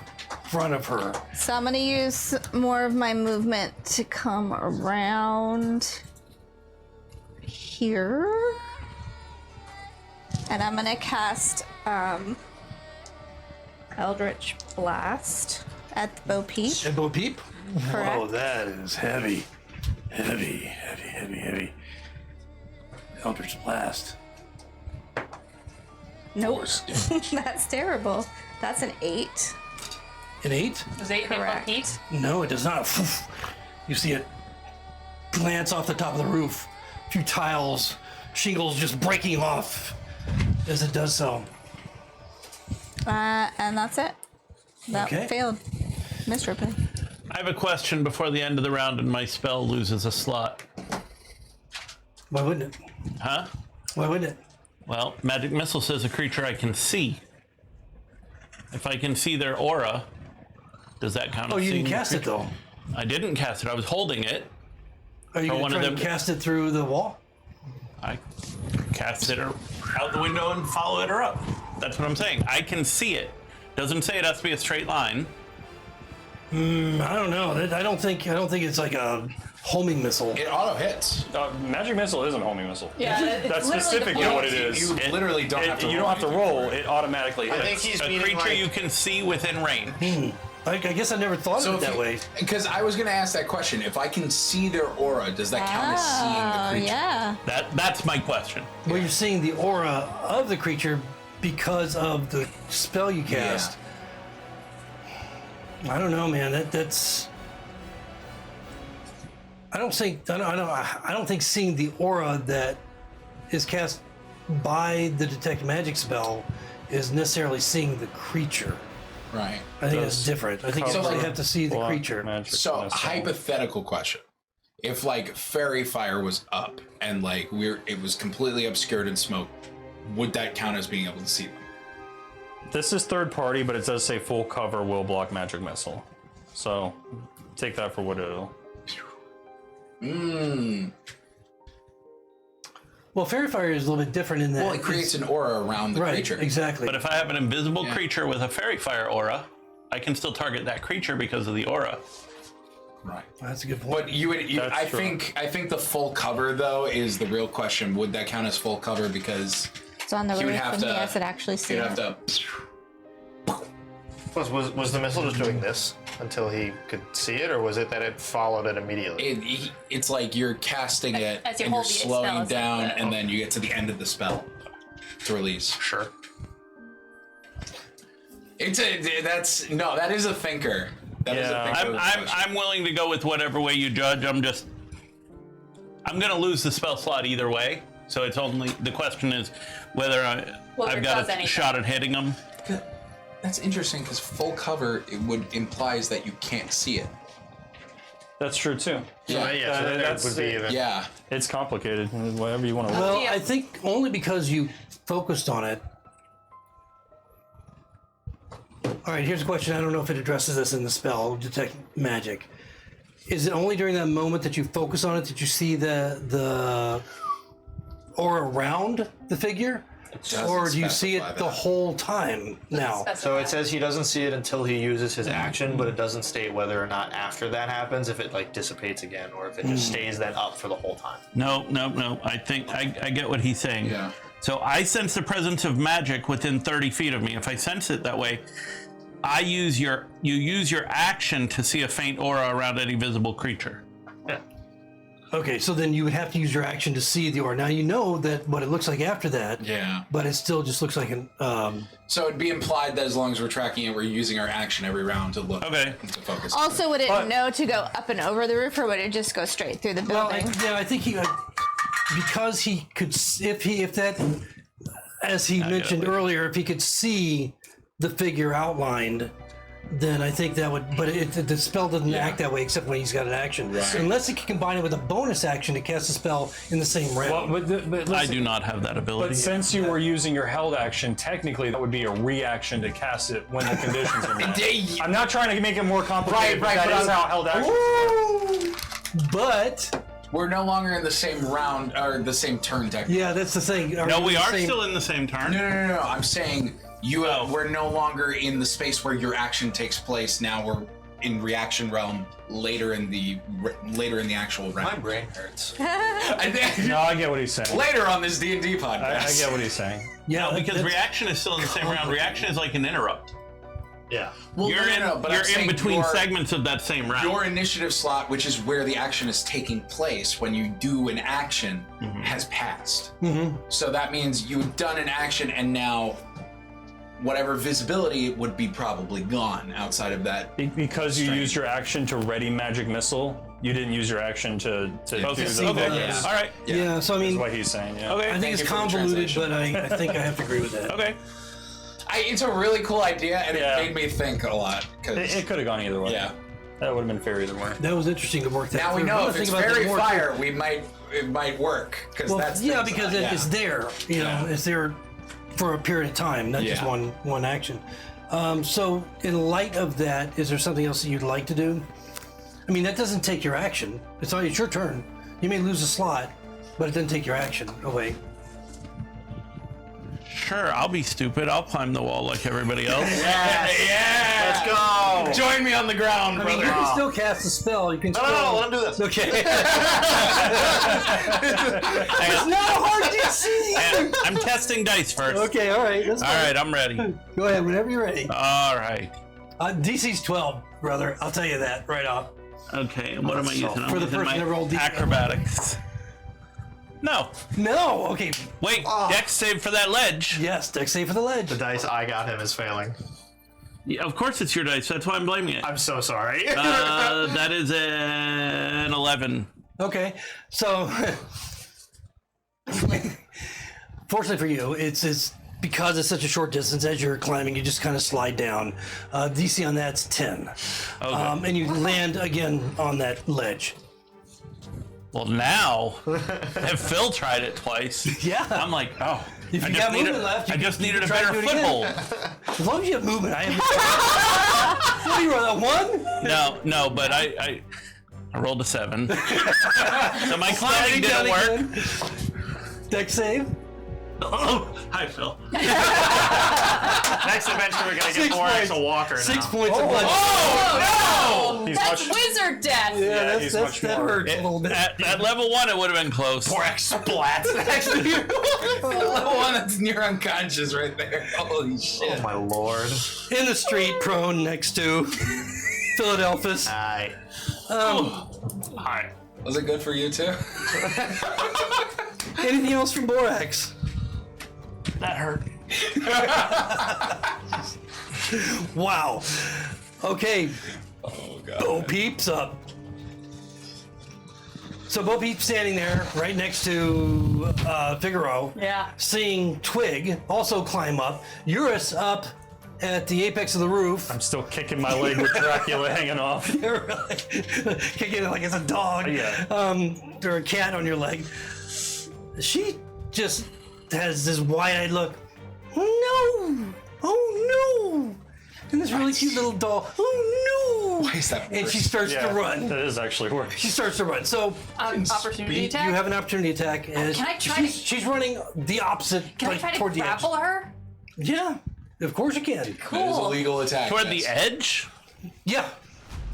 front of her. So I'm gonna use more of my movement to come around here. And I'm gonna cast Eldritch Blast at the Bo Peep. And Bo Peep. Correct. Oh, that is heavy. Heavy. Eldritch Blast. Nope. That's terrible. That's an 8. An 8? Does 8 hit Bo Correct. Peep? No, it does not. You see it glance off the top of the roof. A few tiles, shingles just breaking off as it does so. And that's it. That Okay. failed miserably. I have a question before the end of the round and my spell loses a slot. Why wouldn't it? Huh? Why wouldn't it? Well, Magic Missile says a creature I can see. If I can see their aura, does that count Oh, as you seeing didn't the cast it creature? though. I didn't cast it. I was holding it. Are you Oh, going one to of try them- and cast it through the wall? I cast it out the window and follow it up. That's what I'm saying. I can see it. Doesn't say it has to be a straight line. I don't know. I don't think it's like a homing missile. It auto hits. Magic Missile isn't a homing missile. Yeah, it's That's literally specifically the what it is. You literally don't have to. You don't have to roll. It automatically hits. I think he's A meaning creature like, you can see within range. I guess I never thought of it that way. Because I was going to ask that question. If I can see their aura, does that count as seeing the Oh, creature? yeah. That's my question. Well, you're seeing the aura of the creature because of the spell you cast. I don't know, man. That's. I don't think seeing the aura that is cast by the detect magic spell is necessarily seeing the creature. Right. I think that's different. I think you cover actually have to see the creature. So, hypothetical question. If, like, Fairy Fire was up and, like, it was completely obscured in smoke, would that count as being able to see them? This is third party, but it does say full cover will block Magic Missile. So take that for what it'll. Well, Fairy Fire is a little bit different in that. Well, it creates an aura around the right, creature. exactly. But if I have an invisible creature with a fairy fire aura, I can still target that creature because of the aura. Right. That's a good point. But I true. think the full cover though is the real question. Would that count as full cover? Because It's on the he would roof have and he to. has to actually see He'd it. have to. was the missile just doing this until he could see it, or was it that it followed it immediately? It's like you're casting it As you and you're hold the spell, slowing it's like down, that. and then you get to the end of the spell to release. Sure. That is a thinker. That is a Yeah. thinker. I'm willing to go with whatever way you judge. I'm gonna lose the spell slot either way. So it's only the question is whether Well, I've it got does a anything. shot at hitting them. That's interesting because full cover implies that you can't see it. That's true too. Yeah. Yeah, so then it would be even. Yeah. It's complicated. Whatever you want to roll. Well, Yeah. I think only because you focused on it. All right, here's a question. I don't know if it addresses this in the spell, Detect Magic. Is it only during that moment that you focus on it that you see the aura around the figure? Or do you see it the whole time now? So it says he doesn't see it until he uses his action, but it doesn't state whether or not after that happens, if it like dissipates again, or if it just stays then up for the whole time. No. I think I get what he's saying. Yeah. So I sense the presence of magic within 30 feet of me. If I sense it that way, you use your action to see a faint aura around any visible creature. Yeah. Okay, so then you would have to use your action to see the aura. Now you know that what it looks like after that. Yeah. But it still just looks like an. So it'd be implied that as long as we're tracking it, we're using our action every round to look. Okay. To focus. Also, would it know to go up and over the roof, or would it just go straight through the Well, building? I think he, because he could, if that, as he mentioned earlier, if he could see the figure outlined, then I think that would. But the spell doesn't act that way except when he's got an action, unless he can combine it with a bonus action to cast a spell in the same round. Well, but I do not have that ability. But since you were using your held action, technically that would be a reaction to cast it when the conditions are met. I'm not trying to make it more complicated, but that is how held action works. But we're no longer in the same round or the same turn technically. yeah, that's the thing. No, we are still in the same turn. No. I'm saying we're no longer in the space where your action takes place. Now we're in reaction realm later in the actual round. My brain hurts. No, I get what he's saying. Later on this D&D podcast. I get what he's saying. Yeah, No, because reaction is still in the same round. Reaction is like an interrupt. Yeah. Well, You're but I'm in saying between segments of that same round. Your initiative slot, which is where the action is taking place when you do an action, has passed. So that means you've done an action and now whatever visibility would be probably gone outside of that. Because you used your action to ready magic missile, you didn't use your action to do the okay. focus. All right. Yeah, so I mean, That's what he's saying. Yeah. Okay. I think it's you for the convoluted, translation. but I think I have to agree with that. Okay. It's a really cool idea, and Yeah. it made me think a lot. It could have gone either way. Yeah. That would have been fair either way. That was interesting to work that Now we through. know Another if thing it's about that very more, fire, it might work because Well, that's yeah, things because like- it's there. You know, it's there for a period of time, not just Yeah. one action. So, in light of that, is there something else that you'd like to do? I mean, that doesn't take your action. It's your turn. You may lose a slot, but it doesn't take your action away. Sure, I'll be stupid. I'll climb the wall like everybody else. Let's go. Join me on the ground, I mean, brother. you can still cast a spell. You can still. No, let him do this. Okay. It's not a hard DC. And I'm testing dice first. Okay, all right. That's All fine. right, I'm ready. Go ahead, whenever you're ready. All right. DC's 12, brother. I'll tell you that right off. Okay, and what am I using? I'm For the using person my that rolled D- acrobatics. No. No. Okay. Wait, Dex save for that ledge. Yes, dex save for the ledge. The dice I got him is failing. Yeah, of course it's your dice. That's why I'm blaming it. I'm so sorry. That is an 11. Okay, so fortunately for you, it's because it's such a short distance. As you're climbing, you just kind of slide down. DC on that's 10, Okay. and you land again on that ledge. Well, now, if Phil tried it twice, Yeah. I'm like, oh, If I you just got movement needed, left, I you just can needed a try to better do it again. foothold. As long as you have movement, I have. What do you roll? That 1? No, but I rolled a 7. So my climbing didn't work. Dex save. Oh, hi, Phil. Next adventure, we're gonna 6 get more points. as a walker 6 now. points of blood. Oh, He's that's much- wizard death. Yeah, he's that much more- hurts a little bit. At level 1, it would have been close. Splat. Actually, the one that's near unconscious right there. Holy shit. Oh my lord. In the street, prone next to Philadelphus. Hi. Hi. Was it good for you too? Anything else from Borax? That hurt. Wow. Okay. Oh god. Bo Peep's up. So Bo Peep's standing there right next to Figaro. Yeah. Seeing Twig also climb up. Eurus up at the apex of the roof. I'm still kicking my leg with Dracula hanging off. You're like, kicking it like it's a dog. Yeah. Or a cat on your leg. She just has this wide-eyed look. No! Oh no! and this really cute little doll. Oh no! Why is that And worse? she starts to run. That is actually worse. She starts to run. So Opportunity attack? you have an opportunity attack. And Can I try to- she's running the opposite, Can I like try to toward the edge. grapple her? Yeah, of course you can. That is a Cool. legal attack. Toward yes. the edge? Yeah.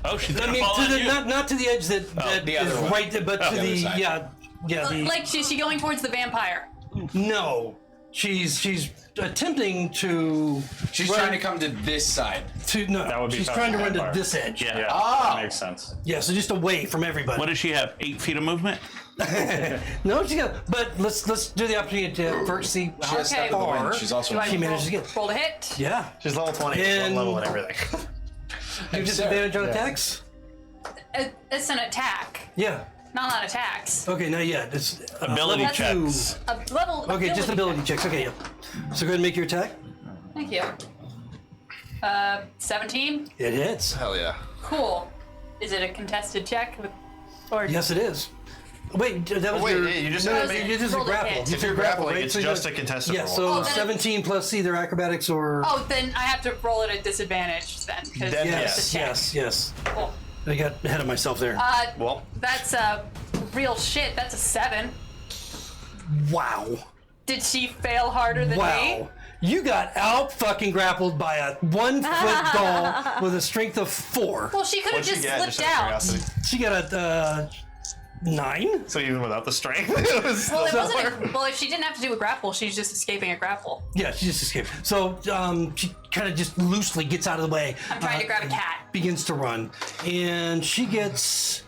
Oh, she's I gonna mean, fall to on the, you. not to the edge that the is other way. right there, but to The the other side. the Like, is she going towards the vampire? no. She's attempting to. She's run trying to come to this side. to no. That would be she's past trying to the run to vampire. this edge. Yeah. Yeah, Oh. that makes sense. Yeah, so just away from everybody. What does she have? 8 feet of movement? No, she got. But let's do the opportunity to first see She how has step of the far wind. She's also. Do I she manages to roll, get. roll to hit? Yeah, She's level 20, And- one level and everything. you have disadvantage on attacks. It's an attack, Yeah. not on attacks. Okay, not yet. It's Ability level two. checks. A level. Okay, just ability checks. Okay, yeah. So go ahead and make your attack. Thank you. 17. It hits. Hell yeah. Cool. Is it a contested check? Or Yes, it is. Wait, that was wait, your. yeah, you just no, said no, it. you just Rolled a grapple. hit. You If said you're grapple, grappling, right? it's So you just got- a contested Yeah, roll. so Oh, then- 17 plus either acrobatics or. Oh, then I have to roll at a disadvantage then. 'Cause Then it's yes, a check. yes. Cool. I got ahead of myself there. Well, That's real shit. That's a 7. Wow. Did she fail harder than me? Wow. You got out fucking grappled by a 1 foot doll with a strength of 4. Well, she could have what'd you just get? slipped Just out of out. curiosity. She got a 9. So even without the strength, it was still Well, it somewhere. wasn't. Well, if she didn't have to do a grapple, she's just escaping a grapple. Yeah, she just escaped. So she kind of just loosely gets out of the way. I'm trying to grab a cat. Begins to run. And she gets.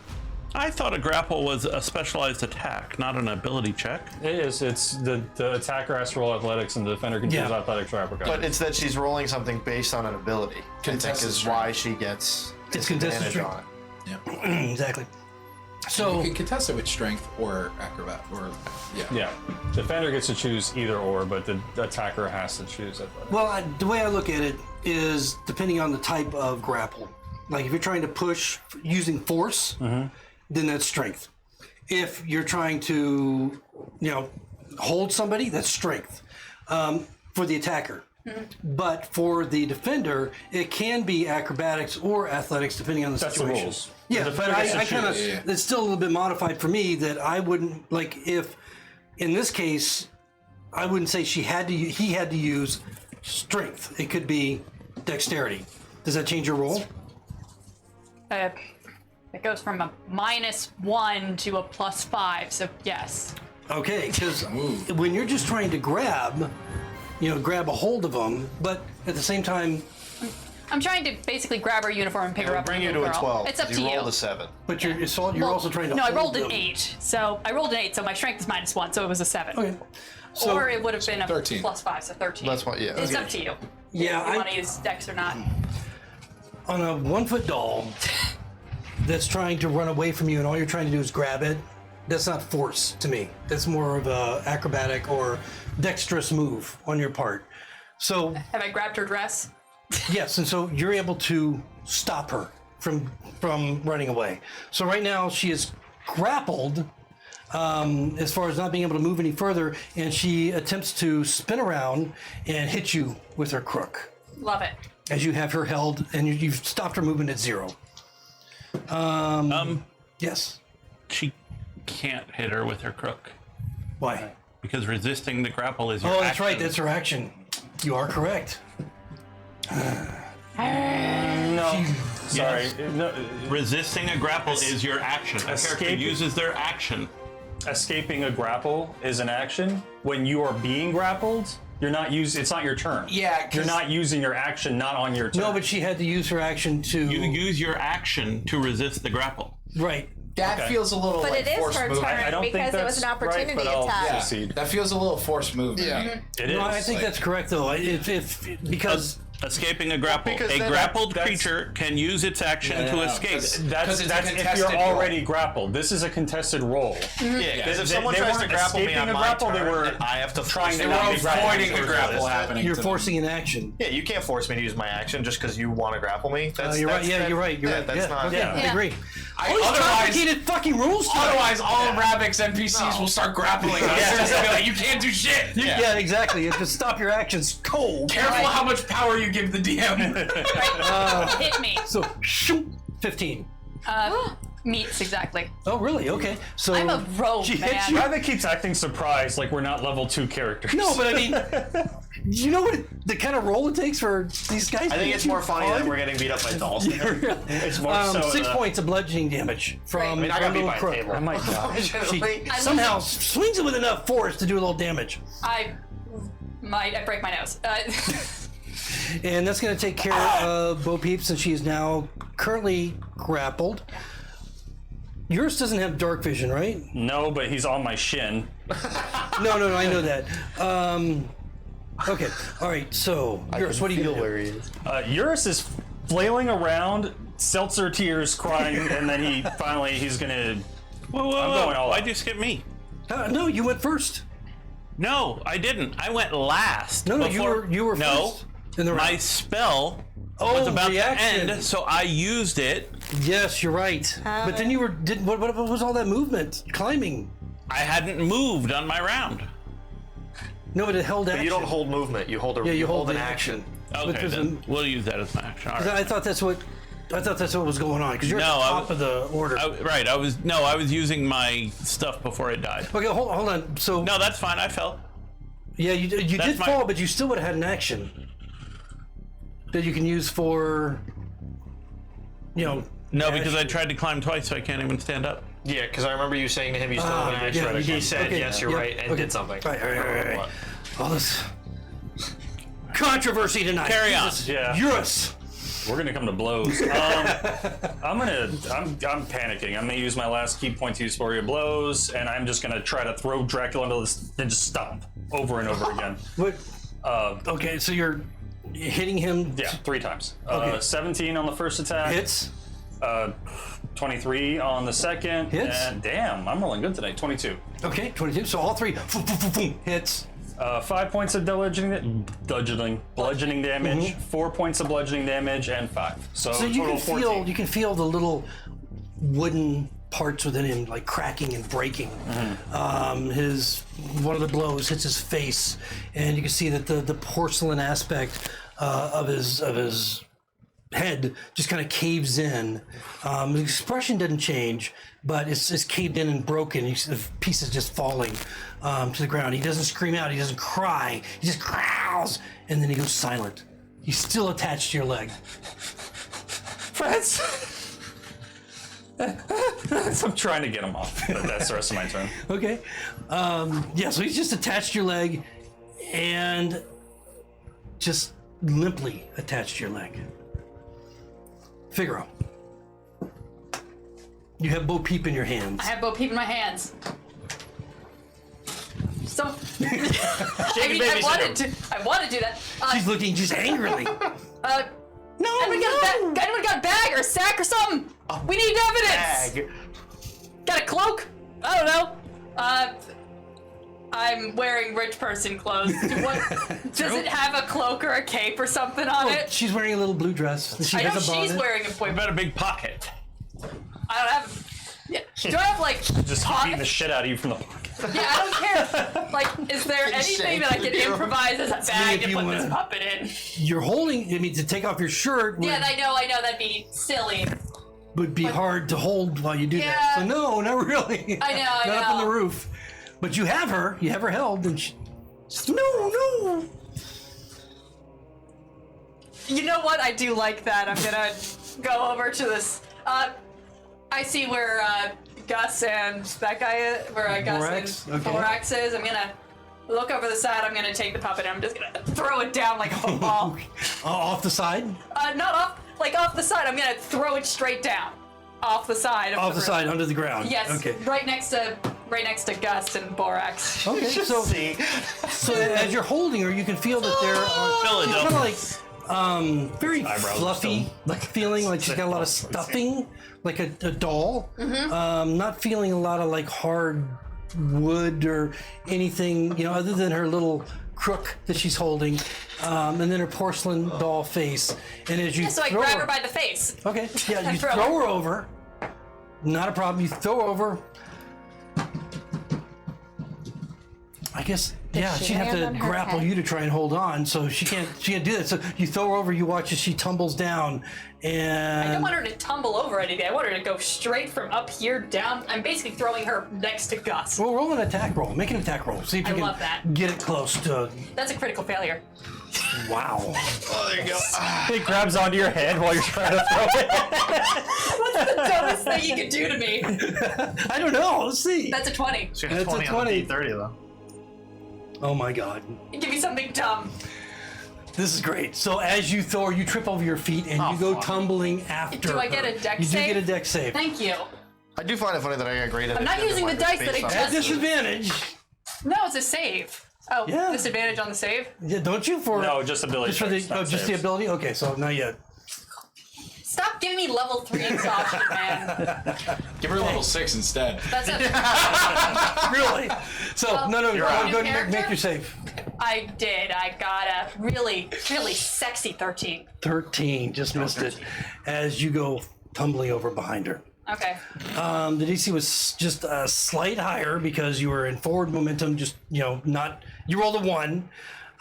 I thought a grapple was a specialized attack, not an ability check. It is. It's the attacker has to roll athletics and the defender can choose Yeah. athletics or uppercut. But it's that she's rolling something based on an ability. I think Contested is strength. why she gets It's contested disadvantage strength. on it. Exactly. You So. can contest it with strength or acrobat or yeah, defender gets to choose either or, but the attacker has to choose athletics. Well, the way I look at it is depending on the type of grapple. Like if you're trying to push using force, then that's strength. If you're trying to, hold somebody, that's strength for the attacker. But for the defender, it can be acrobatics or athletics depending on the That's the situation. rules. Yeah, The but defender gets to I kind of, choose. Yeah. it's still a little bit modified for me that I wouldn't, like if, in this case, I wouldn't say he had to use strength. It could be dexterity. Does that change your roll? It goes from a -1 to a +5. So yes. Okay, because when you're just trying to grab a hold of them, but at the same time, I'm trying to basically grab her uniform and pick her It'll up. bring like you a to a girl. 12. It's up 'cause to you you. rolled a 7. but you're Well, also trying to. No, I hold rolled an them. 8. So I rolled an 8. So my strength is -1. So it was a 7. Okay. So Or it would have been a 13. +5. So 13. That's what- yeah, It's okay. up to you. Yeah, If you I- want to use Dex or not. on a 1 foot doll that's trying to run away from you, and all you're trying to do is grab it. That's not force to me. That's more of a acrobatic or dexterous move on your part. So Have I grabbed her dress? yes, and so you're able to stop her from running away. So right now she is grappled as far as not being able to move any further, and she attempts to spin around and hit you with her crook Love it. as you have her held, and you've stopped her movement at 0. Yes. She can't hit her with her crook Why? because resisting the grapple is your Oh, that's right. action. That's her action. You are correct. No, sorry. No, Resisting a grapple is your action. A character Escape- uses their action. escaping a grapple is an action. When you are being grappled, you're not it's not your turn. Yeah, 'cause- You're not using your action, not on your turn. No, but she had to use her action to. You use your action to resist the grapple. Right. That Okay. feels a little But like it is forced her movement. turn I don't think because it was that's an opportunity right, but I'll attack. Yeah, proceed. that feels a little forced movement. Yeah. It is. No, I think like- that's correct though. If because Escaping a grapple. because A then grappled that's- creature can use its action to escape. Because That's it's a if contested you're roll. already grappled. This is a contested roll. Yeah, because if They- someone they tries to weren't grapple me escaping on a my grapple, turn, they were then I have to trying force to it. not We're be grappled. avoiding the grapple happening. you're to them. forcing an action. Yeah, you can't force me to use my action just because you want to grapple me. That's, You're right. that's- Yeah, you're right. You're yeah, right. That's yeah. not. Okay, Yeah. I agree. Complicated fucking rules. Otherwise, all of Ravic's NPCs will start grappling us. They're just gonna be like, you can't do shit. Yeah, exactly. You have to stop your actions cold. Careful how much power you give the DM. Hit me. So, shoot, 15. Meets exactly. Oh, really? Okay. So I'm a rogue, she hits man. you. Rabbit keeps acting surprised like we're not level 2 characters. No, but I mean, you know what the kind of role it takes for these guys? I think it's more funny that we're getting beat up by dolls. It's more so 6 points of bludgeoning damage from I mean, I got beat little by a crook. table. I might die. She somehow swings it with enough force to do a little damage. I break my nose. And that's going to take care of Bo Peep, since she is now currently grappled. Yours doesn't have dark vision, right? No, but he's on my shin. No, I know that. Okay, all right, so, Yours, what do you do? Where he is. Eurus is flailing around, seltzer tears, crying, and then he's gonna. Whoa, I'm going all why'd out. you skip me? No, you went first. No, I didn't. I went last. No, before- you were No, first. In the my round. spell was about reaction. to end, so I used it. Yes, you're right. But then you were what was all that movement? Climbing. I hadn't moved on my round. No, but it held action. But you don't hold movement. You hold a. Yeah, you hold an the action. Okay, Because then we'll use that as my action. All right. I thought that's what was going on, because you're No, at the I top of the order. Right, I was using my stuff before it died. Okay, hold on. So No, that's fine. I fell. yeah, you did That's my- fall, but you still would have had an action that you can use for, No, because I tried to climb twice, so I can't even stand up. Yeah, because I remember you saying to him, "You still have an action." yeah, you He did. said, Okay, "Yes, you're yep, right," and okay. did something. Right. All this controversy tonight. Carry on. Jesus. Yeah. Yours. We're gonna come to blows. I'm panicking. I'm gonna use my last key point to use Flurry of Blows, and I'm just gonna try to throw Dracula into this and just stop over and over again. What? Okay, so you're hitting him. Yeah, 3 times. Okay. 17 on the first attack. Hits. 23 on the second. Hits. And damn, I'm rolling good today. 22. Okay, 22. So all 3 hits. 5 points of bludgeoning damage, 4 points of bludgeoning damage, and 5. So So you total can 14. feel the little wooden parts within him like cracking and breaking. One of the blows hits his face, and you can see that the porcelain aspect of his head just kind of caves in. The expression doesn't change, but it's caved in and broken. You see the pieces just falling to the ground. He doesn't scream out. He doesn't cry. He just growls, and then he goes silent. He's still attached to your leg. Friends! I'm trying to get him off, but that's the rest of my turn. Okay. Yeah, so he's just attached to your leg and just limply attached to your leg. Figaro. You have Bo Peep in your hands. I have Bo Peep in my hands. So, I wanted to do that. She's looking just angrily. Anyone got a bag or a sack or something? We need evidence. Bag. Got a cloak? I don't know. I'm wearing rich person clothes. Does it have a cloak or a cape or something on it? She's wearing a little blue dress. She I know has a bonnet. she's wearing a What about a big pocket? I don't have. Yeah. Do I have like Just pocket- beating the shit out of you from the pocket. Yeah, I don't care. Like, is there anything that I can improvise as a bag to if you put this wanna- puppet in? You're holding. I mean, to take off your shirt Yeah, I know. That'd be silly. would be hard to hold while you do that. Yeah. So no, not really. I know. Not up on the roof. But you have her. You have her held, and she. No. You know what? I do like that. I'm gonna go over to this. I see where Gus and that guy, Gus Borax? and Okay. Borax is. I'm gonna look over the side. I'm gonna take the puppet. And I'm just gonna throw it down like a football. Off the side. Not off the side. I'm gonna throw it straight down, off the side. Of Off the room. side, under the ground. Yes. Okay. Right next to Gus and Borax. Okay. So as you're holding her, you can feel that there are kind of like very fluffy feeling, like she's got a lot of stuffing, like a doll. Not feeling a lot of like hard wood or anything, other than her little crook that she's holding, and then her porcelain doll face. And as you So I throw grab her by the face. okay, yeah, you throw throw her over. Not a problem. You throw her over. I guess, yeah, she she'd have land on to her grapple head? you to try and hold on, so she can't do that. So you throw her over, you watch as she tumbles down, and... I don't want her to tumble over anything. I want her to go straight from up here down. I'm basically throwing her next to Gus. Well, roll an attack roll. Make an attack roll. See if you I can love that. get it close to... That's a critical failure. Wow. Oh, there you go. It grabs onto your head while you're trying to throw it. What's the dumbest thing you could do to me? I don't know. Let's see. That's a 20. She That's got a 20 on 20. the D30 though. Oh my god. Give me something dumb. This is great. So as you throw her, you trip over your feet and you go tumbling after Do I get her. a dex You save? do get a dex save. Thank you. I do find it funny that I got great at I'm not using the dice that I At just... disadvantage. No, it's a save. Oh, Yeah. disadvantage on the save? Yeah, don't you? For No, just ability. Just for the, checks, not just the saves. ability? Okay, so not yet. Stop giving me level 3 exhaustion, man. Give her level 6 instead. That's it. Really? So, Well, no, you're go out. ahead and Character? make your save. I did. I got a really, really sexy 13. 13, just missed it. As you go tumbling over behind her. Okay. The DC was just a slight higher because you were in forward momentum, just, not, you rolled a 1,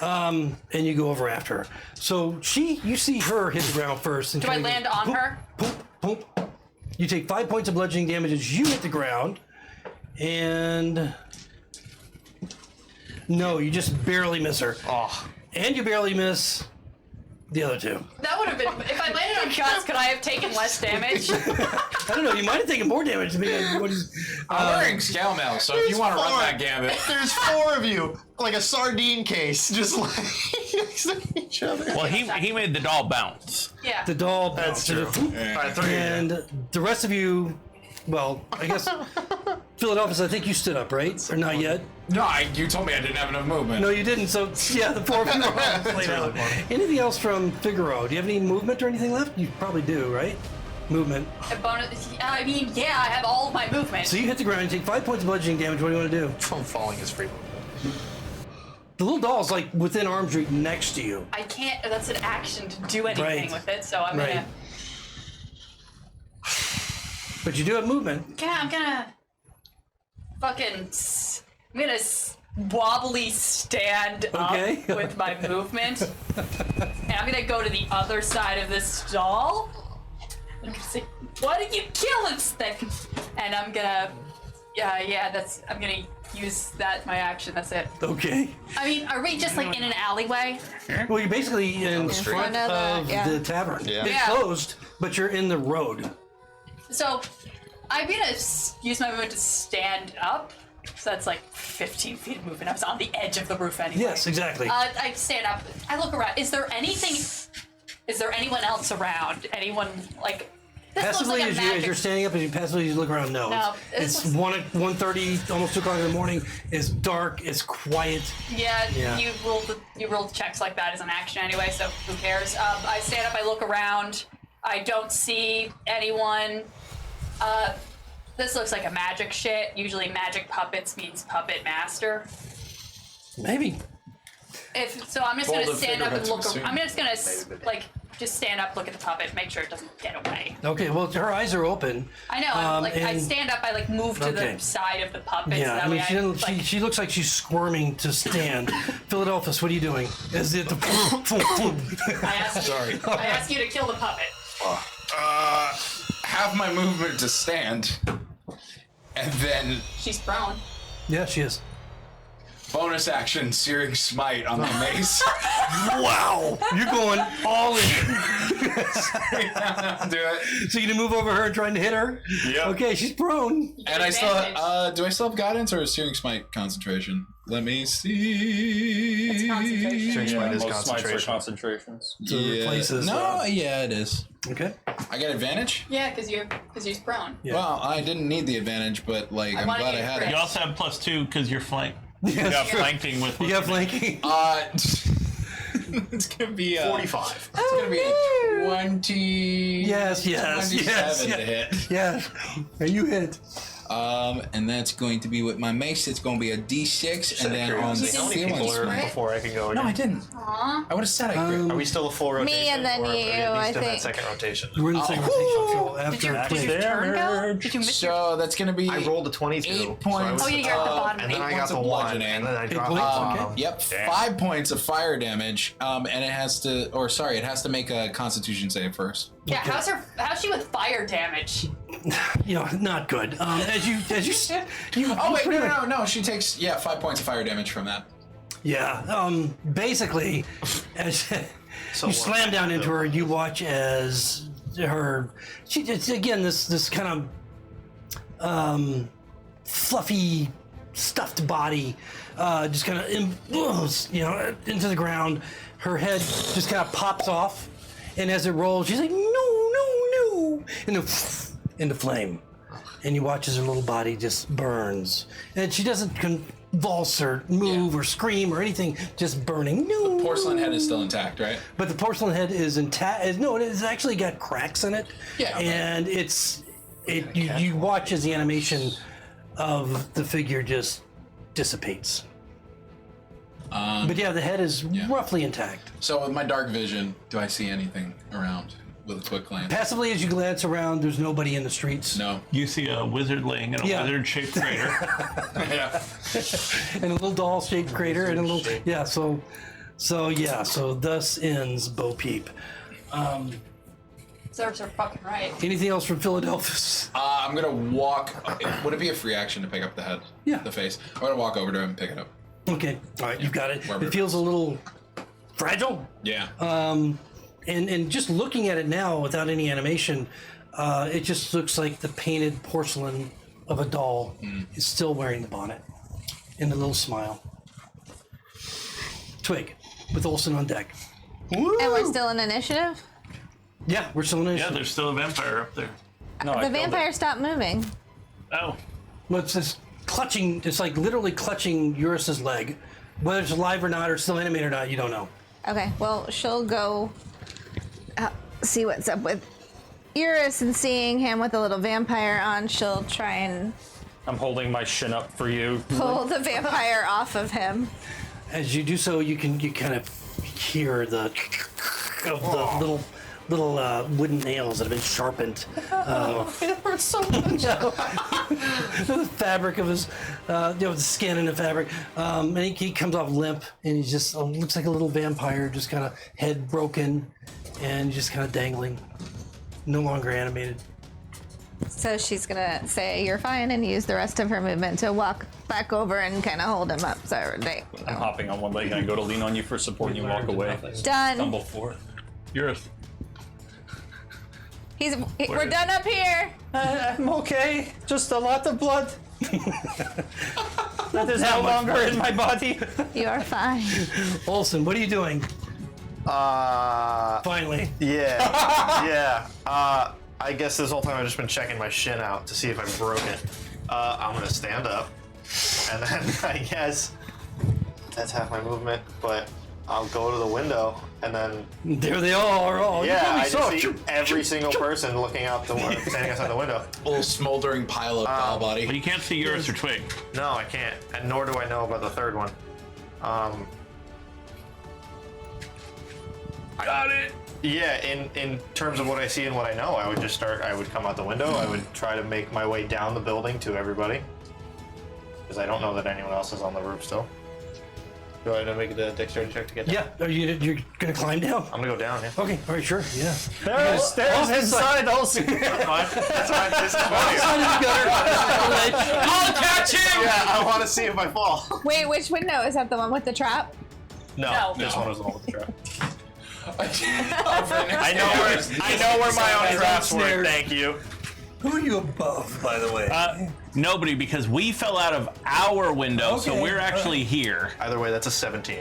and you go over after her. So you see her hit the ground first. And Do I kinda land go, on boop, her? Boop, boop. You take 5 points of bludgeoning damage as you hit the ground, and no, you just barely miss her. Oh. And you barely miss the other two. That would have been... If I landed on Gus, could I have taken less damage? I don't know, you might have taken more damage than me. I'm wearing scale mail, so if you want to run that gambit. There's 4 of you, like a sardine case, just like next to each other. Well, he made the doll bounce. Yeah. The doll That's bounced. true. All right, 3 again. And the rest of you, well, I guess Philadelphia, I think you stood up, right? Or not yet? No, you told me I didn't have enough movement. No, you didn't. So yeah, the 4 of you are all played out. Anything else from Figaro? Do you have any movement or anything left? You probably do, right? Movement. A bonus... I mean, yeah, I have all of my movement. So you hit the ground and take 5 points of bludgeoning damage. What do you want to do? From falling is free movement. The little doll's like within arm's reach next to you. I can't... That's an action to do anything Right. with it, so I'm Right. gonna... But you do have movement. I'm gonna... Fucking... I'm gonna wobbly stand Okay. up with my movement. And I'm gonna go to the other side of this stall. I'm gonna say, "Why did you kill this thing?" And I'm gonna... I'm gonna use that, my action, that's it. Okay. I mean, are we just like in an alleyway? Well, you're basically in front of the tavern. Yeah. It's closed, but you're in the road. So, I'm gonna use my movement to stand up. So that's like 15 feet of movement. I was on the edge of the roof anyway. Yes, exactly. I stand up. I look around. Is there anyone else around? Anyone, like... This Passively, looks like a as you're standing up, as you passively you look around, no. No, It's this looks- 1:30, almost 2 o'clock in the morning. It's dark. It's quiet. Yeah, Yeah. you roll checks like that as an action anyway, so who cares? I stand up, I look around, I don't see anyone. This looks like a magic shit. Usually magic puppets means puppet master. Maybe. So I'm just gonna Bold of stand up and figureheads look. from I'm just gonna just stand up, look at the puppet, make sure it doesn't get away. Okay, well, her eyes are open. I know. I and- stand up. I move to Okay. the side of the puppet. Yeah, so that I mean, way she, doesn't, like, she looks like she's squirming to stand. Philadelphus, what are you doing? Is it the... I ask you to kill the puppet. Have my movement to stand, and then She's prone. Yeah, she is. bonus action, Searing Smite on my mace. Wow! You're going all in. Do it. So you gonna move over her and trying to hit her? Yep. Okay, she's prone. And I still, do I still have guidance or is Searing Smite concentration? Let me see. It's concentration. Searing Smite is Most smites are concentration. concentrations. So it replaces, No, yeah, it is. Okay. I get advantage? Yeah, because you're prone. Yeah. Well, I didn't need the advantage, but like, I'm wanted glad you I to had crit. it. You also have +2 because you're flanked. You Yeah, got true. flanking with. You got flanking. It's gonna be 45. It's gonna be a 20. Yes, yes, 27 yes, to yes. hit. Yeah. And you hit. And that's going to be with my mace. It's going to be a D6, and then on the How many people ceilings. are before I can go again? No, I didn't. Aww. I would have said I crit. Are we still a full rotation? and then or are we you, at I least in that think. second rotation? We're in the same rotation. go after Did your Twig? turn go? Did you miss your? So that's gonna be. I rolled a 22. 8 so I points. was- Oh, you're at the bottom. and then 8 I got points the of 1, bludgeoning. and then I 8 dropped points? the Okay. bomb. Yep, 5 points of fire damage, and it has to make a Constitution save first. Yeah, how's she with fire damage? You know, not good. As you Oh wait, no. She takes 5 points of fire damage from that. Yeah. Basically, as you slam down into her, you watch as it's again this kind of fluffy, stuffed body just kind of into the ground. Her head just kind of pops off, and as it rolls, she's like, no, into flame. And you watch as her little body just burns, and she doesn't convulse or move or scream or anything, just burning. No. The porcelain head is still intact, right? But the porcelain head is intact. No, it has actually got cracks in it. Yeah. And you watch as the animation of the figure just dissipates. But yeah, the head is roughly intact. So with my dark vision, do I see anything around with a quick glance? Passively, as you glance around, there's nobody in the streets. No. You see a wizard laying in a wizard-shaped crater. Yeah. And a little doll-shaped crater, and a little So thus ends Bo Peep. Serves her fucking right. Anything else from Philadelphus? I'm gonna walk. Would it be a free action to pick up the head? Yeah. The face. I'm gonna walk over to him and pick it up. Okay, all right, you've got it. Wherever. It feels a little fragile. Yeah. And just looking at it now without any animation, it just looks like the painted porcelain of a doll is still wearing the bonnet and a little smile. Twig, with Olsen on deck. And we're still in initiative? Yeah, we're still in Yeah, initiative. there's still a vampire up there. No, I The killed it. vampire stopped moving. Oh, Well, it's just clutching, it's like literally clutching Eurus's leg. Whether it's alive or not, or still animated or not, you don't know. Okay, well, she'll go see what's up with Eurus, and seeing him with a little vampire on, she'll try and I'm holding my shin up for you. pull the vampire off of him. As you do so, you kind of hear the little wooden nails that have been sharpened. It hurts so much. The fabric of his, the skin and the fabric. And he comes off limp, and he just looks like a little vampire, just kind of head broken, and just kind of dangling, no longer animated. So she's gonna say, "You're fine," and use the rest of her movement to walk back over and kind of hold him up. So they I'm hopping on one leg and I go to lean on you for support and you walk away. done. Stumble forward. Eurus. We're done up here. I'm okay. Just a lot of blood. That is no longer in my body. You are fine. Olsen, what are you doing? Finally. Yeah. I guess this whole time I've just been checking my shin out to see if I broke it. I'm gonna stand up, and then I guess that's half my movement, but I'll go to the window, and then There they all are. All I you saw. just see every single person looking out the window, standing outside the window. A little smoldering pile of doll But body. you can't see Eurus or Twig. No, I can't, and nor do I know about the third one. Got it. Yeah, in terms of what I see and what I know, I would come out the window, I would try to make my way down the building to everybody. Because I don't know that anyone else is on the roof still. Do I make a dexterity check to get down? Yeah, you're gonna climb down? I'm gonna go down, yeah. Okay, all right, sure, yeah. There are stairs inside also. That's fine. That's fine. This is funny. I'll catch him! Yeah, I want to see if I fall. Wait, which window? Is that the one with the trap? No. This one was the one with the trap. I I know where my own traps were. Thank you. Who are you above, by the way? Nobody, because we fell out of our window, so Okay, we're actually here. Either way, that's a 17.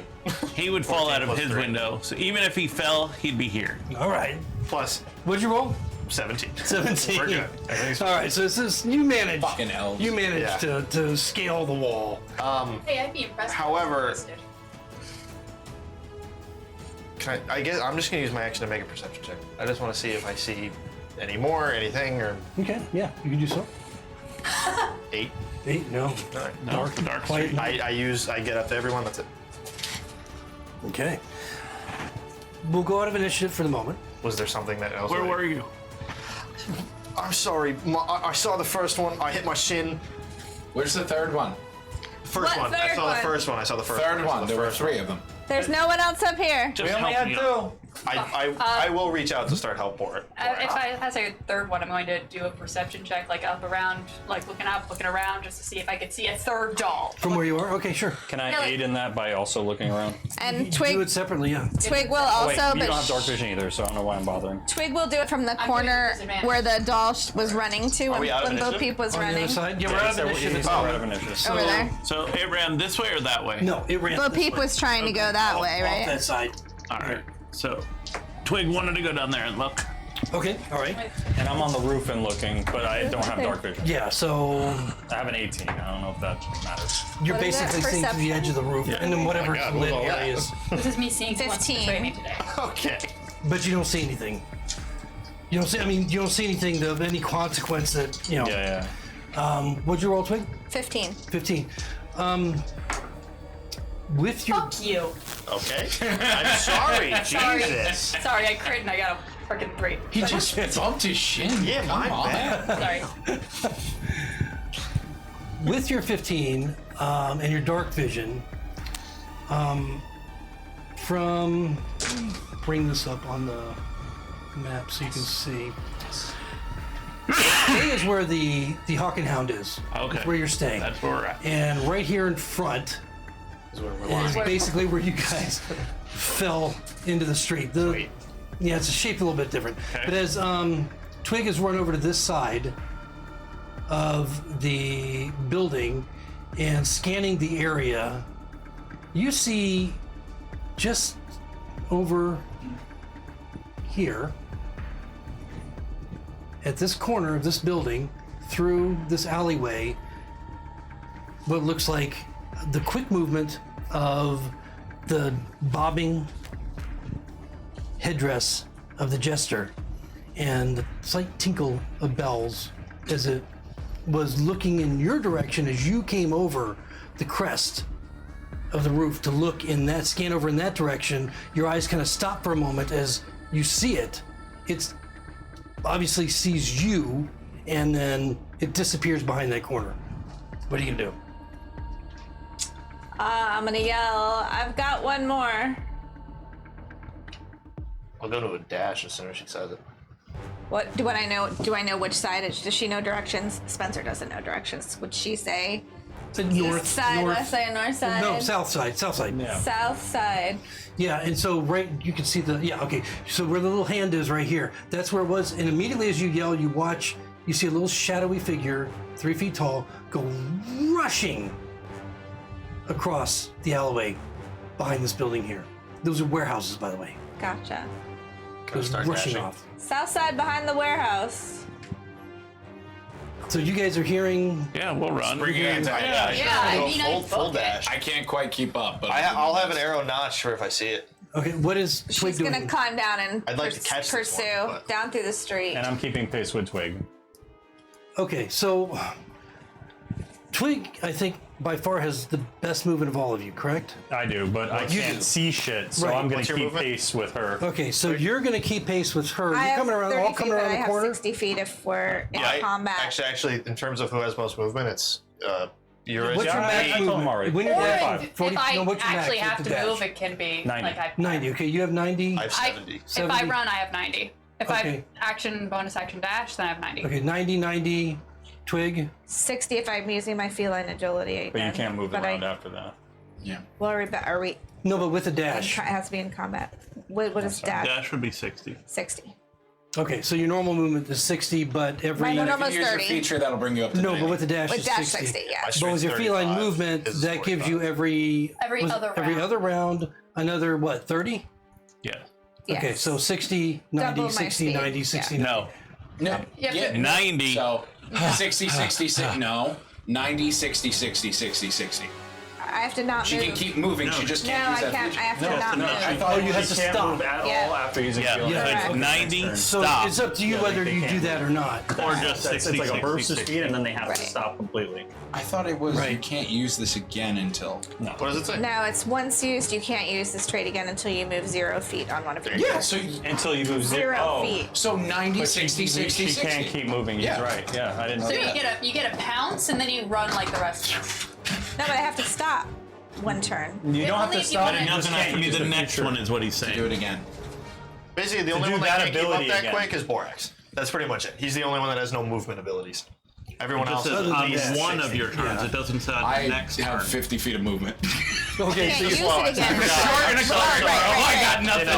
He would fall 14 out of plus his 3. window, so even if he fell, he'd be here. All right. Plus What'd you roll? 17. 17. We're good. Everything's All right, so this is you managed. Fucking elves. You managed Yeah. to scale the wall. Hey, I'd be impressed. However- I guess I'm just gonna use my action to make a perception check. I just want to see if I see any more, anything, or Okay, yeah, you can do so. 8. 8, no. All right. No, dark Quiet. I get up to everyone. That's it. Okay. We'll go out of initiative for the moment. Was there something that else? Where were you? I'm sorry. I saw the first one. I hit my shin. Where's the third one? First What one. I third saw one? the first one. I saw the first Third one. one. There were 3 of them. There's no one else up here. Just We only help had me out. 2. I will reach out to start help for it. If I has a third one, I'm going to do a perception check, like up around, like looking up, looking around, just to see if I could see a third doll. From where you are? Okay, sure. Can I No, like- aid in that by also looking around? And Do Twig it separately, yeah. Twig will Oh, wait, also, you but don't have dark vision either, so I don't know why I'm bothering. Twig will do it from the doing corner disadvantage. where the doll was running to we out of when Bo initiative? Peep was On the running. other side? Yeah, we're Yeah, out of initiative. we're out of initiative. Over there. So it ran this way or that way? No, it ran Bo this Peep way. was trying to go that way, Off right? that side. All right. So Twig wanted to go down there and look. Okay, all right. And I'm on the roof and looking, but I don't have dark vision. Yeah, so I have an 18. I don't know if that matters. you're What is that, basically seeing to the edge of the roof, and then whatever God, lit look at all that. areas. This is me seeing who wants to 15. betray me today. Okay. But you don't see anything. You don't see. I mean, you don't see anything of any consequence that you know. Yeah. What'd you roll, Twig? 15. 15. With your Fuck you. Okay. I'm sorry. Sorry. Jesus. Sorry, I crit and I got a freaking 3. he just Bumped his shin. Yeah, Come my on. bad. Sorry. with your 15 and your dark vision. From bring this up on the map so you can see. A is where the Hawk and Hound is. Okay. That's where you're staying. That's where we're at. And right here in front is basically where you guys fell into the street. Yeah, it's shaped a little bit different. Okay. But as Twig has run over to this side of the building and scanning the area, you see just over here at this corner of this building, through this alleyway, what looks like the quick movement of the bobbing headdress of the jester and the slight tinkle of bells as it was looking in your direction as you came over the crest of the roof to look in that, scan over in that direction. Your eyes kind of stop for a moment as you see it. It's obviously sees you, and then it disappears behind that corner. What are you gonna do? I'm gonna yell, I've got one more. I'll go to a dash as soon as she says it. What do I know? Do I know which side? Does she know directions? Spencer doesn't know directions. Would she say The north, east side, north, west side, north side? no, south side, south side. Yeah. South side. Yeah, and so right, you can see the, yeah, okay. So where the little hand is right here, that's where it was. And immediately as you yell, you watch, you see a little shadowy figure, 3 feet tall, go rushing across the alleyway behind this building here. Those are warehouses, by the way. Gotcha. Goes start rushing dashing? off. South side behind the warehouse. So you guys are hearing, Yeah, we'll run. Bringing it to Yeah, Go I mean, I full booked it. dash. I can't quite keep up, but I'll have an arrow notch for if I see it. okay, what is Twig She's doing? gonna climb down and I'd like to catch this pursue one, but- down through the street. And I'm keeping pace with Twig. Okay, so Twig, I think, by far has the best movement of all of you, correct? I do, but I You can't do. see shit, so Right. I'm gonna What's your keep movement? pace with her. Okay, so you're going to keep pace with her. I You're have coming around, 30 all feet, coming but around I the have corner. 60 feet if we're in combat. Actually, in terms of who has most movement, it's you're What's your Yeah, max I told him movement? already. When you're Or dash, if 40, I no, what's your actually max have with to the move, dash? it can be 90. like I 90. Okay, you have 90. I have 70. If I 70. run, I have 90. If Okay. I action, bonus action, dash, then I have 90. Okay, 90, 90. Twig. 60 if I'm using my feline agility. But you again. can't move But around after that. yeah. Well, are we No, but with a it dash. has to be in combat. What is dash? Dash would be 60. 60. Okay, so your normal movement is 60, but every. My If normal- you use your 30. feature, that'll bring you up to No, 90. but with the dash With is dash 60. 60, yeah. But with your feline 35 movement, is that gives you 45. Every other every round. other round another, what, 30? Yeah. Okay, Yes. so 60, 90, Double my 60, speed, 90, yeah. 60, No. No. You have Yeah, to- 90. So 60, 60, 60. No. 90, 60, 60, 60, 60. I have to not She move. can keep moving. She just No, can't use I that can't. I feature. have to not move. I thought you have to can't stop. move at Yeah. all after using Yeah. feline. Yeah. Correct. It's 90, So stop. it's up to you whether you do that or not. Or just It's 60, like a burst of 60. speed, and then they have Right. to stop completely. I thought it was you Right. can't use this again until. No. What does it say? No, it's once used. You can't use this trait again until you move 0 feet on one of your. Yeah, so Until you move 0 feet. so 90, But 60, 60, she 60. can't keep moving. He's Yeah. right. Yeah, I didn't know So that. you get a pounce and then you run like the rest of us. No, but I have to stop one turn. You don't have only to if you stop. wanna- It You just doesn't have can't to be use the next feature. one, is what he's Do it saying. again. Basically, the only do one that that can't keep up ability that again. quick is Borax. That's pretty much it. He's the only one that has no movement abilities. Everyone It else just says has at on least one 60. of your turns. It doesn't say on I the next have turn. 50 feet of movement. Okay, Can't so use you it again. I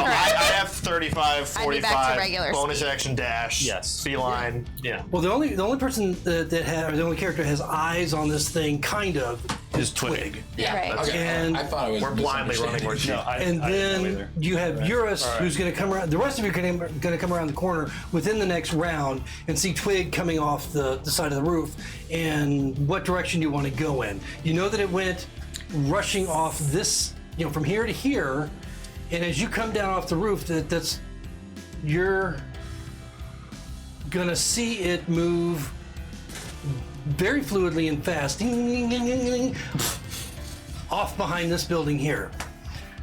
Right. have 35, I'd be back to 45, regular bonus speed. action dash, Yes. feline. Yeah. Well, the only person that has, or the only character that has eyes on this thing, kind of, is Twig. Yeah. Right. Okay, And I thought it was. We're blindly running where she. No, And I didn't know then either. you have Eurus, who's going to come around. The rest of you are going to come around the corner within the next round and see Twig coming off the side of the roof. And what direction you want to go in? You know that it went rushing off this, from here to here. And as you come down off the roof, you're going to see it move very fluidly and fast. Ding, ding, ding, ding, ding, off behind this building here.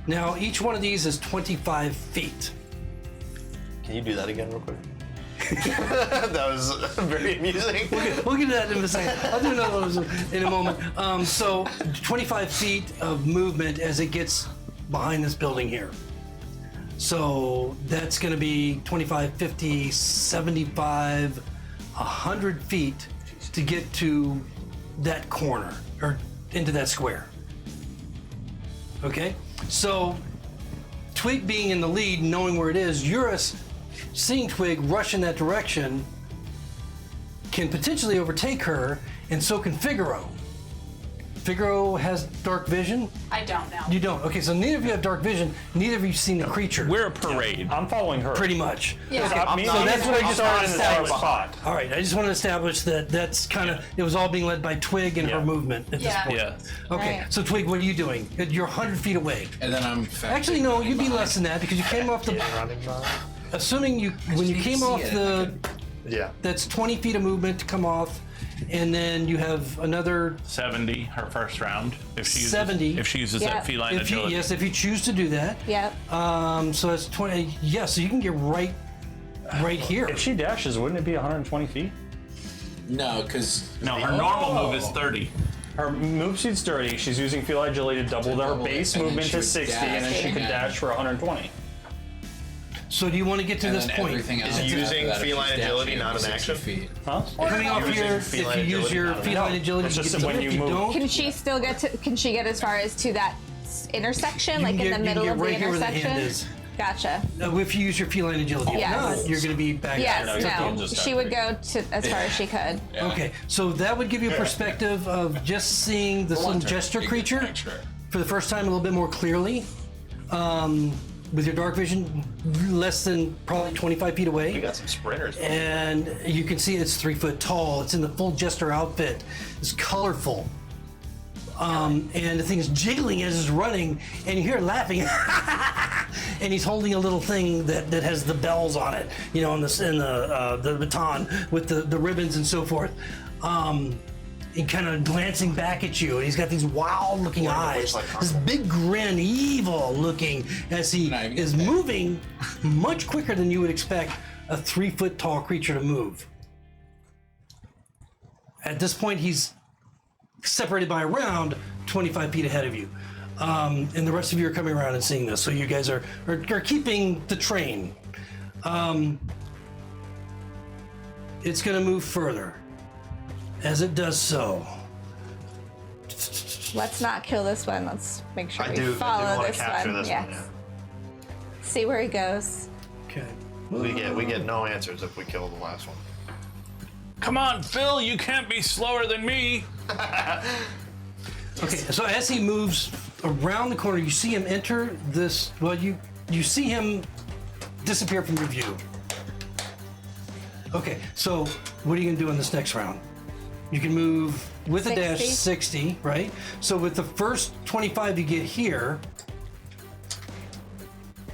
Now, each one of these is 25 feet. Can you do that again, real quick? That was very amusing. We'll get to that in a second. I'll do another one in a moment. So, 25 feet of movement as it gets behind this building here. So, that's going to be 25, 50, 75, 100 feet to get to that corner, or into that square. Okay? So, Twig being in the lead, knowing where it is, Eurus, seeing Twig rush in that direction, can potentially overtake her, and so can Figaro. Figaro has dark vision. I don't know. You don't. Okay, so neither of you have dark vision. Neither of you seen the creature. We're a parade. I'm following her. Pretty much. Yeah. Me So and that's you what I just started in the same established. spot. All right, I just want to establish that that's kind of, it was all being led by Twig and her Yeah. movement at this Yeah. point. Yeah. Okay, Right. so Twig, what are you doing? You're 100 feet away. And then I'm. Actually, no, you'd be less than that because you came off the. Assuming when you came off the, Yeah. that's 20 feet of movement to come off, and then you have another 70, her first round. If she uses, 70. If she uses Yeah. that feline if you, agility. yes, if you choose to do that. Yep. So that's 20. Yeah, so you can get right here. If she dashes, wouldn't it be 120 feet? No, because. No, her normal move is 30. Her move speed's 30. She's using feline agility to double her double it, base and then movement she to would 60, dash and then she could again. dash for 120. So do you want to get to And this then point? everything else. Is after using that, if feline she's agility dashing not an 60 action? feet. Huh? Coming off Using here, if feline you use agility, your not an feline action. agility, It's you just get to when it. you If you move. don't, Can she still get to? Can she get as far as to that intersection, you like can in get- the you can middle get of the right here where the hand intersection? is. Gotcha. If you use your feline agility. If Yes. not, you're going to be back. Yes. no, you can't No. just She have would to- go to as far as she could. Okay, so that would give you a perspective of just seeing this one little turn, gesture you can creature make sure. for the first time a little bit more clearly. With your dark vision, less than probably 25 feet away. We got some sprinters. And you can see it's 3 foot tall. It's in the full jester outfit. It's colorful. And the thing is jiggling as it's running, and you hear it laughing. And he's holding a little thing that has the bells on it, and the baton with the ribbons and so forth. And kind of glancing back at you, and he's got these wild-looking eyes, this big grin, evil-looking, as he Not even is gonna pay. moving much quicker than you would expect a 3 foot tall creature to move. At this point, he's separated by around 25 feet ahead of you, and the rest of you are coming around and seeing this. So you guys are keeping the train. It's going to move further. As it does so, Let's not kill this one. Let's make sure I we do follow want to this capture one. this Yes. one. See where he goes. okay. Yeah. We get no answers if we kill the last one. Come on, Phil, you can't be slower than me. Okay, so as he moves around the corner, you see him enter this. Well, you see him disappear from your view. Okay, so what are you gonna do in this next round? You can move with a dash 60. 60, right? So with the first 25 you get here,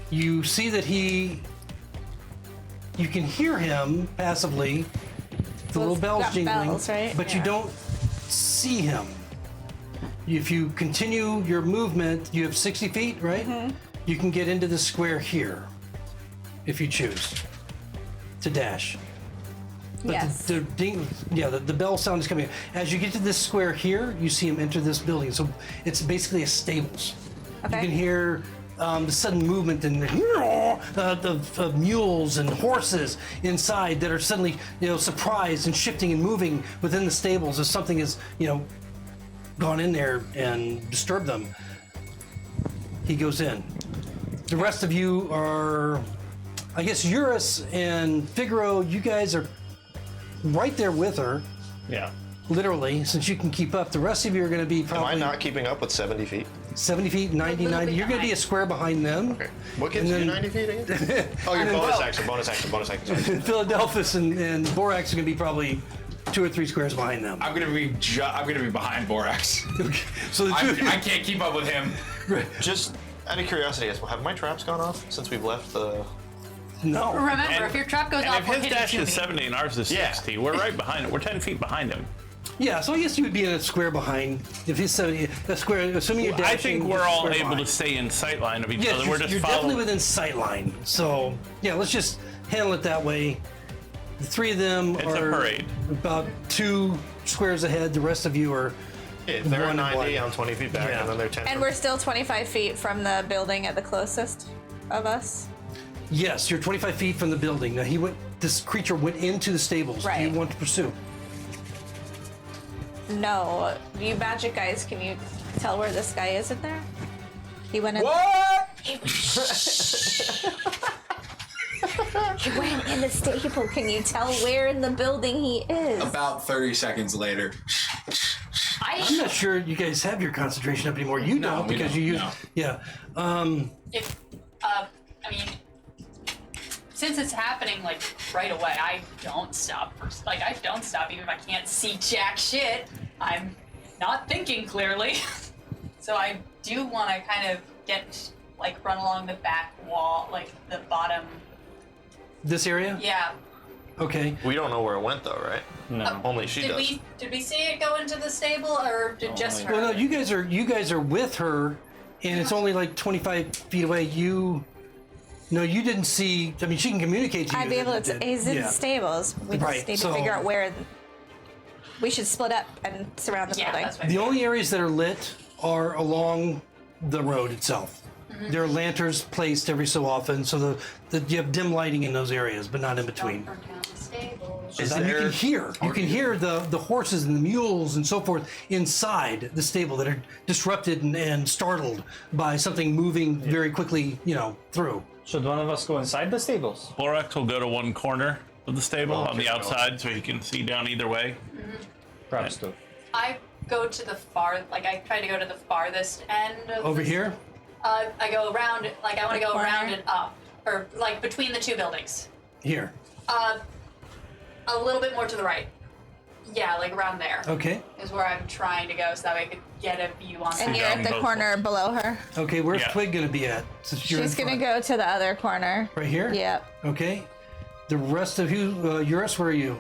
you see that you can hear him passively, the Well, little it's bells got jingling, bells, right? but you Yeah. don't see him. If you continue your movement, you have 60 feet, right? Mm-hmm. You can get into the square here, if you choose to dash. But Yes. the ding, yeah, the bell sound is coming. As you get to this square here, you see him enter this building. So it's basically a stables. Okay. You can hear the sudden movement and the mules and horses inside that are suddenly, surprised and shifting and moving within the stables as something has, gone in there and disturbed them. He goes in. The rest of you are, I guess, Eurus and Figaro. You guys are right there with her, Yeah. literally, since you can keep up. The rest of you are going to be Am probably I not keeping up with 70 feet? 70 feet, 90, little 90. bit You're going to be a behind. square behind them. Okay. What gives And you then- 90 feet again? Oh, your And then- bonus action, bonus action, bonus action. Sorry. Philadelphus and Borax are going to be probably 2 or 3 squares behind them. I'm gonna be behind Borax. So the two of you, I can't keep up with him. Just out of curiosity, have my traps gone off since we've left the... no. Remember, if your trap goes And off, if we're his hitting dash is 2 70 and ours is Yeah. 60, we're right behind it. We're 10 feet behind him. Yeah, so I guess you would be in a square behind. If he's 70, a square, assuming you're dashing. I think we're just a all square able behind. to stay in sight line of each Yes, other. We're you're just definitely following. within sight line. So, yeah, let's just handle it that way. The 3 of them It's a are parade. about 2 squares ahead. The rest of you are. Yeah, they're at One and 90, one. I'm 20 feet back, Yeah. and then they're 10 And from- we're still 25 feet from the building at the closest of us. Yes, you're 25 feet from the building. Now this creature went into the stables. Do you Right. want to pursue? No, you magic guys, can you tell where this guy is in there? He went in. What? He went in the stable. Can you tell where in the building he is? About 30 seconds later. I'm not sure you guys have your concentration up anymore. You No, don't we because don't, you use. no. Yeah. If, I mean, since it's happening like right away, I don't stop. I don't stop even if I can't see jack shit. I'm not thinking clearly, so I do want to kind of run along the back wall, like the bottom. This area? Yeah. Okay. We don't know where it went, though, right? No. Only she does. Did we see it go into the stable, or did just her? Well, no, you guys are with her, and it's only like 25 feet away. You didn't see. I mean, she can communicate to you. I'd be able that to. it did. He's in Yeah. the stables. We Right, just need so- to figure out where. We should split up and surround the Yeah, building. that's what I The figured. only areas that are lit are along the road itself. There are lanterns placed every so often, so you have dim lighting in those areas, but not in between. Burn down the stables. Is And there... you can hear the horses and the mules and so forth inside the stable that are disrupted and startled by something moving very quickly, through. Should one of us go inside the stables? Borax will go to one corner of the stable Oh, on the okay. outside so he can see down either way. Perhaps do. I go to the I try to go to the farthest end of Over the- here? I go around, I want to go corner? around and up, or between the 2 buildings. Here. A little bit more to the right. Yeah, around there Okay. is where I'm trying to go, so that way I could get a view on And that. you're at the both corner below her. Okay, where's Yeah. Twig gonna be at? Since you're She's in gonna front? go to the other corner. Right here? Yep. Okay. The rest of you, Eurus, where are you?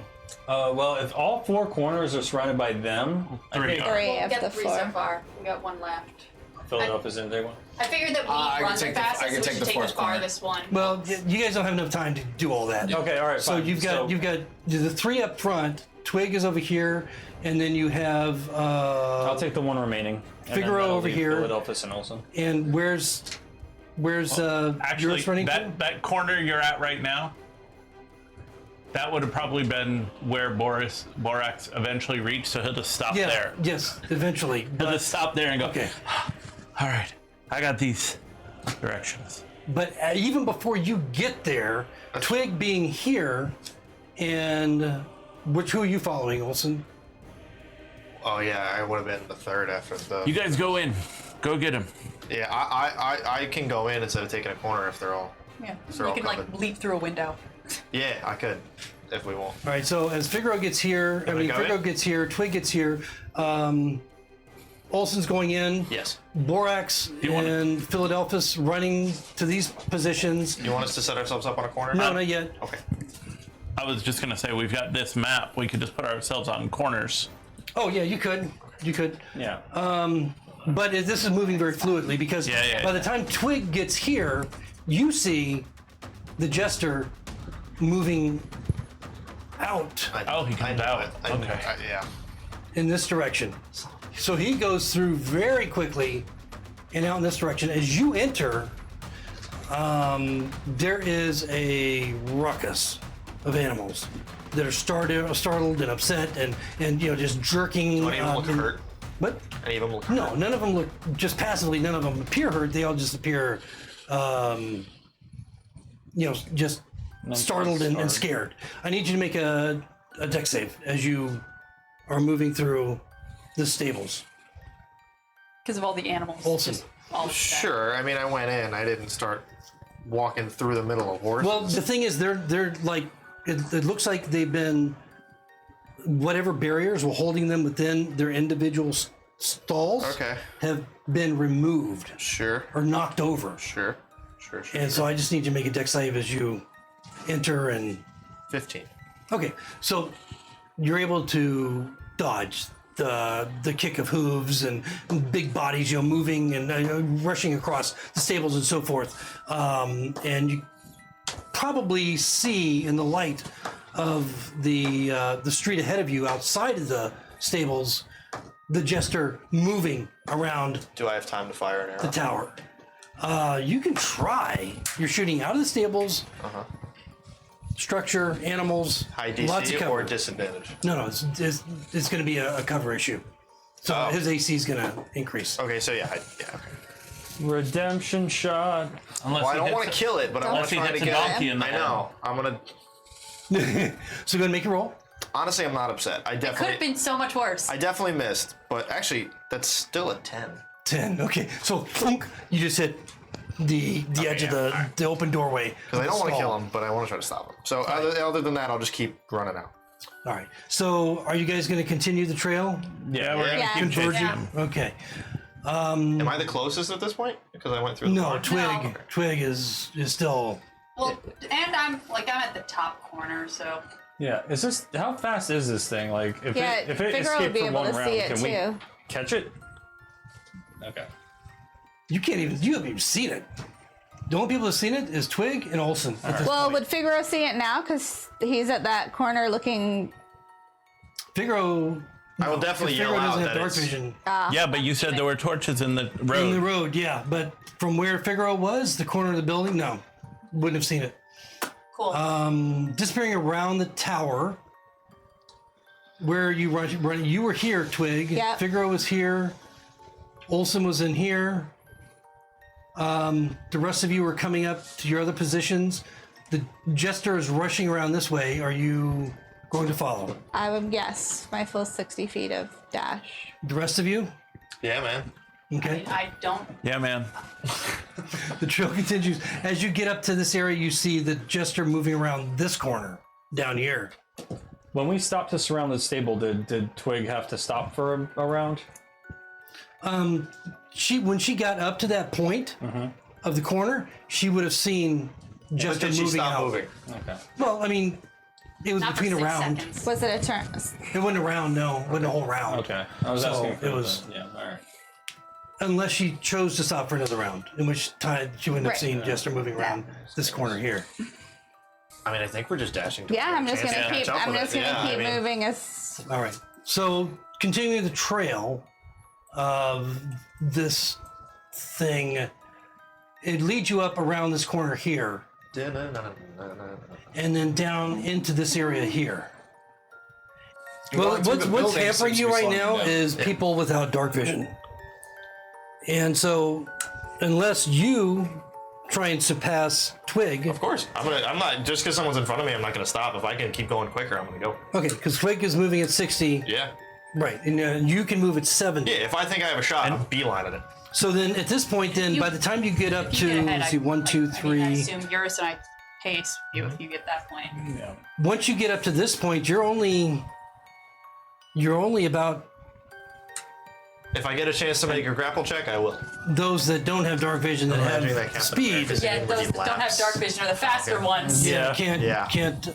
Well, if all 4 corners are surrounded by them, I Three think are. 3 We of got the 3 4. so far. We got 1 left. Philadelphia's in there one. I figured that we I run can the take the- I fastest, can so we take should the take the fourth corner. farthest one. Well, you guys don't have enough time to do all that. Okay, all right, So fine. you've got the 3 up front. Twig is over here, and then you have. I'll take the one remaining. and then Figaro that'll over leave here. Philadelphia and Olsen. And where's Actually, Eurus running to? that corner you're at right now, that would have probably been where Borax eventually reached, so he'll just stop Yeah. there. Yes, eventually. He'll But, just stop there and go, okay. all right, I got these directions. But even before you get there, Twig being here, and who are you following, Olsen? Oh, yeah, I would have been the 3rd after the... You guys go in. Go get him. Yeah, I can go in instead of taking a corner if they're all... Yeah. They're You all can covered. leap through a window. Yeah, I could. if we won't. All right, so as Figaro gets here, Figaro gets here, Twig gets here, Olsen's going in. Yes. Borax and Philadelphus running to these positions. You want us to set ourselves up on a corner? No, not yet. Okay. I was just gonna say we've got this map. We could just put ourselves on corners. Oh yeah, you could. You could. Yeah. But this is moving very fluidly because by the time Twig gets here, you see the Jester moving out. Oh, he comes out. Okay. Yeah. In this direction. So he goes through very quickly and out in this direction. As you enter, there is a ruckus of animals that are startled and upset and just jerking. Do any of them look hurt? What? Any of them look hurt? No, none of them look just passively. None of them appear hurt. They all just appear, just startled and scared. I need you to make a dex save as you are moving through the stables. Because of all the animals. Olsen. Just all of that. Sure. I mean, I went in. I didn't start walking through the middle of horses. Well, the thing is, they're like, it looks like they've been, whatever barriers were holding them within their individual stalls have been removed. Sure. Or knocked over. Sure. And so I just need you to make a dex save as you enter and... 15. Okay, so you're able to dodge the kick of hooves and big bodies, moving and rushing across the stables and so forth. And you probably see in the light of the street ahead of you, outside of the stables, the Jester moving around. Do I have time to fire an arrow? The tower. You can try. You're shooting out of the stables. Structure, animals, high DC lots of cover. or disadvantage? No, it's going to be a cover issue. So his AC is going to increase. Okay, so okay. Redemption shot. Unless I don't want to kill it, but I want to try to get it. I know. I'm gonna. So go and make a roll. Honestly, I'm not upset. It could have been so much worse. I definitely missed, but actually, that's still a 10. 10. Okay, so thunk, you just hit the edge of the open doorway. Because I don't want to kill him, but I want to try to stop him. So other than that, I'll just keep running out. All right. So are you guys going to continue the trail? Yeah, we're going to keep converging. Okay. Am I the closest at this point? Because I went through the No, barn? Twig is still... Well, and I'm at the top corner, so... Yeah, how fast is this thing? Like, if it Figaro would escaped be from able one to round, see it can we too. catch it? Okay. You haven't even seen it. The only people who've seen it is Twig and Olsen. Well, would Figaro see it now? Because he's at that corner looking. Figaro. I will definitely yell Figaro out doesn't that have dark it's... vision. Yeah, but you said there were torches in the road. In the road, yeah. But from where Figaro was, the corner of the building, no. Wouldn't have seen it. Cool. Disappearing around the tower. Where you run, you were here, Twig. Yep. Figaro was here. Olsen was in here. The rest of you are coming up to your other positions. The Jester is rushing around this way. Are you going to follow? I would guess my full 60 feet of dash. The rest of you? Yeah, man. Okay. I don't... Yeah, man. The trail continues. As you get up to this area, you see the Jester moving around this corner down here. When we stopped to surround the stable, did Twig have to stop for a round? When she got up to that point of the corner, she would have seen Jester moving out. Moving? Okay. Well, I mean, it was Not between a for 6 round. seconds. Was it a turn? It wasn't a round, no. It wasn't a whole round. Okay. I was So asking. it was- Yeah. All right. Unless she chose to stop for another round, in which time she wouldn't have Right. seen Jester moving around this corner here. I mean, I think we're just dashing. Yeah, I'm just gonna keep. I'm just gonna keep moving. moving as. All right. So continuing the trail of this thing, it leads you up around this corner here, and then down into this area here. Well, what's hampering you right now is people without dark vision, and so unless you try and surpass Twig. Of course, I'm not just because someone's in front of me. I'm not gonna stop. If I can keep going quicker, I'm gonna go. Okay, because Twig is moving at 60. Yeah. Right, and you can move at 70. Yeah. If I think I have a shot, I'm beelining it. So then, at this point, by the time you get up If you get to ahead, let's see, 1, 2, 3. I assume Eurus and I pace with you if you get that point. Yeah. Once you get up to this point, you're only about If I get a chance to make a grapple check, I will. those that don't have dark vision that Imagining have that can't speed. happen. Yeah, those that don't have dark vision are the faster ones. Yeah, Yeah. can't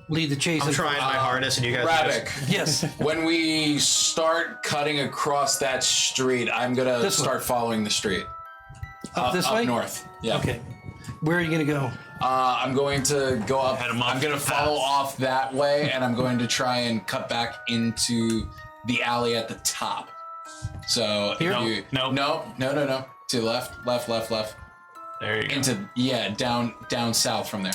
lead the chase. I'm trying my hardest, and you guys are Ravik, Yes. when we start cutting across that street, I'm gonna This one. start following the street. Up this up way? north. Yeah. Okay. Where are you going to go? I'm going to go up. Head 'em off I'm going to follow off that way, and I'm going to try and cut back into the alley at the top. So Here? if you, No. no. To the left. There you go. Down south from there.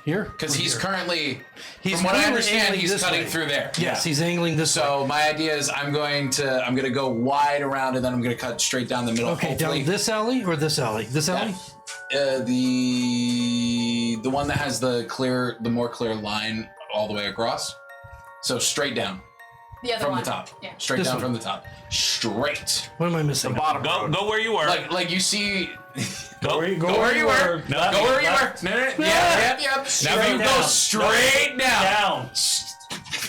Here? Because he's currently, He's from what I clearly understand, angling he's this cutting way. through there. Yes, he's angling this way. So my idea is I'm gonna go wide around, and then I'm gonna cut straight down the middle. Okay, hopefully. down this alley or this alley? This alley? The one that has the more clear line all the way across. So straight down The other from one. the top. Yeah. Straight This down one. from the top. Straight. What am I missing? bottom Go where you were. Like you see. go Where you were. No, Go where you were. left. No. Yep. Now Straight you go straight down. Down.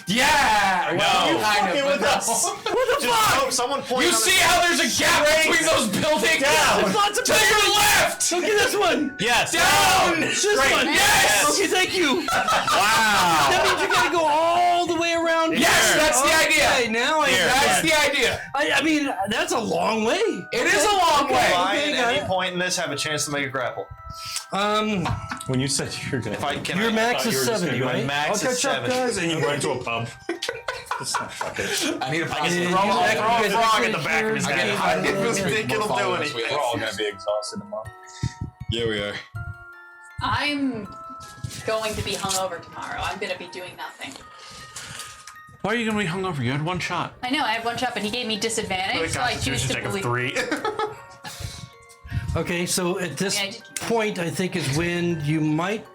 Yeah. No. Kind of, with but us. no. What the fuck? Someone point. You see how there's a gap between those buildings? Down. Lots of To your left. Look at this one. Yes. Down. This Straight. one. Yes. Okay, thank you. Wow. That means you got to go all the way around. Yes, that's the Okay, idea. now That's the idea. I mean, that's a long way. It is a long way. I, Okay, at got any it. point in this, have a chance to make a grapple. When you said you're gonna, If I can, Your I max thought you is were just gonna 70, be like, right? max I'll is catch up, 70. guys, and you run to a pub. Just fuck it. I need a process. Yeah, Throw you a guys frog actually in the back of his hear- I head. get I didn't really We're think it'll do following anything. us. We're all gonna be exhausted tomorrow. Yeah, we are. I'm going to be hungover tomorrow. I'm going to be doing nothing. Why are you gonna be hungover? You had one shot. I know, I had one shot, but he gave me disadvantage, so I choose to check of believe. 3. Okay, so at this Yeah, I did keep point, I think is when you might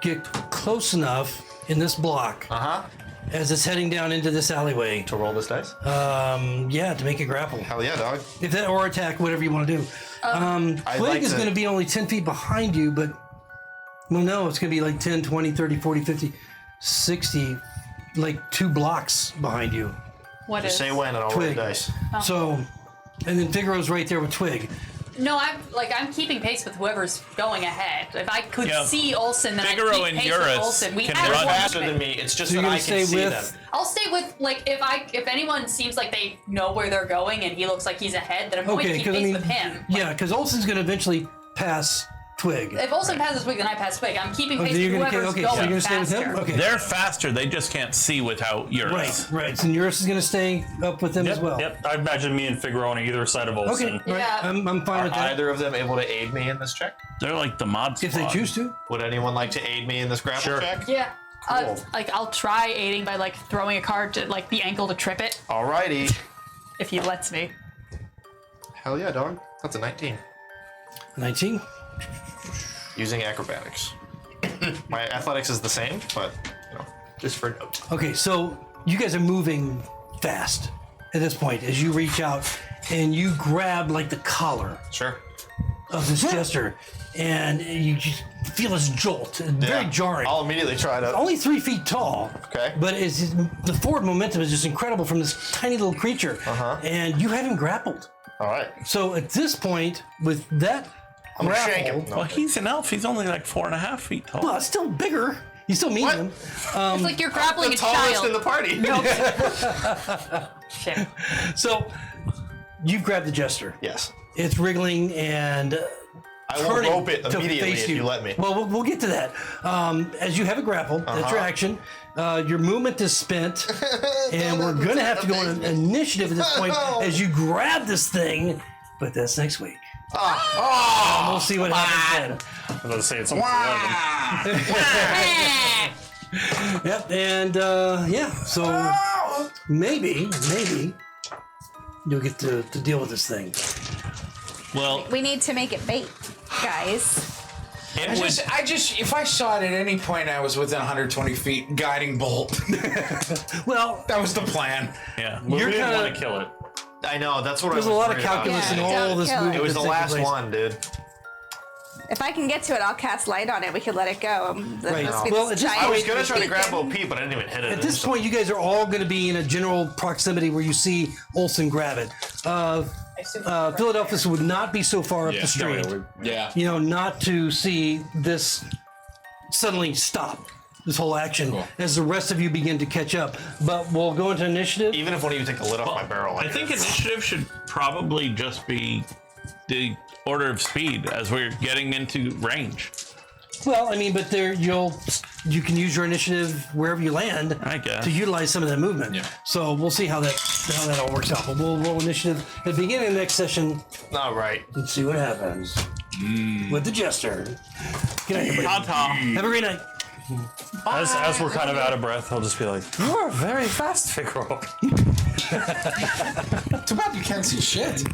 get close enough in this block as it's heading down into this alleyway. To roll this dice? Yeah, to make a grapple. Hell yeah, dog. If that or attack, whatever you want to do. I'd Twig like is to- going to be only 10 feet behind you, but well, no, it's going to be like 10, 20, 30, 40, 50, 60, like 2 blocks behind you. What Just is? say when, and I'll roll the Twig. dice. So, and then Figaro's right there with Twig. No, I'm keeping pace with whoever's going ahead. If I could Yeah. see Olsen, then Figaro I'd keep and pace Eurus with Olsen. We can have run one Faster than movement. me. It's just So you're that I going to can stay see with. them. I'll stay with if anyone seems like they know where they're going and he looks like he's ahead, then I'm going to Okay, keep because I pace mean, with him. yeah, because Olsen's going to eventually pass Twig. If Olsen passes Twig, then I pass Twig. I'm keeping Oh, pace then you're with gonna, whoever's okay, so you're going going to stay with faster. him? Okay. They're faster. They just can't see without Eurus. Right. And Eurus is going to stay up with them as well. Yep. I imagine me and Figaro on either side of Okay, Olsen. right. Yeah. I'm fine Are with that. either of them able to aid me in this check? They're like the mod squad. If they choose to. Would anyone like to aid me in this grapple Sure. check? Yeah. Cool. I'll try aiding by throwing a card to the ankle to trip it Alrighty. if he lets me. Hell yeah, dog. That's a 19. 19. Using acrobatics. My athletics is the same, but just for note. Okay, so you guys are moving fast at this point as you reach out and you grab the collar Sure. of this jester and you just feel this jolt. Very jarring. I'll immediately try to. Only 3 feet tall. Okay. But the forward momentum is just incredible from this tiny little creature. And you haven't grappled. All right. So at this point, with that I'm gonna grapple, shank him. No. Well, he's an elf. He's only like 4.5 feet tall. well, it's still bigger. You still meet him. It's like you're grappling The a tallest child. in the party. Shit. So you've grabbed the jester. Yes. It's wriggling and I will turning rope it to immediately face if you let me. Well, we'll get to that. As you have it grappled, that's your action. Your movement is spent, and we're going to have to go on an initiative at this point as you grab this thing, but that's next week. And we'll see what happens I was going to say it's almost 11. then. Yep, and yeah, so maybe you'll get to deal with this thing. Well, We need to make it bait, guys. I just, if I saw it at any point, I was within 120 feet, guiding bolt. Well, That was the plan. yeah. We You're didn't kinda- want to kill it. I know. That's what there's I a was lot of worried about. calculus Yeah, in all don't this kill it. movement. It was the that's taking last place. one, dude. If I can get to it, I'll cast light on it. We could let it go. Right. Well, Well, at this I was point, gonna try to grab OP, but I didn't even hit it. at this point, you guys are all going to be in a general proximity where you see Olsen grab it. Philadelphus would not be so far up the street. Yeah. You know, not to see this suddenly stop. This whole action Cool. as the rest of you begin to catch up. But we'll go into initiative. Even if one of you take the lid off my barrel. I think initiative should probably just be the order of speed as we're getting into range. Well, I mean, but there you can use your initiative wherever you land I guess. to utilize some of that movement. Yeah. So we'll see how that all works out. But we'll roll initiative at the beginning of the next session All right. and see what happens with the jester. Good night, everybody. Ta-ta. Have a great night. As we're kind of out of breath, I'll just be like, "You are very fast, Figaro." Too bad you can't see shit.